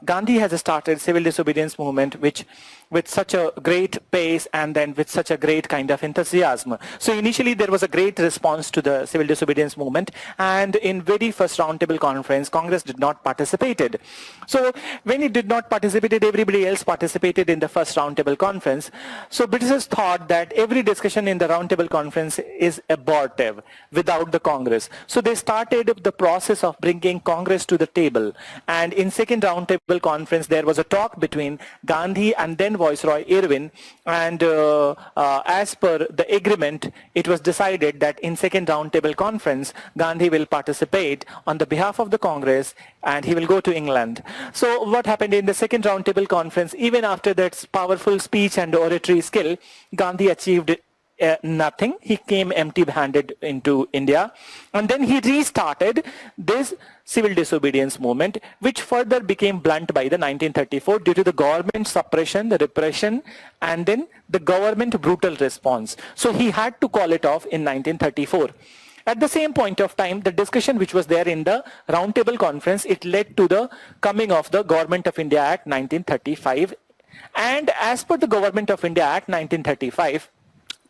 Gandhi has started civil disobedience movement, which with such a great pace and then with such a great kind of enthusiasm. So initially there was a great response to the civil disobedience movement, and in very first roundtable conference, Congress did not participated. So when it did not participate, everybody else participated in the first roundtable conference. So Britishers thought that every discussion in the roundtable conference is abortive without the Congress. So they started the process of bringing Congress to the table. And in second roundtable conference, there was a talk between Gandhi and then Viceroy Irwin, and as per the agreement, it was decided that in second roundtable conference, Gandhi will participate on the behalf of the Congress and he will go to England. So what happened in the second roundtable conference, even after that powerful speech and oratory skill, Gandhi achieved nothing. He came empty-handed into India, and then he restarted this civil disobedience movement, which further became blunt by the 1934 due to the government suppression, the repression, and then the government brutal response. So he had to call it off in 1934. At the same point of time, the discussion which was there in the roundtable conference, it led to the coming of the Government of India Act 1935. And as per the Government of India Act 1935,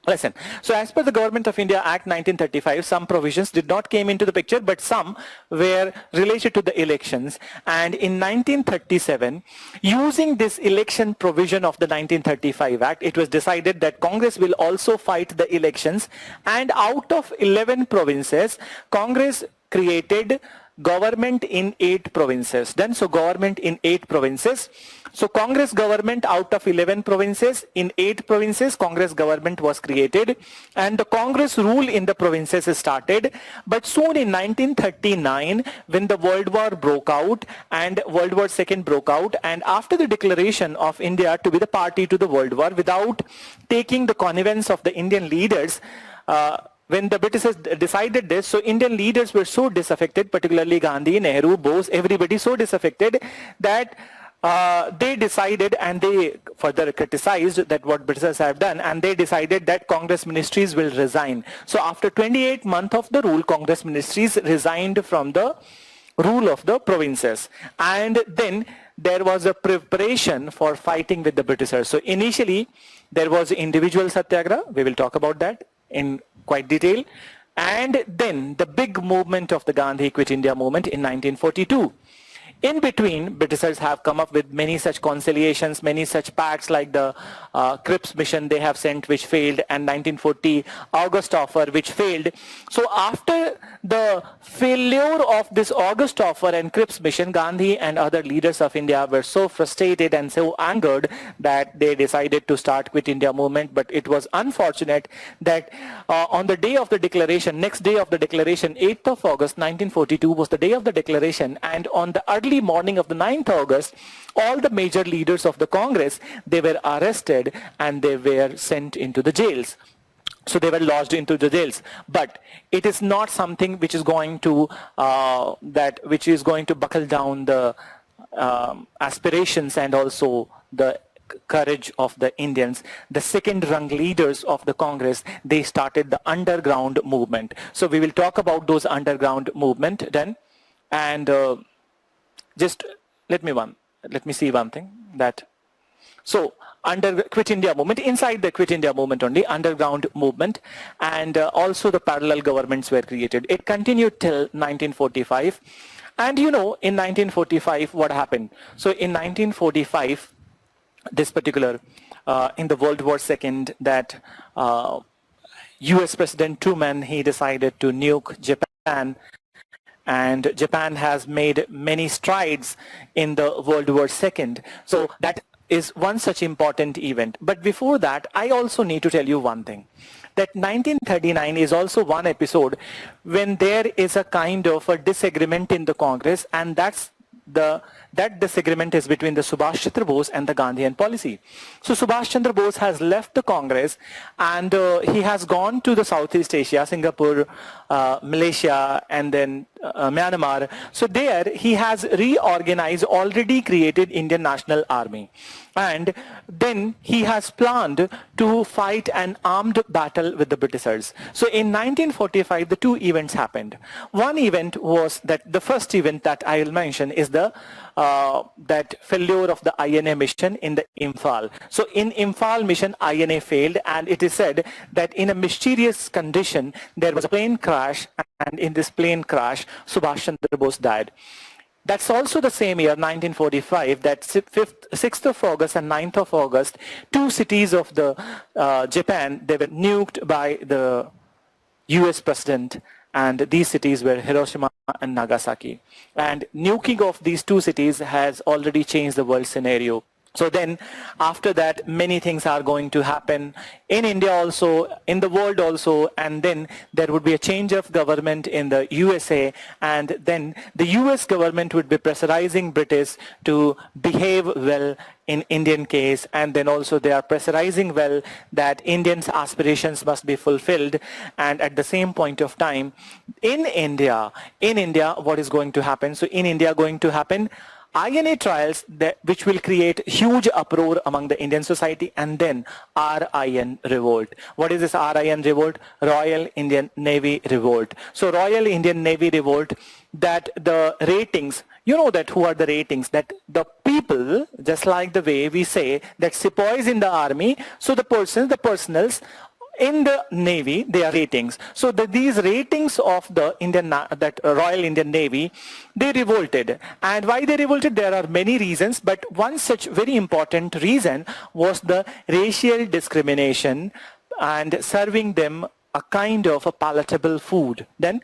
listen, so as per the Government of India Act 1935, some provisions did not came into the picture, but some were related to the elections. And in 1937, using this election provision of the 1935 Act, it was decided that Congress will also fight the elections. And out of 11 provinces, Congress created government in 8 provinces. Then, so government in 8 provinces. So Congress government out of 11 provinces, in 8 provinces, Congress government was created, and the Congress rule in the provinces started. But soon in 1939, when the World War broke out and World War II broke out, and after the declaration of India to be the party to the World War without taking the connivance of the Indian leaders, when the Britishers decided this, so Indian leaders were so disaffected, particularly Gandhi, Nehru, Bose, everybody so disaffected that they decided, and they further criticized that what Britishers have done, and they decided that Congress ministries will resign. So after 28 months of the rule, Congress ministries resigned from the rule of the provinces. And then there was a preparation for fighting with the Britishers. So initially there was individual satyagraha, we will talk about that in quite detail, and then the big movement of the Gandhi Quit India movement in 1942. In between, Britishers have come up with many such conciliations, many such pacts like the Cripps mission they have sent, which failed, and 1940 August offer, which failed. So after the failure of this August offer and Cripps mission, Gandhi and other leaders of India were so frustrated and so angered that they decided to start Quit India movement. But it was unfortunate that on the day of the declaration, next day of the declaration, 8th of August 1942 was the day of the declaration, and on the early morning of the 9th August, all the major leaders of the Congress, they were arrested and they were sent into the jails. So they were lodged into the jails. But it is not something which is going to buckle down the aspirations and also the courage of the Indians. The second rung leaders of the Congress, they started the underground movement. So we will talk about those underground movement then. And just let me see one thing that. So under Quit India movement, inside the Quit India movement only, underground movement, and also the parallel governments were created. It continued till 1945. And you know, in 1945, what happened? So in 1945, this particular, in the World War II, that US President Truman, he decided to nuke Japan. And Japan has made many strides in the World War II. So that is one such important event. But before that, I also need to tell you one thing. That 1939 is also one episode when there is a kind of a disagreement in the Congress, and that disagreement is between the Subhash Chandra Bose and the Gandhian policy. So Subhash Chandra Bose has left the Congress and he has gone to the Southeast Asia, Singapore, Malaysia, and then Myanmar. So there he has reorganized already created Indian National Army. And then he has planned to fight an armed battle with the Britishers. So in 1945, the two events happened. One event was that the first event that I will mention is the that failure of the INA mission in the Imphal. So in Imphal mission, INA failed, and it is said that in a mysterious condition, there was a plane crash, and in this plane crash, Subhash Chandra Bose died. That's also the same year, 1945, that 6th of August and 9th of August, two cities of the Japan, they were nuked by the US president, and these cities were Hiroshima and Nagasaki. And nuking of these two cities has already changed the world scenario. So then after that, many things are going to happen in India also, in the world also, and then there would be a change of government in the USA, and then the US government would be pressurizing British to behave well in Indian case, and then also they are pressurizing well that Indians' aspirations must be fulfilled. And at the same point of time, in India, what is going to happen? So in India going to happen INA trials which will create huge uproar among the Indian society, and then RIN revolt. What is this RIN revolt? Royal Indian Navy revolt. So Royal Indian Navy revolt, that the ratings, you know that who are the ratings, that the people, just like the way we say that sepoys in the army, so the personals in the Navy, they are ratings. So these ratings of the Royal Indian Navy, they revolted. And why they revolted? There are many reasons, but one such very important reason was the racial discrimination and serving them a kind of a palatable food. Then,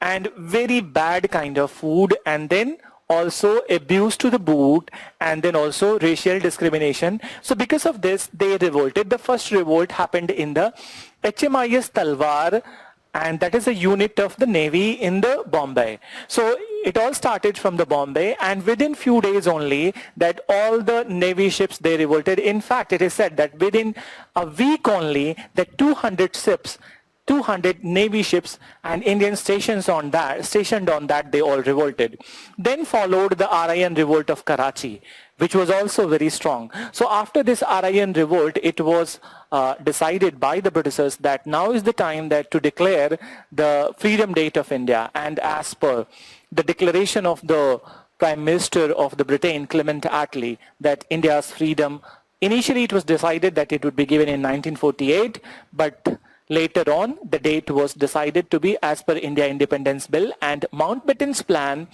and very bad kind of food, and then also abuse to the boot, and then also racial discrimination. So because of this, they revolted. The first revolt happened in the HMIS Talwar, and that is a unit of the Navy in the Bombay. So it all started from the Bombay, and within few days only that all the Navy ships, they revolted. In fact, it is said that within a week only that 200 ships, 200 Navy ships and Indian stationed on that, they all revolted. Then followed the RIN revolt of Karachi, which was also very strong. So after this RIN revolt, it was decided by the Britishers that now is the time that to declare the freedom date of India. And as per the declaration of the Prime Minister of the Britain, Clement Attlee, that India's freedom, initially it was decided that it would be given in 1948, but later on, the date was decided to be as per India Independence Bill, and Mountbatten's plan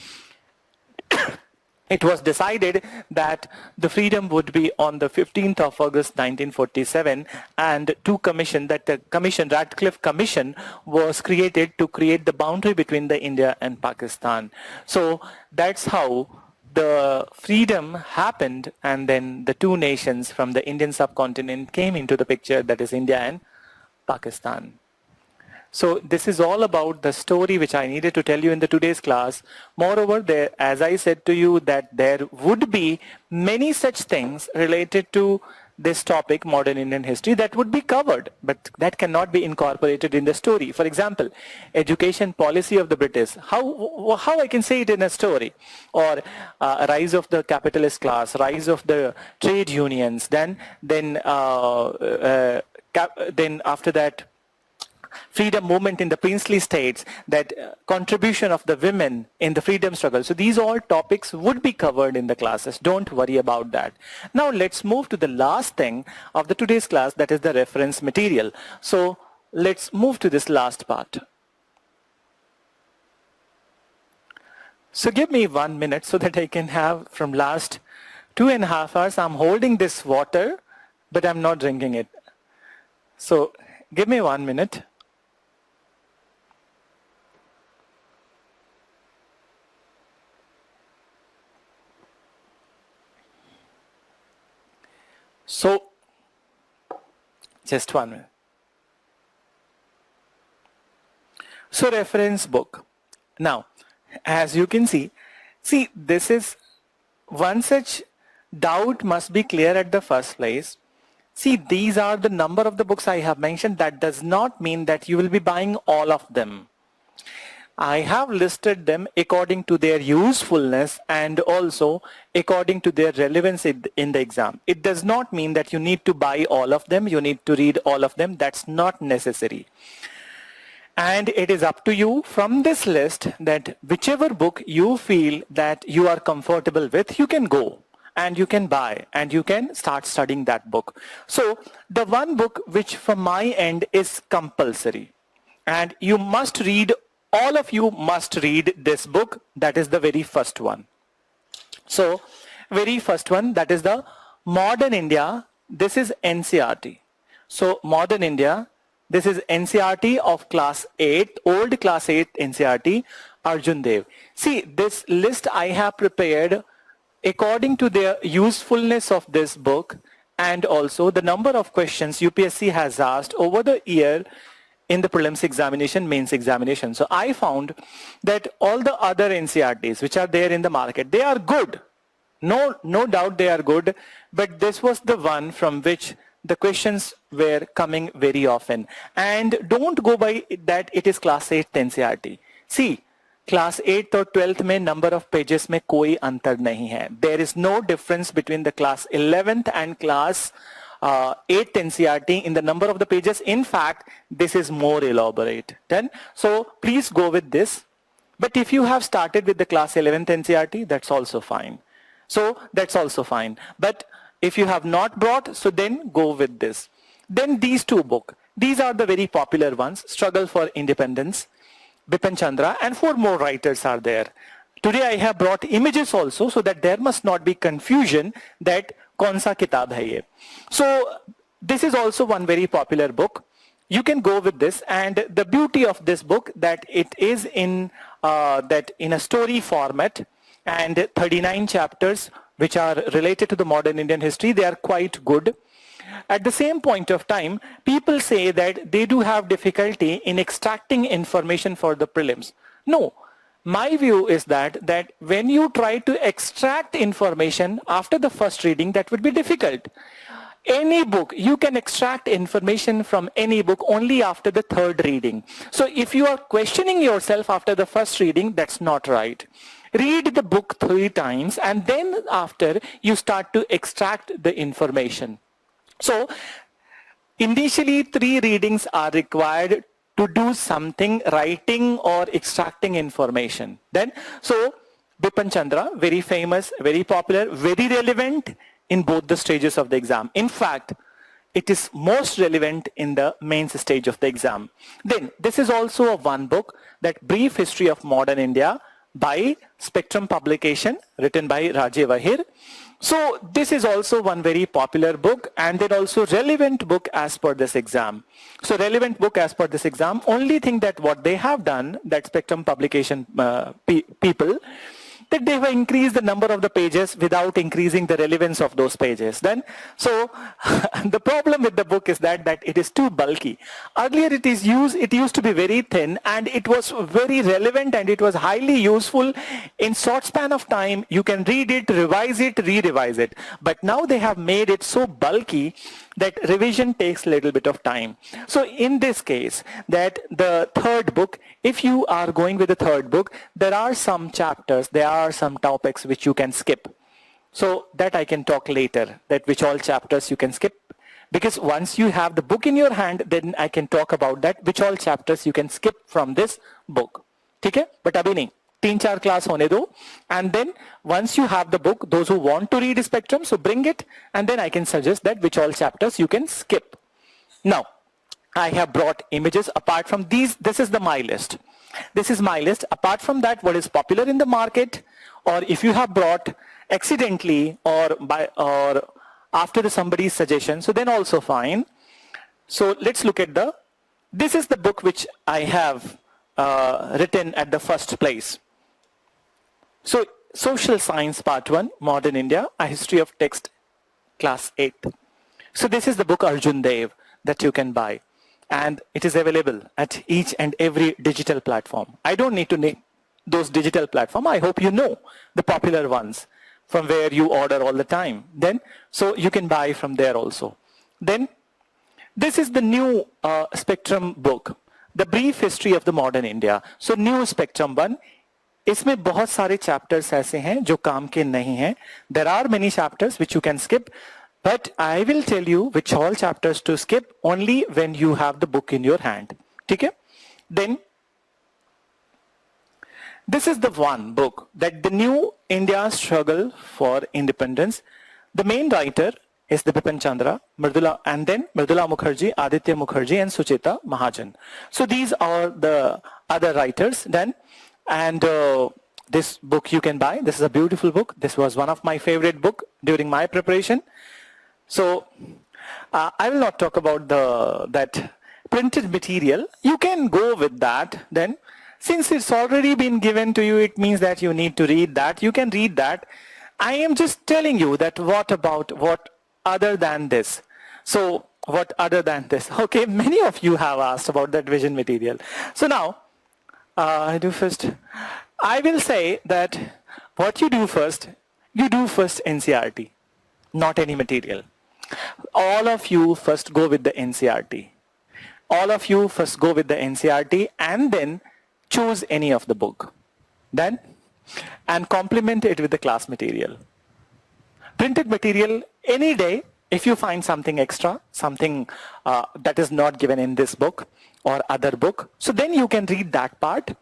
it was decided that the freedom would be on the 15th of August 1947, and the commission, Radcliffe Commission, was created to create the boundary between the India and Pakistan. So that's how the freedom happened, and then the two nations from the Indian subcontinent came into the picture, that is India and Pakistan. So this is all about the story which I needed to tell you in the today's class. Moreover, as I said to you, that there would be many such things related to this topic, modern Indian history, that would be covered, but that cannot be incorporated in the story. For example, education policy of the British, how I can say it in a story, or rise of the capitalist class, rise of the trade unions, then after that, freedom movement in the princely states, that contribution of the women in the freedom struggle. So these all topics would be covered in the classes. Don't worry about that. Now let's move to the last thing of the today's class, that is the reference material. So let's move to this last part. So give me 1 minute so that I can have, from last 2.5 hours, I'm holding this water, but I'm not drinking it. So give me 1 minute. So, just 1 minute. So, reference book. Now, as you can see, this is one such doubt must be clear at the first place. See, these are the number of the books I have mentioned. That does not mean that you will be buying all of them. I have listed them according to their usefulness and also according to their relevance in the exam. It does not mean that you need to buy all of them, you need to read all of them. That's not necessary. And it is up to you from this list that whichever book you feel that you are comfortable with, you can go and you can buy and you can start studying that book. So the one book which from my end is compulsory, and you must read, all of you must read this book, that is the very first one. So very first one, that is the Modern India. This is NCERT. So Modern India, this is NCERT of class 8, old class 8 NCERT, Arjun Dev. See, this list I have prepared according to the usefulness of this book and also the number of questions UPSC has asked over the year in the prelims examination, mains examination. So I found that all the other NCERTs which are there in the market, they are good. No doubt they are good, but this was the one from which the questions were coming very often. And don't go by that it is class 8 NCERT. See, class 8th or 12th में number of pages में कोई अंतर नहीं है. There is no difference between the class 11th and class 8th NCERT in the number of the pages. In fact, this is more elaborate. Then, so please go with this. But if you have started with the class 11th NCERT, that's also fine. So that's also fine. But if you have not brought, so then go with this. Then these two books. These are the very popular ones. Struggle for Independence, Bipin Chandra, and 4 more writers are there. Today I have brought images also so that there must not be confusion that kaun sa kitab hai ye. So this is also one very popular book. You can go with this, and the beauty of this book that it is in a story format, and 39 chapters which are related to the modern Indian history. They are quite good. At the same point of time, people say that they do have difficulty in extracting information for the prelims. No, my view is that when you try to extract information after the first reading, that would be difficult. Any book, you can extract information from any book only after the third reading. So if you are questioning yourself after the first reading, that's not right. Read the book 3 times and then after you start to extract the information. So initially 3 readings are required to do something, writing or extracting information. Then, so Bipin Chandra, very famous, very popular, very relevant in both the stages of the exam. In fact, it is most relevant in the mains stage of the exam. Then this is also a one book, that Brief History of Modern India by Spectrum Publication, written by Rajeev Ahir. So this is also one very popular book, and then also relevant book as per this exam. So relevant book as per this exam, only thing that what they have done, that Spectrum Publication people, that they have increased the number of the pages without increasing the relevance of those pages. Then, so the problem with the book is that it is too bulky. Earlier it used to be very thin, and it was very relevant, and it was highly useful. In short span of time, you can read it, revise it, re-revise it. But now they have made it so bulky that revision takes a little bit of time. So in this case, that the third book, if you are going with the third book, there are some chapters, there are some topics which you can skip. So that I can talk later, that which all chapters you can skip. Because once you have the book in your hand, then I can talk about that, which all chapters you can skip from this book. Okay? But abhi nahi. 3-4 class hone do, and then once you have the book, those who want to read Spectrum, so bring it, and then I can suggest that which all chapters you can skip. Now, I have brought images apart from these. This is my list. This is my list. Apart from that, what is popular in the market, or if you have brought accidentally or after somebody's suggestion, so then also fine. So let's look at this is the book which I have written at the first place. So, Social Science Part 1, Modern India, A History of Text, Class 8. So this is the book Arjun Dev that you can buy. And it is available at each and every digital platform. I don't need to name those digital platforms. I hope you know the popular ones from where you order all the time. Then, so you can buy from there also. Then, this is the new Spectrum book, The Brief History of the Modern India. So new Spectrum 1. इसमें बहुत सारे chapters ऐसे हैं जो काम के नहीं हैं. There are many chapters which you can skip, but I will tell you which all chapters to skip only when you have the book in your hand. ठीक है? Then this is the one book, that the New India Struggle for Independence. The main writer is the Bipin Chandra, Mridula, and then Mridula Mukherjee, Aditya Mukherjee, and Sucheta Mahajan. So these are the other writers then. And this book you can buy. This is a beautiful book. This was one of my favorite book during my preparation. So I will not talk about that printed material. You can go with that then. Since it's already been given to you, it means that you need to read that. You can read that. I am just telling you that what other than this. So what other than this? Okay, many of you have asked about that vision material. So now, I will say that what you do first NCERT, not any material. All of you first go with the NCERT. All of you first go with the NCERT and then choose any of the book. Then, and complement it with the class material. Printed material any day, if you find something extra, something that is not given in this book or other book, so then you can read that part.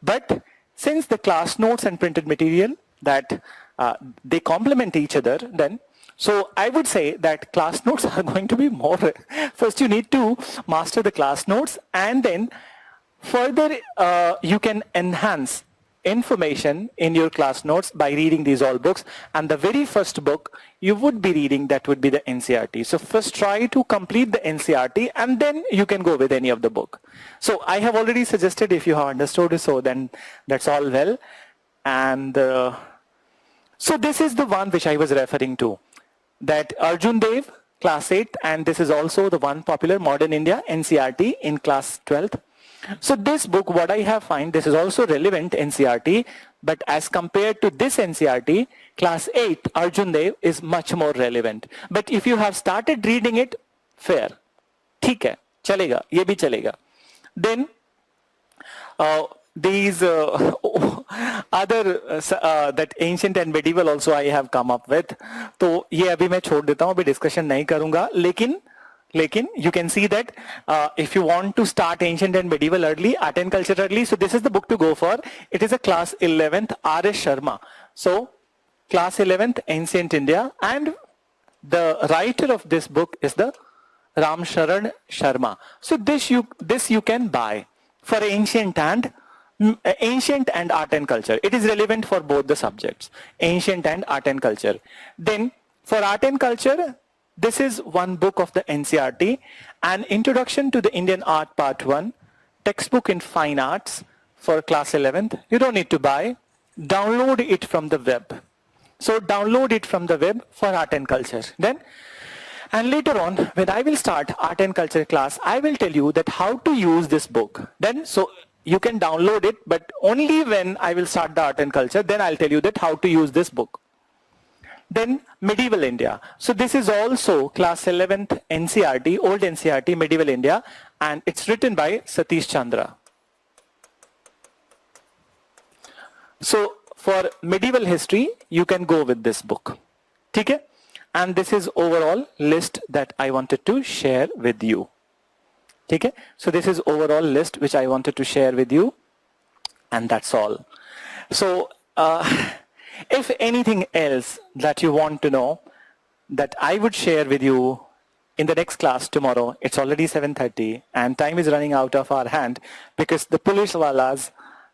But since the class notes and printed material, that they complement each other, then so I would say that class notes are going to be more. First you need to master the class notes, and then further you can enhance information in your class notes by reading these all books. And the very first book you would be reading, that would be the NCERT. So first try to complete the NCERT, and then you can go with any of the book. So I have already suggested, if you have understood it, so then that's all well. And so this is the one which I was referring to, that Arjun Dev, class 8, and this is also the one popular, Modern India, NCERT in class 12th. So this book, what I have find, this is also relevant NCERT, but as compared to this NCERT, class 8, Arjun Dev is much more relevant. But if you have started reading it, fair. ठीक है, चलेगा, ये भी चलेगा. Then these other that ancient and medieval also I have come up with. तो ये अभी मैं छोड़ देता हूँ, अभी discussion नहीं करूँगा, लेकिन you can see that if you want to start ancient and medieval early, art and culture early, so this is the book to go for. It is a class 11th R.S. Sharma. So class 11th Ancient India, and the writer of this book is the Ram Sharan Sharma. So this you can buy for ancient and Ancient and art and culture. It is relevant for both the subjects, ancient and art and culture. Then for art and culture, this is one book of the NCERT, An Introduction to the Indian Art Part 1, textbook in fine arts for class 11th. You don't need to buy. Download it from the web. So download it from the web for art and culture. Then, and later on, when I will start art and culture class, I will tell you that how to use this book. Then, so you can download it, but only when I will start the art and culture, then I'll tell you that how to use this book. Then medieval India. So this is also class 11th NCERT, old NCERT, medieval India, and it's written by Satish Chandra. So for medieval history, you can go with this book. Okay? And this is overall list that I wanted to share with you. Okay? So this is overall list which I wanted to share with you, and that's all. So if anything else that you want to know that I would share with you in the next class tomorrow, it's already 7:30 and time is running out of our hand because the police walas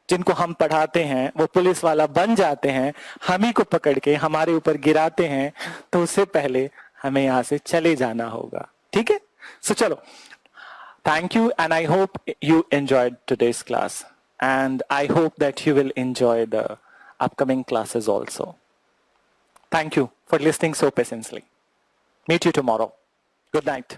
जिनको हम पढ़ाते हैं वो police वाला बन जाते हैं, हम ही को पकड़ के हमारे ऊपर गिराते हैं, तो उससे पहले हमें यहाँ से चले जाना होगा. ठीक है? So चलो. Thank you, and I hope you enjoyed today's class, and I hope that you will enjoy the upcoming classes also. Thank you for listening so patiently. Meet you tomorrow. Good night.